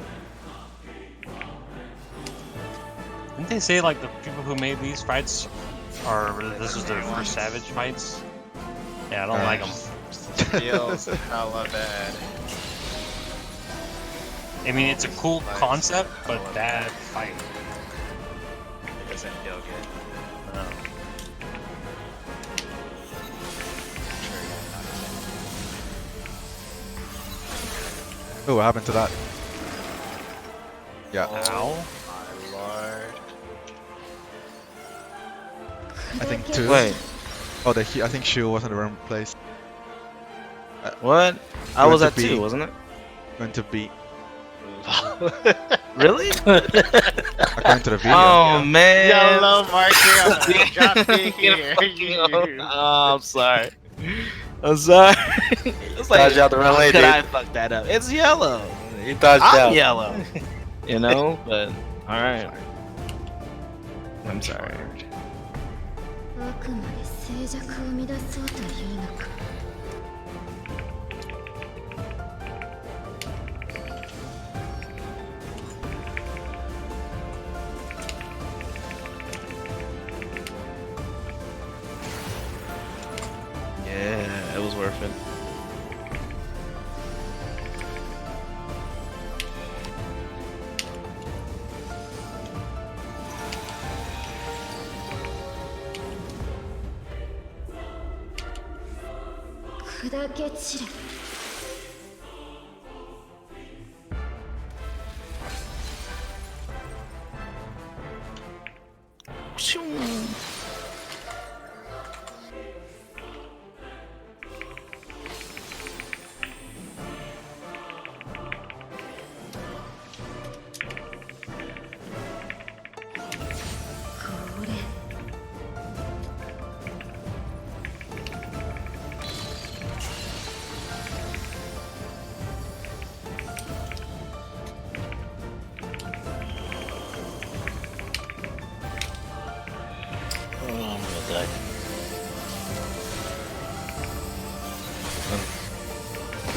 Didn't they say like the people who made these fights are this was their first Savage fights? Yeah, I don't like them. Feels hella bad. I mean, it's a cool concept, but that fight. It doesn't feel good. Oh, what happened to that? Yeah, Ow. My lord. I think two. Wait, Oh, I think Shu was in the wrong place. what? I Went was to at B. 2, wasn't it? Went to B. Really? According to the video. Oh man. Yellow marker just be here. Oh, I'm sorry. I'm sorry. It's like, Dodge out the wrong way, could dude. I fuck that up? It's yellow. He dodged I'm out. yellow. You know, but all right. I'm sorry. あくまで静寂を乱そうというのか。 Yeah, it was worth it.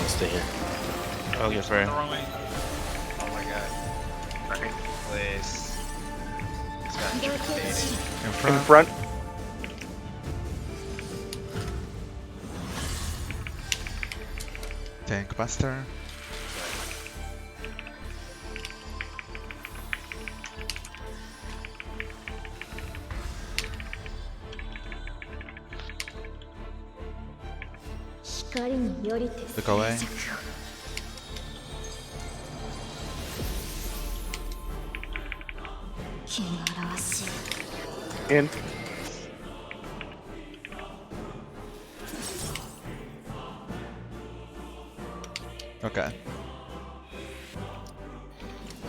Stay here. Oh, yes, right. Oh my god. Right place. It's got intimidating. In In front. front. Tank Buster. Look away. In. Okay.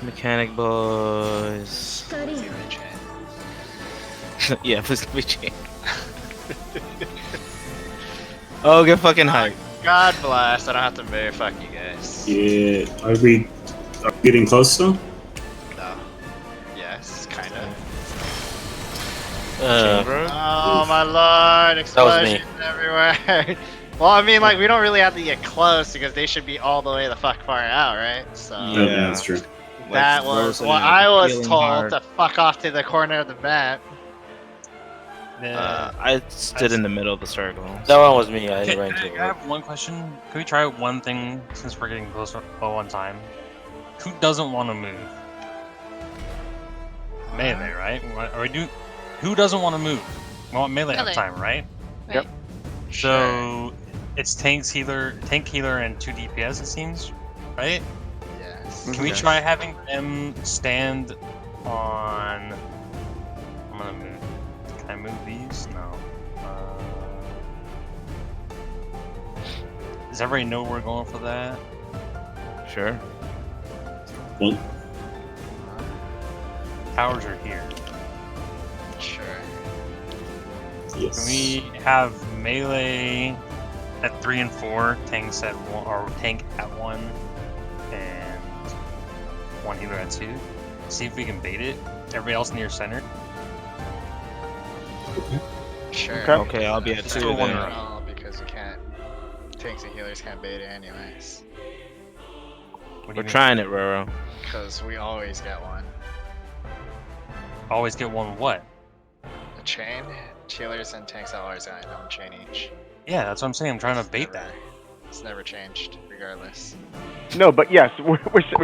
Mechanic boys. Yeah, please be chain. Oh, get fucking hype. God bless, I don't have to move, fuck you guys. Yeah. Are we getting close though? No. Yes, kinda. Chamber? Oh my lord, That was me. explosions everywhere. Well, I mean, like, we don't really have to get close because they should be all the way the fuck far out, right? So Yeah, that's true. that was what I was told to fuck off to the corner of the map. I stood in the middle of the circle. That one was me. I Okay, ran I to it. have one question. Can we try one thing since we're getting closer all one time? Who doesn't want to move? Melee, right? Or do who doesn't want to move? We want melee Melee. uptime, right? Yep. So it's tank healer, and 2 DPS. It seems, right? Yes. Can we Okay. try having them stand on? I'm gonna move. Can I move these? No. Does everybody know we're going for that? Sure. Well, Towers are here. Sure. yes. Can we have melee at 3 and 4, tanks at 1, or tank at 1, and 1 healer at 2? See if we can bait it. Everybody else near center. Sure. Okay. Okay, I'll be at Let's 2 do one then. round. No, because you can't. Tanks and healers can't bait it anyways. What do We're you mean? trying it, Roro. Because we always get one. Always get one what? A chain. Healers and tanks always got one chain each. Yeah, that's what I'm saying. I'm trying to It's bait never- that. It's never changed, regardless. No, but yes, we're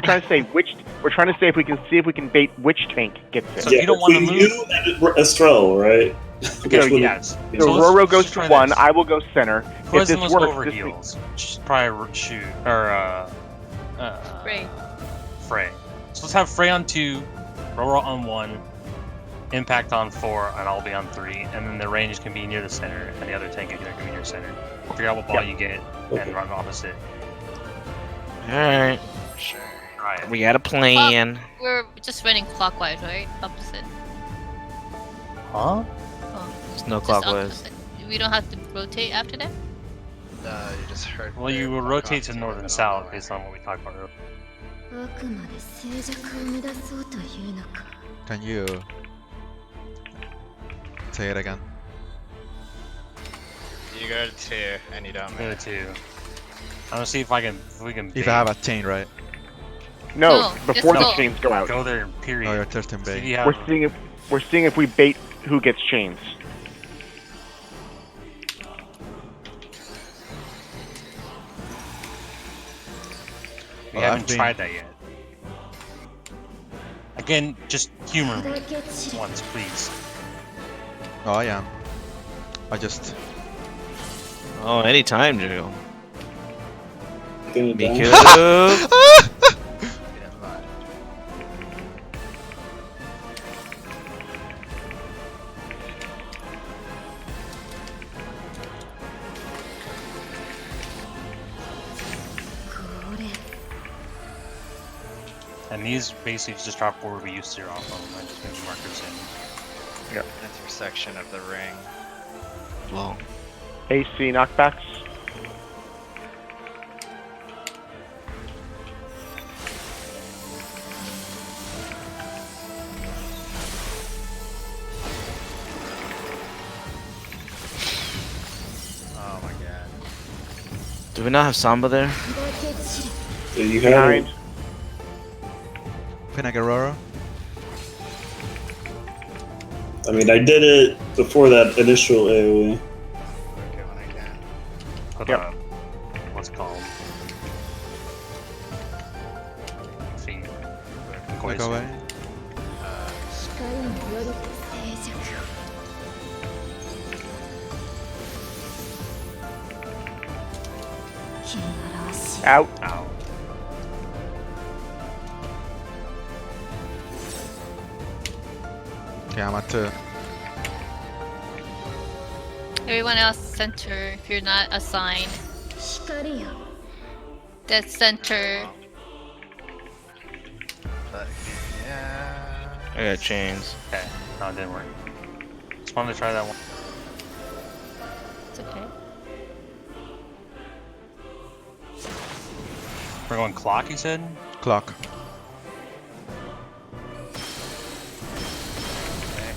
trying to say which. We're trying to say if we can see if we can bait which tank gets it. So you don't wanna between move? you and Estrel, right? Yeah, Yes. So let's- Roro goes let's to try 1. this. I will go center. Who If has the this most works, over this heals? Just probably shoot or Frey. Frey. So let's have Frey on 2, Roro on 1, Impact on 4, and I'll be on 3, and then the range can be near the center, and the other tank can be near center. Figure out what ball Yep. you get, Okay. and run opposite. Alright. Sure. Try it. We got a plan. We're just running clockwise, right? Opposite. Huh? Oh, There's no just clockwise. opposite. We don't have to rotate after that? You just heard. Well, you will rotate to north and south based on what we talked about earlier. あくまで静寂を乱そうというのか。 Can you say it again? You go to 2 and you don't Go move. to 2. I'm gonna see if we can If bait. I have a chain, right? No, No, before just the go. chains go out. Go there, period. Oh, you're 13 See if bait. you have- We're seeing if we bait who gets chains. We Well, haven't I've been- tried that yet. Again, just humor me 砕け散れ once, please. Oh, I am. I just. Oh, anytime, Drew. Gonna die. Miku. And these basically just drop where we used to off them. I just move markers in. Intersection of the ring. Well, AC knockbacks. Oh my god. do we not have Samba there? 砕け散れ So you have Behind. it. Pinagaroro. I mean, I did it before that initial AoE. Okay, when I can. Put Yep. what's it called? Thing. Look away. 光によりて静寂 気ならしい Out. Ow. Okay, I'm at 2. Everyone else center if you're not assigned. 光よ That's center. But yeah. I got chains. Okay. No, it didn't work. Just wanted to try that one. It's okay. We're going clock, you said? Clock.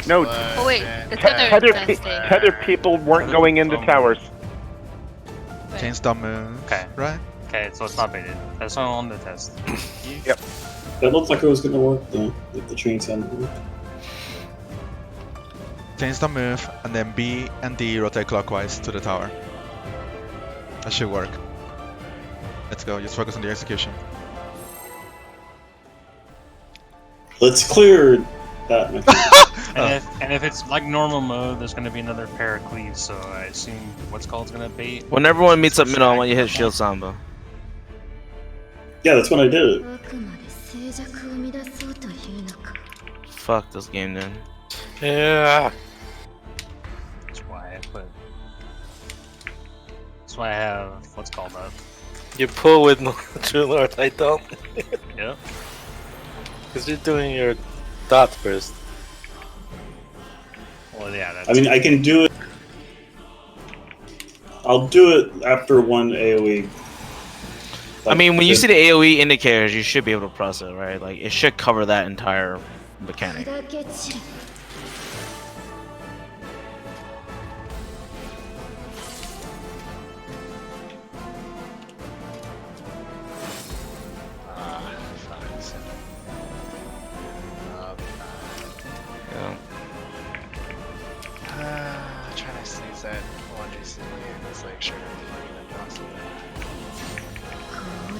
No, Oh wait, the Tether, tether testing. tether people weren't going into towers. Right. Chains don't move. Okay. Right? Okay, so it's not baited. That's not on the test. That looked like it was gonna work though, if the chains hadn't worked. Chains don't move, and then B and D rotate clockwise to the tower. That should work. Let's go, just focus on the execution. Let's clear that mechanism. And if it's like normal mode, there's gonna be another pair of cleaves, so I assume what's called's gonna bait. When everyone meets up middle, I want you to hit Shield Samba. Yeah, that's when I did it. あくまで静寂を生み出そうというのか Fuck this game then. Yeah. That's why I put. That's why I have what's called up. You pull with no True Lord, I don't. Yep. Because you're doing your dot first. Well, yeah. That's I mean, I can do it. I'll do it after one AoE. I mean, when you see the AoE indicators, you should be able to process it, right? Like, it should cover that entire mechanic. 砕け散れ Fuck. Yeah. Trying to sneeze that 1GC and it's like sure fucking impossible. これ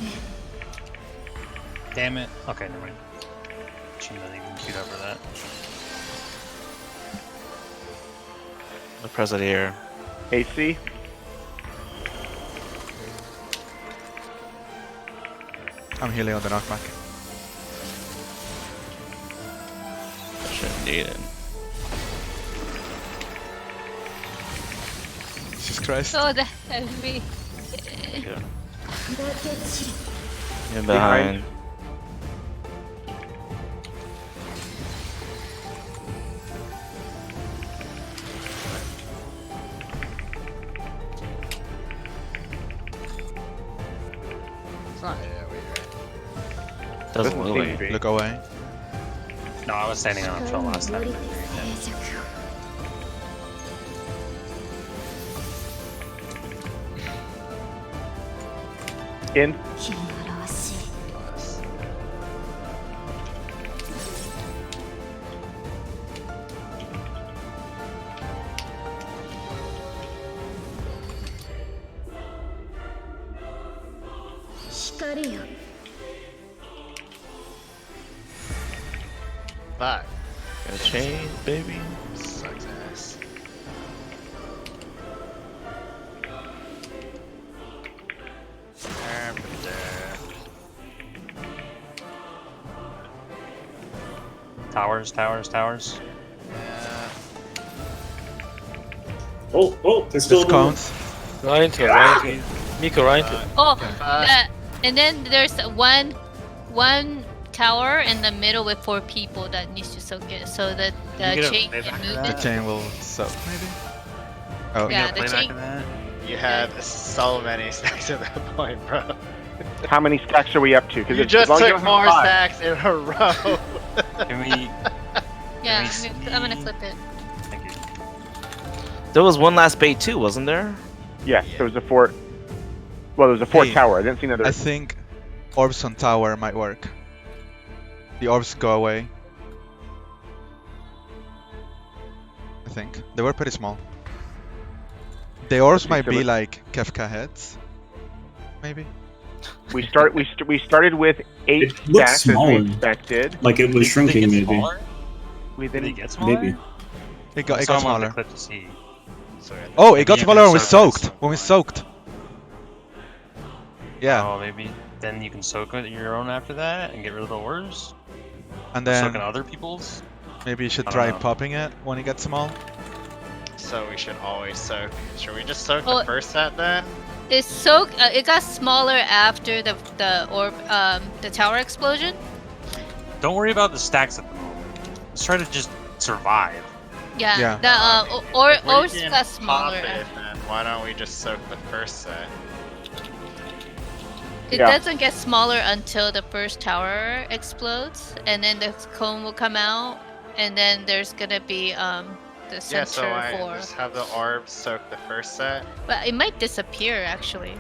Damn it. Okay, never mind. She doesn't even queued up for that. I'll press it here. AC. I'm healing on the knockback. I shouldn't need it. Jesus Christ. Oh, the enemy. 砕け散れ You're behind. It's not AoE, right? Doesn't Doesn't look seem like to it. be. Look away. No, I was standing on a trail 光 last によ time. りて静寂を in. 汚らわしい 光よ Fuck. Got a chain, baby. Sucks ass. Towers, towers, towers. Oh, they're still This counts. Right into it, right into it. Miko, right into it. Oh, and then there's one tower in the middle with 4 people that needs to soak it, so that the You get a chain playback can of move that? The it. chain will soak, maybe? Oh, Yeah, You the gonna play back chain- of that? You had so many stacks at that point, bro. How many stacks are we up to? You as just long as you took don't have more 5. stacks in a row. Can we? Yeah, me I'm gonna see. clip it. Thank you. There was one last bait too, wasn't there? Yes, there was a 4. Well, there was a 4th Hey, tower. I didn't see another. I think orbs on tower might work. The orbs go away. I think. They were pretty small. The orbs Okay, might so be let- like Kefka heads. Maybe? We started with 8 It looks stacks as we smaller. expected. like it was Did shrinking, they get maybe. smaller? We Did they then get smaller? Maybe. It got So I'm on smaller. the clip to see. Oh, it got Maybe you smaller can when we soak it. soaked. When we soaked. Yeah, Oh, maybe then you can soak it your own after that and get rid of the orbs. and Or then soak in other people's. maybe you should I don't try know. popping it when it gets small. So we should always soak. Should we just soak Oh. the first set then? It soaked. It got smaller after the orb, the tower explosion. Don't worry about the stacks at the moment. Let's try to just survive. Yeah. Yeah. The If we orbs can got pop smaller. it, then why don't we just soak the first set? It Yeah. doesn't get smaller until the first tower explodes, and then the cone will come out, and then there's gonna be the center Yeah, so I 4. just have the orbs soak the first set. But it might disappear actually.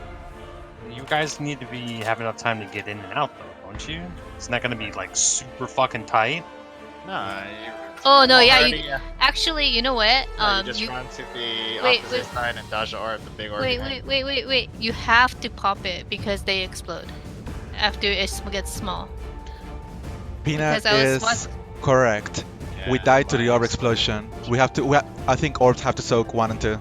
You guys need to be have enough time to get in and out, though, don't you? It's not gonna be like super fucking tight. No, you Oh no, yeah. already, You actually, you know what? you just run to the wait, opposite wait. side and dodge the orb, the big orb. Wait, behind. wait. You have to pop it because they explode after it gets small. Peanut Because I is was correct. We Yeah, died to the orb minus- explosion. We have to. I think orbs have to soak 1 and 2.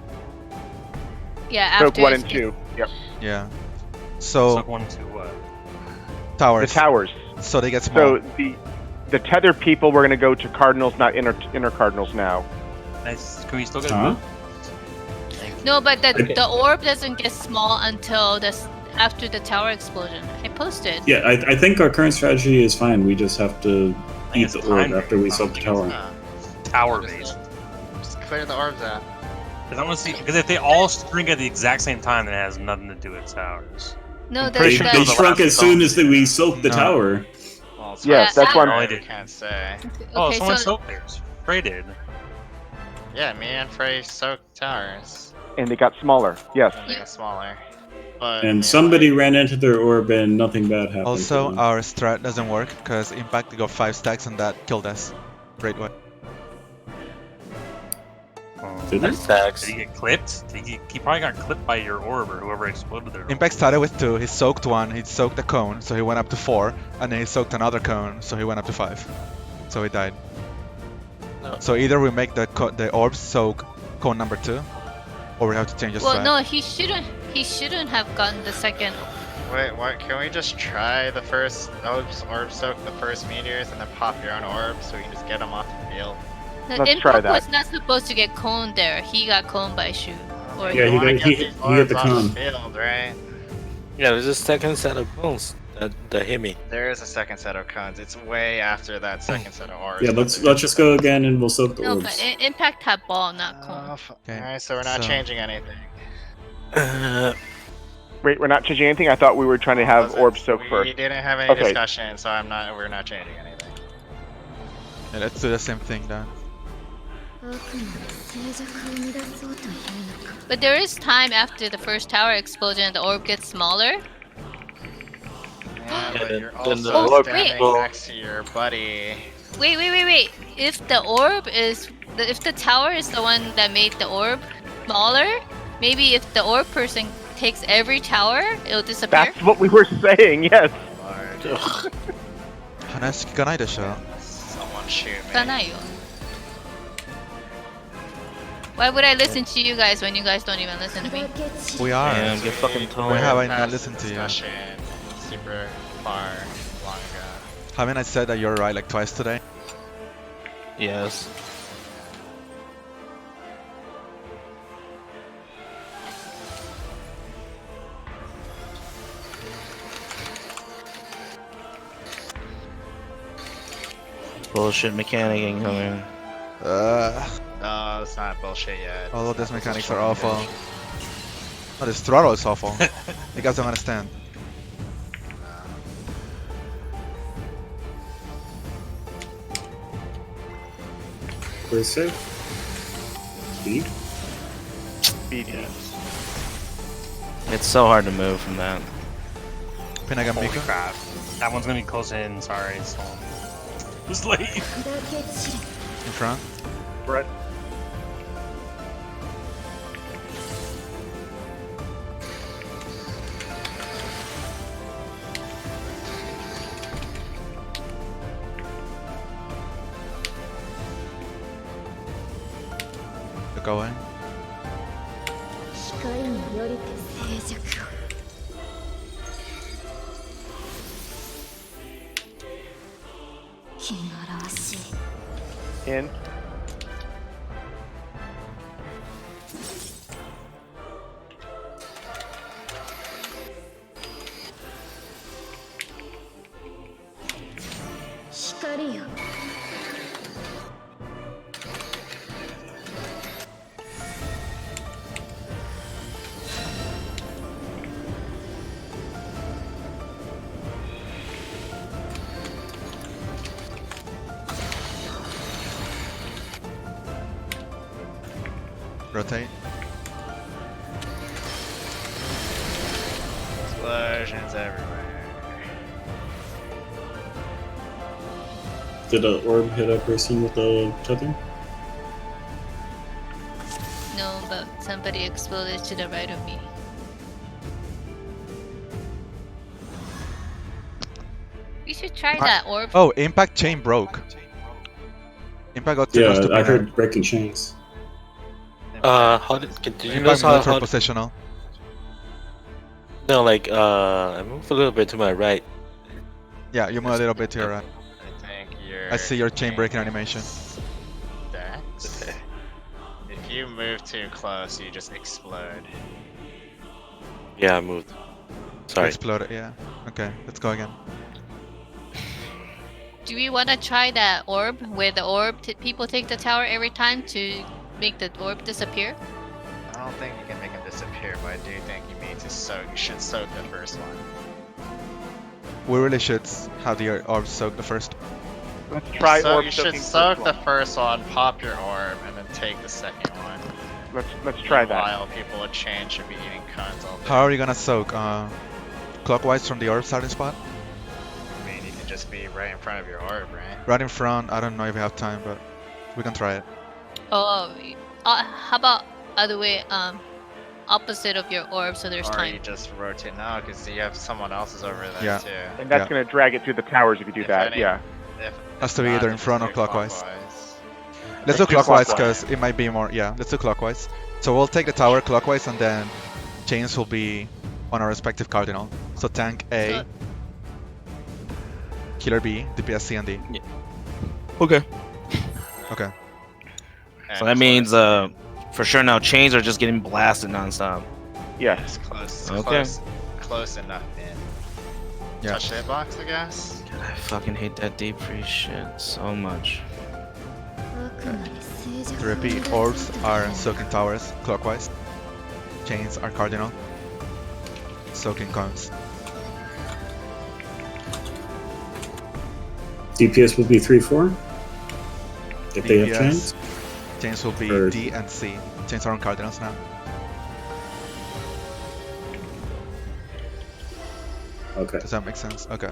Yeah, soak after 1 it's- and 2. Yep. Yeah. So Soak 1 to what? The towers. towers. So they get small. So the tether people, we're gonna go to cardinals, not inner cardinals now. Nice. Can we still get Huh? No, but the orb doesn't get small until after the tower explosion. I posted. Yeah, I think our current strategy is fine. We just have to eat it's the orb time after we based. soak the tower. No, tower just, based? just clear the orbs out. Because I want to see. Because if they all shrink at the exact same time, then it has nothing to do with towers. No, I'm the, pretty They, sure the, they the shrunk last as soon as we soaked the No. tower. Well, it's Yes, fine. that's why I'm- I I did. can't say. Oh, okay, someone so soaked theirs. Frey did. Yeah, me and Frey soaked towers, And they got smaller. Yes. and they got smaller. But And somebody ran into their orb and nothing bad happened. Also, to them. our strat doesn't work because Impact got 5 stacks and that killed us. Great way. Did Did it? Stacks. he get clipped? He probably got clipped by your orb or whoever exploded their orb. Impact started with 2. He soaked 1. He soaked a cone, so he went up to 4. And then he soaked another cone, so he went up to 5. So he died. No. So either we make the orbs soak cone number 2, or we have to change the well, strat. no, he shouldn't have gotten the second. Wait, what? Can we just try the first orb soak the first meteors and then pop your own orbs so we can just get them off the field? The Let's try Impact that. was not supposed to get coned there. He got coned by Shu. Or Yeah, You he wanna got- get he these hit the orbs off cone. field, right? Yeah, there's a second set of bones that hit me. There is a second set of cones. It's way after that second set of orbs. Yeah, let's just go again and we'll soak the no, orbs. but Impact had ball, not cone. Okay, Alright, so we're not so- changing anything. Wait, we're not changing anything. I thought we were trying to have Listen, orbs soak we first. didn't have any Okay. discussion, so we're not changing anything. Yeah, let's do the same thing then. 悪魔の静寂を生み出そうというのか But there is time after the first tower explosion and the orb gets smaller. Yeah, but then- you're then the also orb standing people- next to your buddy. Wait. If the orb is if the tower is the one that made the orb smaller, maybe if the orb person takes every tower, it'll disappear. That's what we were saying. Yes. Large. 話聞かないでしょ Someone shoot me. 聞かないよ。Why would I listen to you guys when you guys don't even listen to me? 砕け散 We る are. Damn, get fucking toned. Why have I not Past listened to you? discussion super far long ago. Haven't I said that you're right like twice today? Yes. Bullshit mechanic incoming. No, it's not bullshit yet. All of these mechanics are awful. Oh, this throttle is awful. You guys don't understand. Pretty safe. Speed. BD. It's so hard to move from that. Pinagam Holy Miko. crap. That one's gonna be close in, sorry. So. It was late. 砕け散る In front. Brett. You're going. 光によりて静寂を 汚らわしい In. 光よ Rotate. Explosions everywhere. Did an orb hit a person with a tether? No, but somebody exploded to the right of me. We should try that orb. Oh, impact chain broke. Impact got too Yeah, close to I Pinag. heard breaking chains. How did you notice Impact how, moved for how positional. no, like, I moved a little bit to my right. Yeah, you move a little bit to your right. I think you're. I see your chain breaking animation. That. If you move too close, you just explode. Yeah, I moved. Sorry. Exploded, yeah. Okay, let's go again. Do we want to try that orb where the orb people take the tower every time to make the orb disappear? I don't think you can make him disappear, but I do think you need to soak. You should soak the first one. We really should have the orb soak the first. Let's try so orb you should soaking soak first the one. first one, pop your orb, and then take the second one. Let's try that. While people with chain should be eating cons all day. How are you gonna soak? Clockwise from the orb starting spot? I mean, you can just be right in front of your orb, right? Right in front. I don't know if we have time, but we can try it. Oh, how about other way? Opposite of your orb, so there's Or time. you just rotate now, because you have someone else's over there Yeah. too. And that's Yeah. gonna drag it through the towers if you do If that. any- Yeah. If Has to be not, either then in just front or do clockwise. clockwise. Let's do do clockwise clockwise. because it might be more. Yeah, let's do clockwise. So we'll take the tower clockwise and then chains will be on our respective cardinal. So tank A, So- killer B, DPS C and D. Okay. Okay. And So that means, for sure now chains are just getting blasted nonstop. Yes. It's close. It's Okay. close enough in. Yeah. Touch that box, I guess. God, I fucking hate that deep freeze shit so much. あくまで静寂 To を repeat, 生み orbs 出す are こと soaking towers clockwise. Chains are cardinal. Soaking cones. DPS will be 3-4. If they have DPS. chains. Chains will be Or- D and C. Chains are on cardinals now. Okay. Does that make sense? Okay.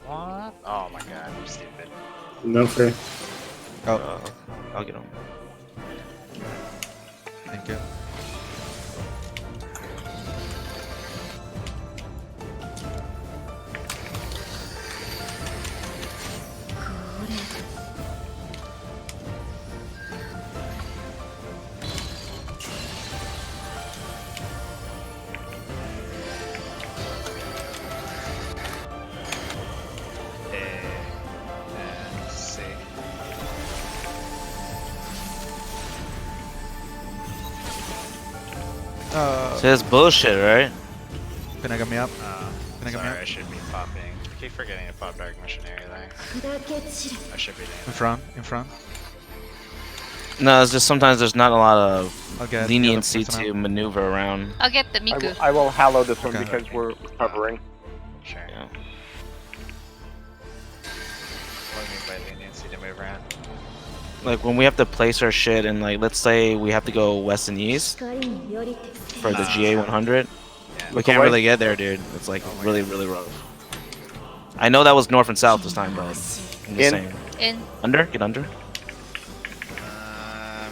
What? Oh my god, I'm stupid. No fair. Oh, I'll get him. thank you. And C. So that's bullshit, right? Can I get me up? Can I get me Sorry, up? I should be popping. I keep forgetting to pop Dark Missionary there. I should be doing In front, in front. No, it's just sometimes there's not a lot of I'll get leniency the other person to maneuver around. I'll get the I Miku. will, I will hallow this one Okay. because we're recovering. Sure. Yeah. What do you mean by leniency to move around? Like when we have to place our shit and like let's say we have to go west and east for the GA 100, we can't away. really get there, dude. It's like really rough. I know that was north and south this time, but I'm just In. saying. In. Under? Get under? I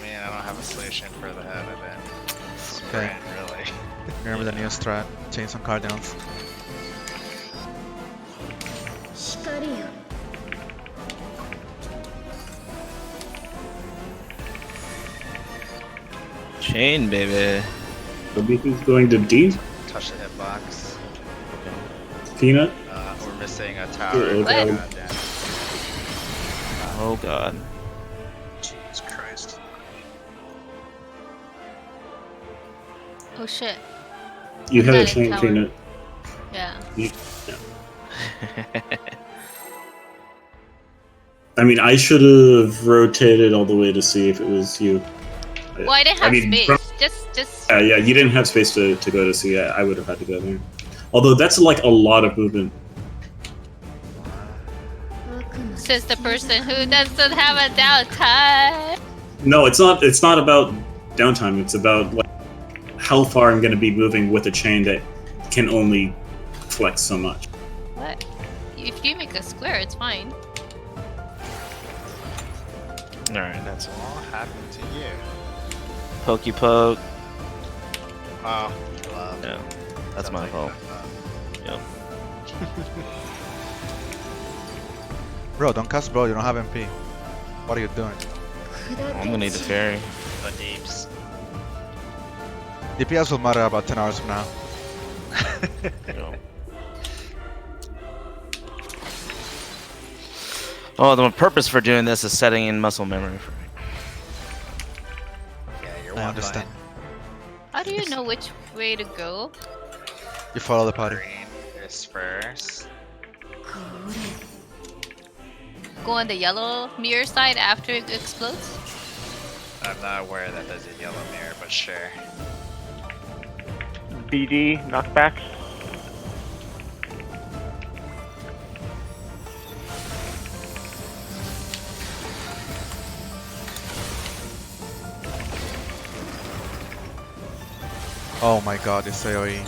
mean, I don't have a solution for the head of it. Okay. Sprint, really. Remember the new strat. Change some cardinals. Chain, baby. The Miku's going to D. Touch the hitbox. Peanut. We're missing a tower. Uh-oh. What? Damn. Oh god. Jesus Christ. Oh shit. You had a Got it, chain, tower. Peanut. Yeah. I mean, I should have rotated all the way to see if it was you. Well, I didn't have space. from- Just. yeah, you didn't have space to go to see. I would have had to go there. Although that's like a lot of movement. Says the person who doesn't have a downtime. No, it's not. It's not about downtime. It's about like how far I'm going to be moving with a chain that can only flex so much. What? If you make a square, it's fine. Alright, that's What happened to you? pokey poke. Oh, love. Yeah, that's my fault. Yep. Bro, don't cast bro, you don't have MP. What are you doing? I'm gonna need the fairy. The deeps. DPS will matter about 10 hours from now. Yep. Oh, the purpose for doing this is setting in muscle memory for me. Yeah, you're I one understand. How do you know which way to go? You follow the party. Green is first. Go on the yellow mirror side after it explodes? I'm not aware that there's a yellow mirror, but sure. BD knockbacks. Oh my god, this AoE.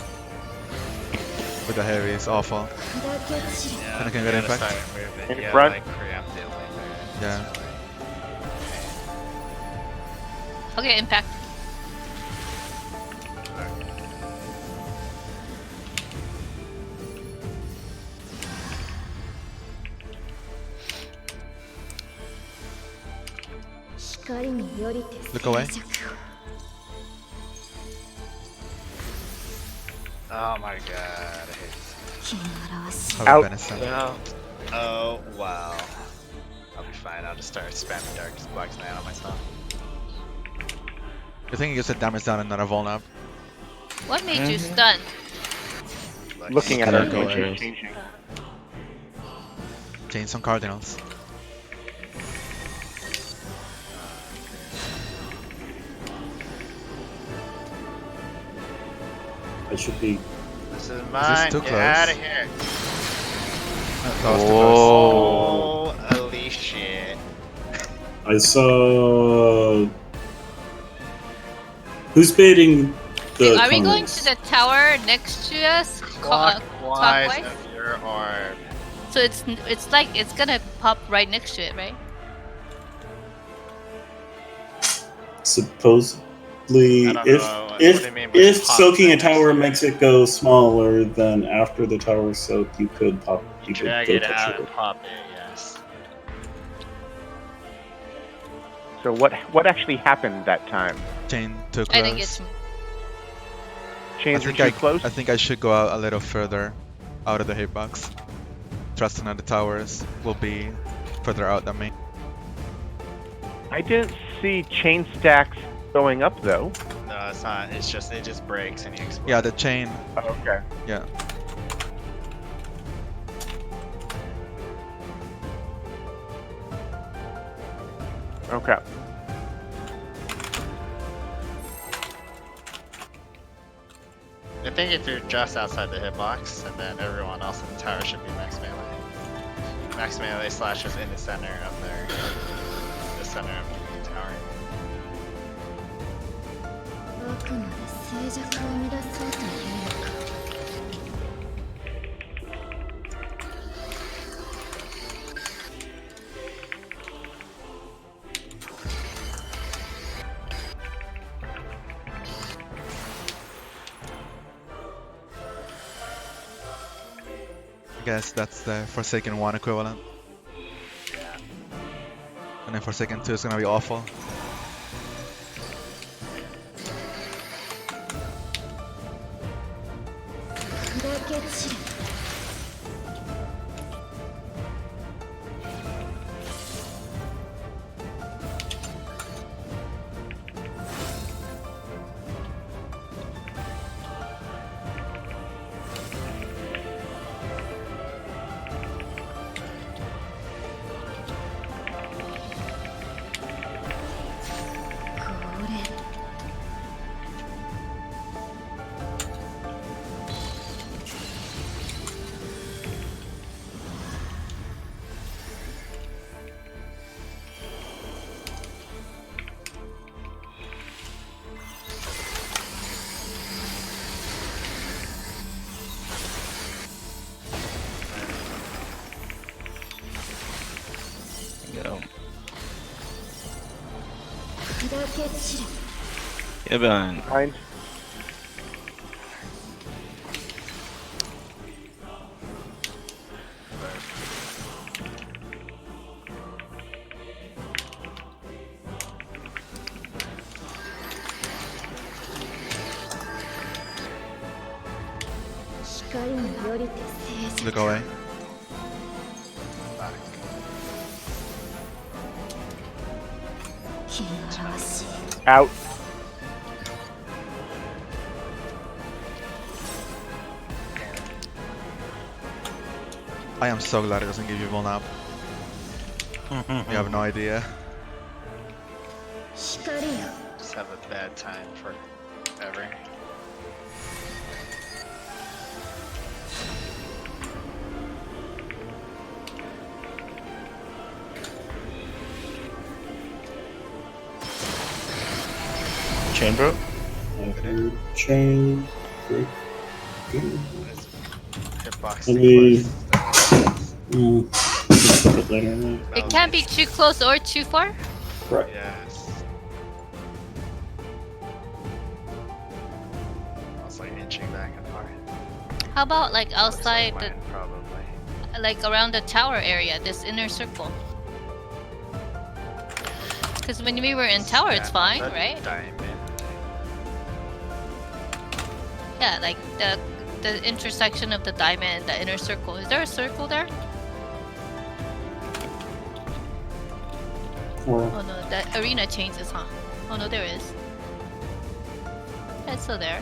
With the heavy is awful. Yeah, And I can we get gotta impact? start moving. In Yeah, front? like preemptively. Yeah. Okay, impact. Look away. Oh my god, I hate this. Have Out. a venison. Oh wow. I'll be fine, I'll just start spamming Dark Black Knight on myself. You think you get damage down and not a vuln up? What made you stun? Looking at There her, you go, when Ares. she's changing. Change some cardinals. I should be This is mine. too Get close? out of here. That was too close. Whoa. Holy shit. I saw. Who's baiting the? Are we going comments? to the tower next to us? Clockwise of your orb. So it's like it's gonna pop right next to it, right? Supposedly, I don't if know. What do you mean by if pop soaking a next to tower it? makes it go smaller, then after the tower soak, you could pop. You could Drag go it touch out it. and pop it, yes. So what actually happened that time? Chain too I didn't get close. to. Chains were too close? I think I should go out a little further out of the hitbox. Trusting that the towers will be further out than me. I didn't see chain stacks going up though. No, it's not. It just breaks and you explode. Yeah, the chain. Oh, okay. Yeah. Okay. I think if you're just outside the hitbox, and then everyone else in the tower should be max melee. Max melee slashes in the center of the center of the tower. あくまで静寂を乱そうというのか。 I guess that's the Forsaken 1 equivalent. And then Forsaken 2 is gonna be awful. Go. Yeah, man. Fine. Look away. Out. I am so glad it doesn't give you vuln up. You have no idea. Just have a bad time forever. Chain broke? Chain. Break. Hitbox Let too me- close. Just look at later. Right? It can't be too close or too far. Right. Yes. It's like inching back and forth. How about like Looks outside like the, mine, probably. like around the tower area, this inner circle? Because when we were in tower, it's fine, That right? Diamond. Yeah, like the intersection of the diamond and the inner circle. Is there a circle there? Well, Oh no, that arena changes, huh? Oh no, there is. It's still there.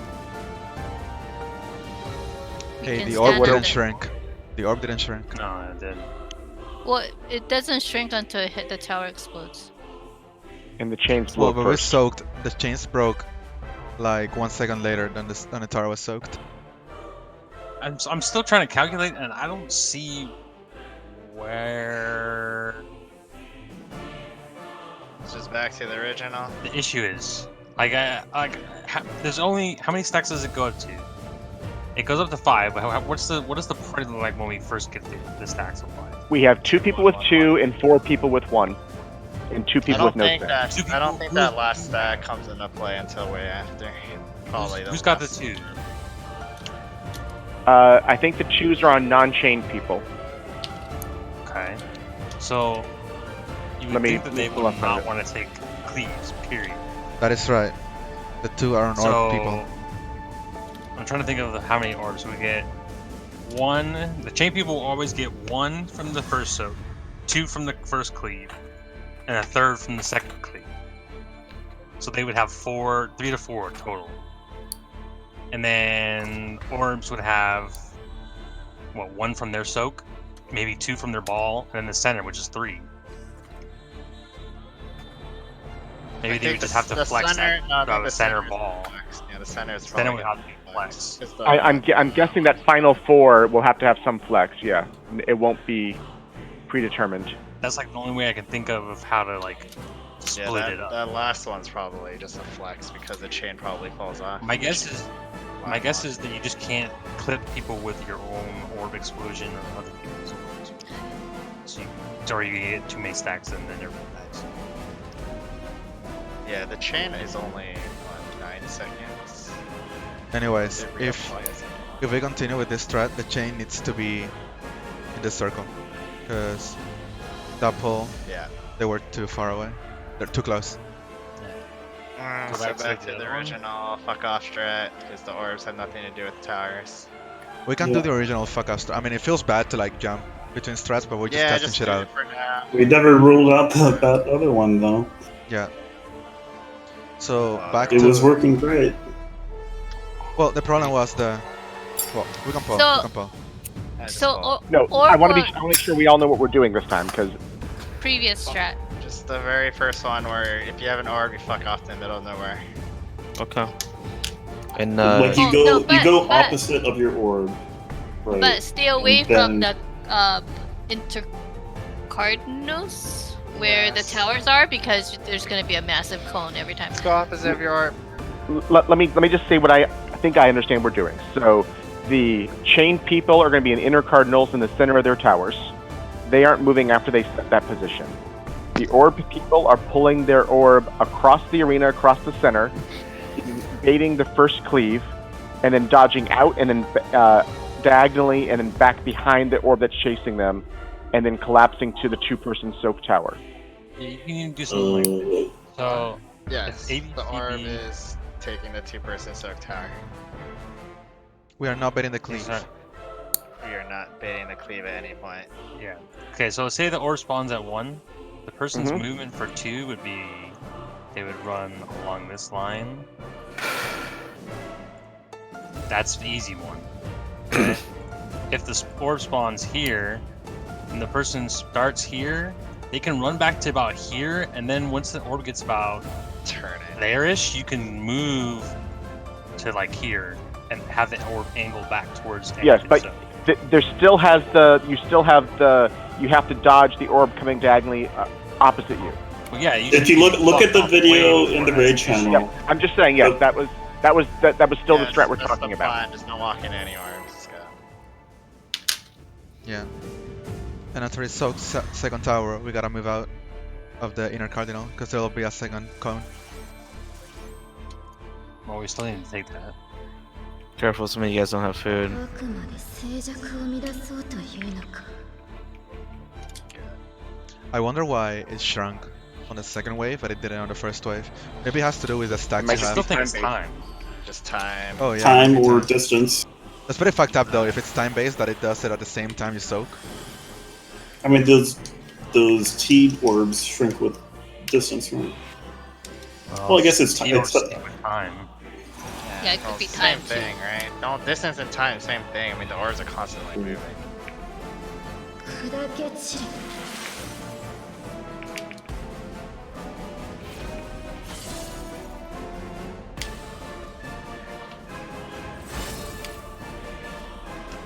We Hey, can the orb stand didn't on it. shrink. The orb didn't shrink. No, it didn't. Well, it doesn't shrink until it hit the tower explodes. And the chains blow Well, but we first. soaked. The chains broke like 1 second later than the tower was soaked. I'm still trying to calculate, and I don't see where It's just back to the original. the issue is. There's only how many stacks does it go up to? It goes up to 5. But what is the party look like when we first get the stacks of 5? We have 2 people with 2 and 4 people with 1, and 2 I people don't with no think stack. that. I don't think that last stack comes into play until way after. Probably. Who's got the 2? I think the 2s are on non-chain people. Okay. So you Let would me think that they pull would up not my- want to take cleaves. Period. That is right. The 2 are on So orb people. I'm trying to think of how many orbs we get. 1. The chain people will always get 1 from the first soak, 2 from the first cleave, and a 3rd from the second cleave. So they would have 3 to 4 total. And then orbs would have 1 from their soak, maybe 2 from their ball, and then the center, which is 3. Maybe they would just have to flex that the center ball. Yeah, the center is Then it probably would have to be flex. I'm guessing that final 4 will have to have some flex. Yeah, it won't be predetermined. That's like the only way I can think of how to like Yeah, split it up. that last one's probably just a flex because the chain probably falls off. My guess is that you just can't clip people with your own orb explosion or other people's orbs. So you get too many stacks and then everyone dies. Yeah, the chain is only 9 seconds. Anyways, It if reapplies. we continue with this strat, the chain needs to be in the circle. Because that pull, Yeah. they were too far away. They're too close. Go So back back to to the the other one? original fuck off strat because the orbs have nothing to do with the towers. We can Yeah. do the original fuck off strat. I mean, it feels bad to like jump between strats, but we're just Yeah, testing just shit do out. it for now. We never ruled out that other one though. Yeah. So back It to was working great. well, the problem was the well, we can pull. So- we can pull. I just So call No, Or I want to for- make sure we all know what we're doing this time because previous strat. just the very first one where if you have an orb, you fuck off in the middle of nowhere. Okay. And Like you Oh, go, no, you but- go but- opposite of your orb. Right. But stay away And from then- the intercardinals where the Yes. towers are because there's gonna be a massive cone every time. Let's go opposite of your orb. let me just say what I think I understand we're doing. So the chain people are going to be in inner cardinals in the center of their towers. They aren't moving after they set that position. The orb people are pulling their orb across the arena, across the center, baiting the first cleave, and then dodging out and then diagonally and then back behind the orb that's chasing them, and then collapsing to the 2-person soak tower. Yeah, you can even do something like this. So Yes, It's the orb ABCD. is taking the 2-person soak tower. We are not betting the these cleave. are- We are not baiting the cleave at any point. yeah. Okay, so say the orb spawns at 1. The person's Mhm. movement for 2 would be they would run along this line. That's the easy one. Okay? If the orb spawns here and the person starts here, they can run back to about here, and then once the orb gets about Turn it. there-ish, you can move to like here and have the orb angle back towards. Yes, Anchor, but so- there still has you have to dodge the orb coming diagonally opposite you. well, yeah. If you look at the fuck video way in the before raid that. channel, Yeah, I'm just saying. Yes, that was still the Yeah, strat we're that's talking the about. plan, just don't walk into any orbs. Let's go. Yeah. And after it soaks second tower, we gotta move out of the inner cardinal because there will be a second cone. Well, we still need to take that. careful, some of you guys don't have food. あくまで静寂を乱そうというのか。 I wonder why it shrunk on the second wave, but it didn't on the first wave. Maybe it has to do with the stacks Might you I have. still think it's time-based. time. Just time. Oh yeah. time maybe or time. distance. That's pretty fucked up though if it's time based that it does it at the same time you soak. I mean, those T orbs shrink with distance, right? Well, I guess it's you it's don't stick with time. Yeah, it could well, be same time, too. thing, right? No, distance and time, same thing. I mean, the orbs are constantly moving. 砕け散れ。 I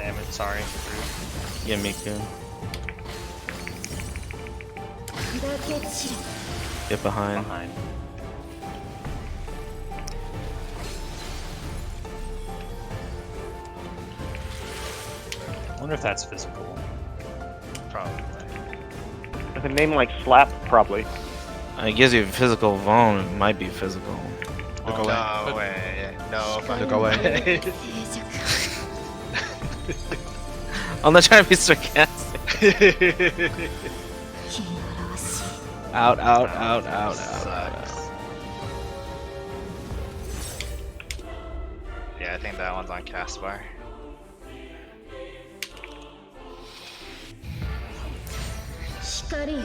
Damn it, sorry. Yeah, me too. 砕け散れ Get behind. Behind. I wonder if that's physical. Probably. With a name like Slap, probably. It gives you physical vuln. It might be physical. Look away. No way. No Look fucking away. way. 静寂 I'm not trying to be sarcastic. 気表し Out, out, out, out, out. Sucks. Yeah, I think that one's on Caspar.「光よ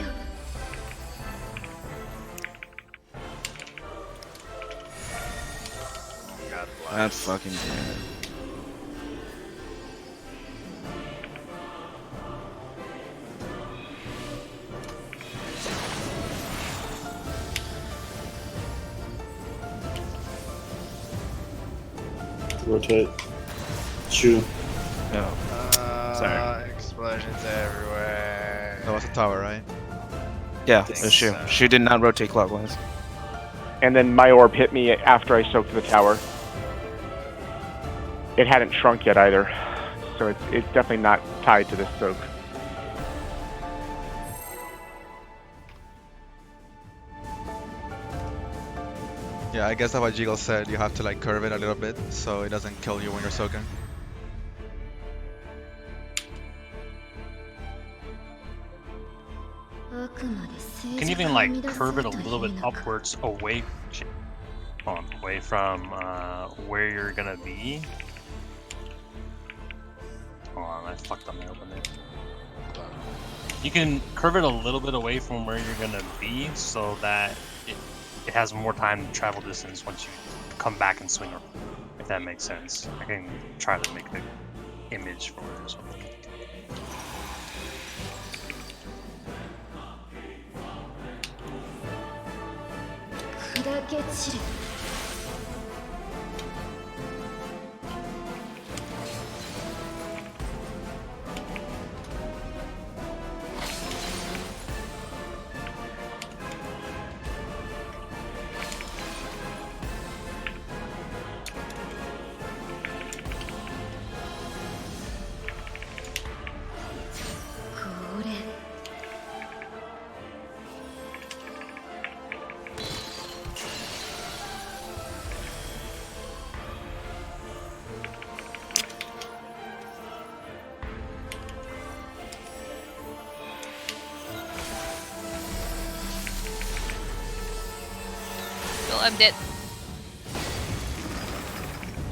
God bless. That's fucking dead. Rotate. Chew. No. Sorry. Explosions everywhere. That was a tower, right? Yeah, think it's true. so. She did not rotate clockwise. And then my orb hit me after I soaked the tower. It hadn't shrunk yet either, so it's definitely not tied to this soak. Yeah, I guess that's what Jiggle said. You have to like curve it a little bit so it doesn't kill you when you're soaking. You can even like curve it a little bit upwards away away from where you're gonna be. Hold on, I fucked up my opening. You can curve it a little bit away from where you're gonna be so that it has more time to travel distance once you come back and swing around. If that makes sense. I can try to make an image for it or something.「砕け散れ これ So I'm dead.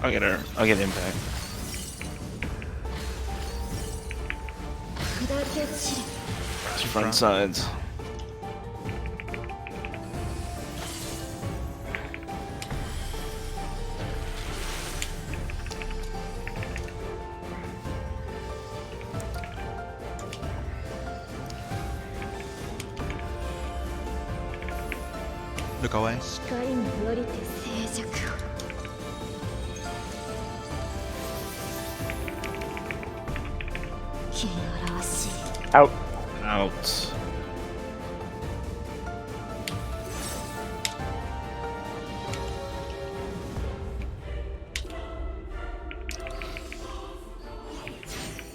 I'll get her. I'll get impact. 砕け散れ Front sides. Look away. 光によりて静寂を 気表し Out. Out.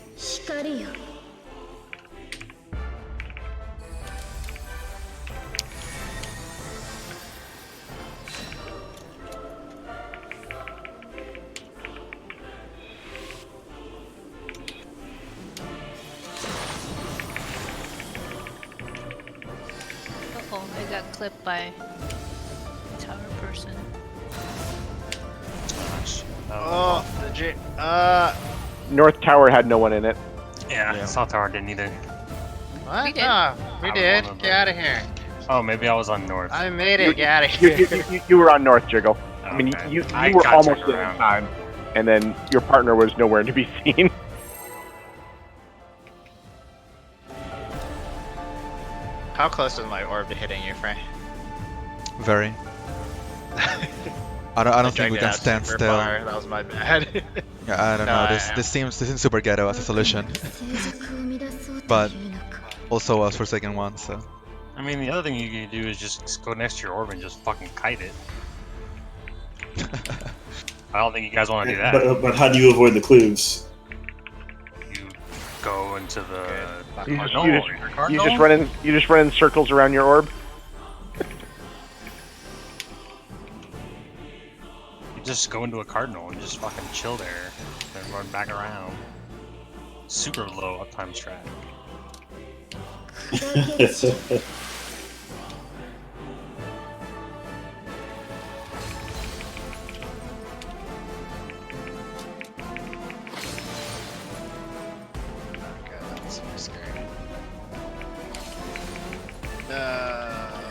「光よ Oh, I got clipped by tower person. Oh, the North Tower had no one in it. Yeah, South Tower didn't either. what? We did. No, we I was did. one of Get them. out of here. Oh, maybe I was on North. I made it. Get out of You, here. you were on North, Jiggle. I mean, Okay. you I were got almost turned there in around. time, and then your partner was nowhere to be seen. How close was my orb to hitting you, Frank? Very. I don't think we dragged it can out stand super still. far. That was my bad. Yeah, I don't know. This seems super ghetto as a solution, 静寂を乱そうと But- いうのか also a Forsaken one. So I mean, the other thing you can do is just go next to your orb and just fucking kite it. I don't think you guys want to do that. But how do you avoid the cleaves? You go into the You Cardinal. you just run in circles around your orb. You just go into a Cardinal and just fucking chill there, then run back around. Super low uptime strat. 砕け散る Okay, that's super scary.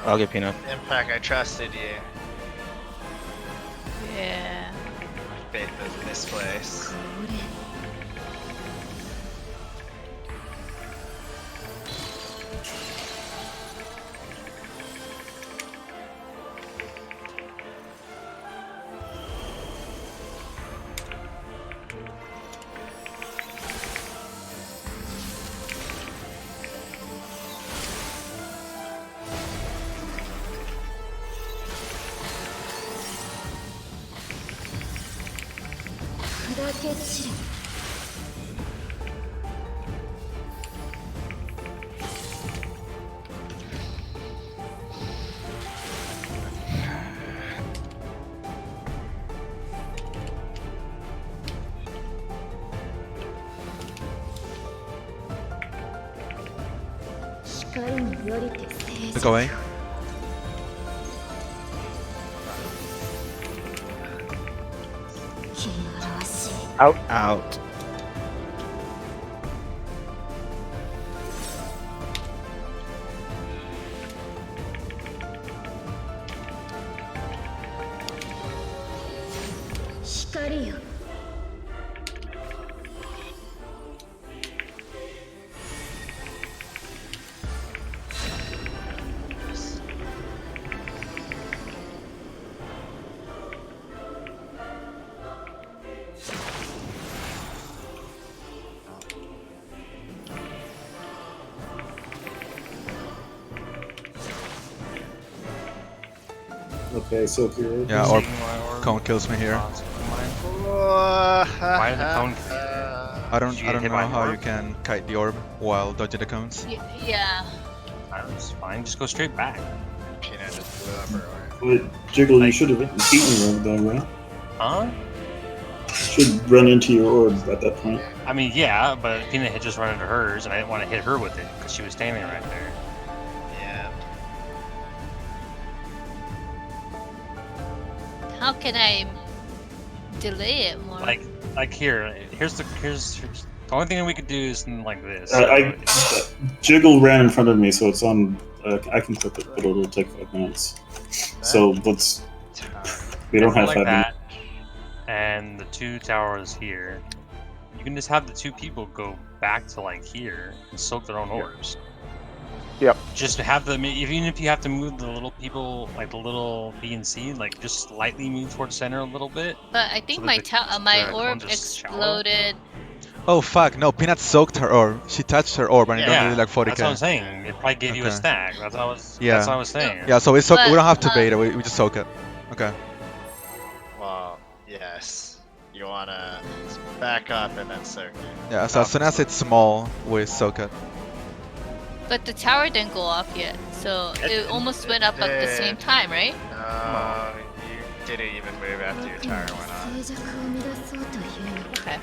I'll get Peanut. Impact, I trusted you. Yeah. My faith is misplaced. これ 砕け散る 光によりて静 look 寂 away. Out. Out. "光よ Okay, so here. Yeah, or Taking my orb. cone kills me here. Why did the cone? I don't Did you get hit know by an how orb? you can kite the orb while dodging the cones. Yeah. It's fine. Just go straight back. Peanut just blew up her orb. But Jiggle, you should have beaten the orb though, right? Huh? Should run into your orb at that point. I mean, yeah, but Peanut had just run into hers, and I didn't want to hit her with it because she was standing right there. Yeah. How can I delay it more? Like here's the only thing that we could do is something like this. Jiggle ran in front of me, so it's on. I can clip it, but it'll take 5 minutes. So let's. We don't have like 5 minutes. that, and the two towers here. You can just have the two people go back to like here and soak their own orbs. Yep. Just have them, even if you have to move the little people, like the little B and C, like just slightly move towards center a little bit. But I think So my that my the orb cone just shallow? exploded. Oh fuck! No, Peanut soaked her orb. She touched her orb and it only did like 40k. That's what I'm saying. It probably gave you a Okay. stack. That's what I was. Yeah. That's what I was saying. Yeah, so we soak. We But, don't have to bait it. We just soak it. Okay. Well, yes. You wanna back up and then soak it. Yeah. So as soon as it's small, we soak it. But the tower didn't go off yet, so it almost went up at the same time, right? No, you didn't even move after your tower went on. 静寂を乱そうというのか Okay.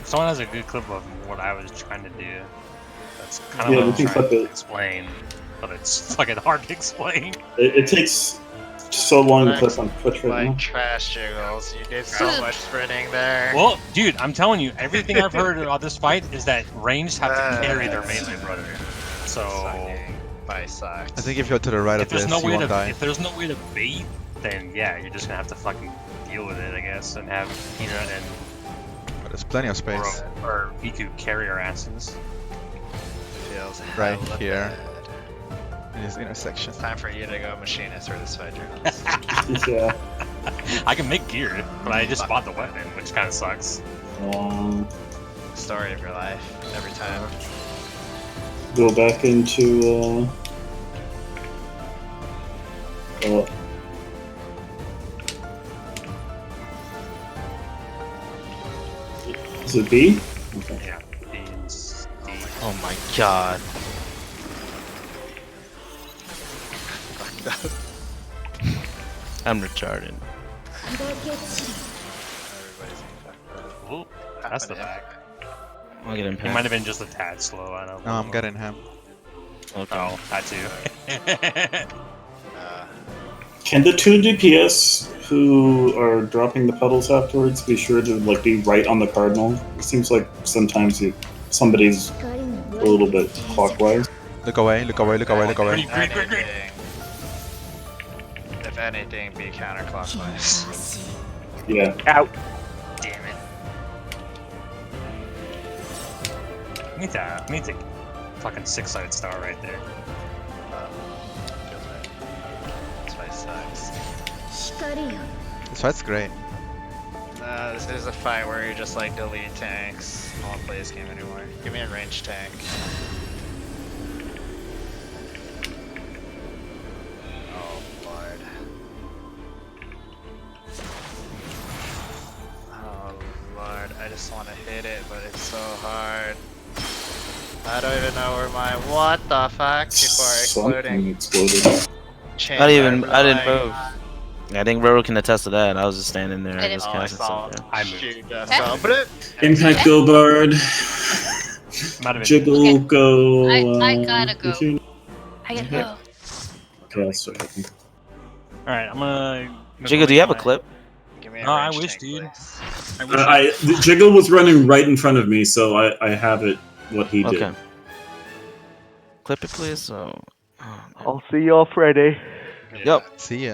If someone has a good clip of what I was trying to do, that's kind of Yeah, what we I'm can trying clip to it. explain, but it's fucking hard to explain. It takes so long to clip on Twitch right now. Like trash jiggles, you did so much sprinting there. Well, dude, I'm telling you, everything I've heard about this fight is that ranged have to carry their melee brother. So My sucks. I think if you're to the right if of this, there's no you way won't to die. if there's no way to bait, then yeah, you're just gonna have to fucking deal with it, I guess, and have Peanut and There's plenty of space. Or we could carry our asses. Feels Right hella here. bad. In this intersection. It's time for you to go machinist for this fight, Journalist. Yeah. I can make gear, but I just bought the weapon, which kind of sucks. Story of your life every time. Go back into is it B? Okay. Yeah. Beans. Oh my god. I'm retarded. 砕け散る Everybody's getting fucked up. Ooh, that's the Happened back. I'll get He might impact. have been just a tad slow. I don't know. No, I'm getting him. Okay. Oh, that too. Can the two DPS who are dropping the pedals afterwards be sure to like be right on the cardinal? It seems like sometimes somebody's 光の a little bit clockwise. Look away, look away, look away, look away. If anything, be counterclockwise. 足 Yeah. Out. Damn it. We need to fucking 6-sided star right there. This fight sucks. 光よ This fight's great. This is a fight where you just like delete tanks. I don't want to play this game anymore. Give me a ranged tank. Oh lord. Oh lord, I just want to hit it, but it's so hard. I don't even know where my what the fuck before Something exploding. exploded. I didn't move. I think Roro can attest to that. I was just standing there. I I didn't- just Oh, I casted saw something. I moved. shoot Huh? but Impact go Bard. Might have been. Jiggle Okay. go. I gotta go. Vision. I gotta go. Okay, I'll start hitting. Alright, I'm gonna. Jiggle, do you have a clip? give me a No, I ranged wish, tank, dude. please. The Jiggle was running right in front of me, so I have it what he did. Okay. Clip it, please. So. Oh, I'll see y'all Friday. Good Yep. luck. See ya.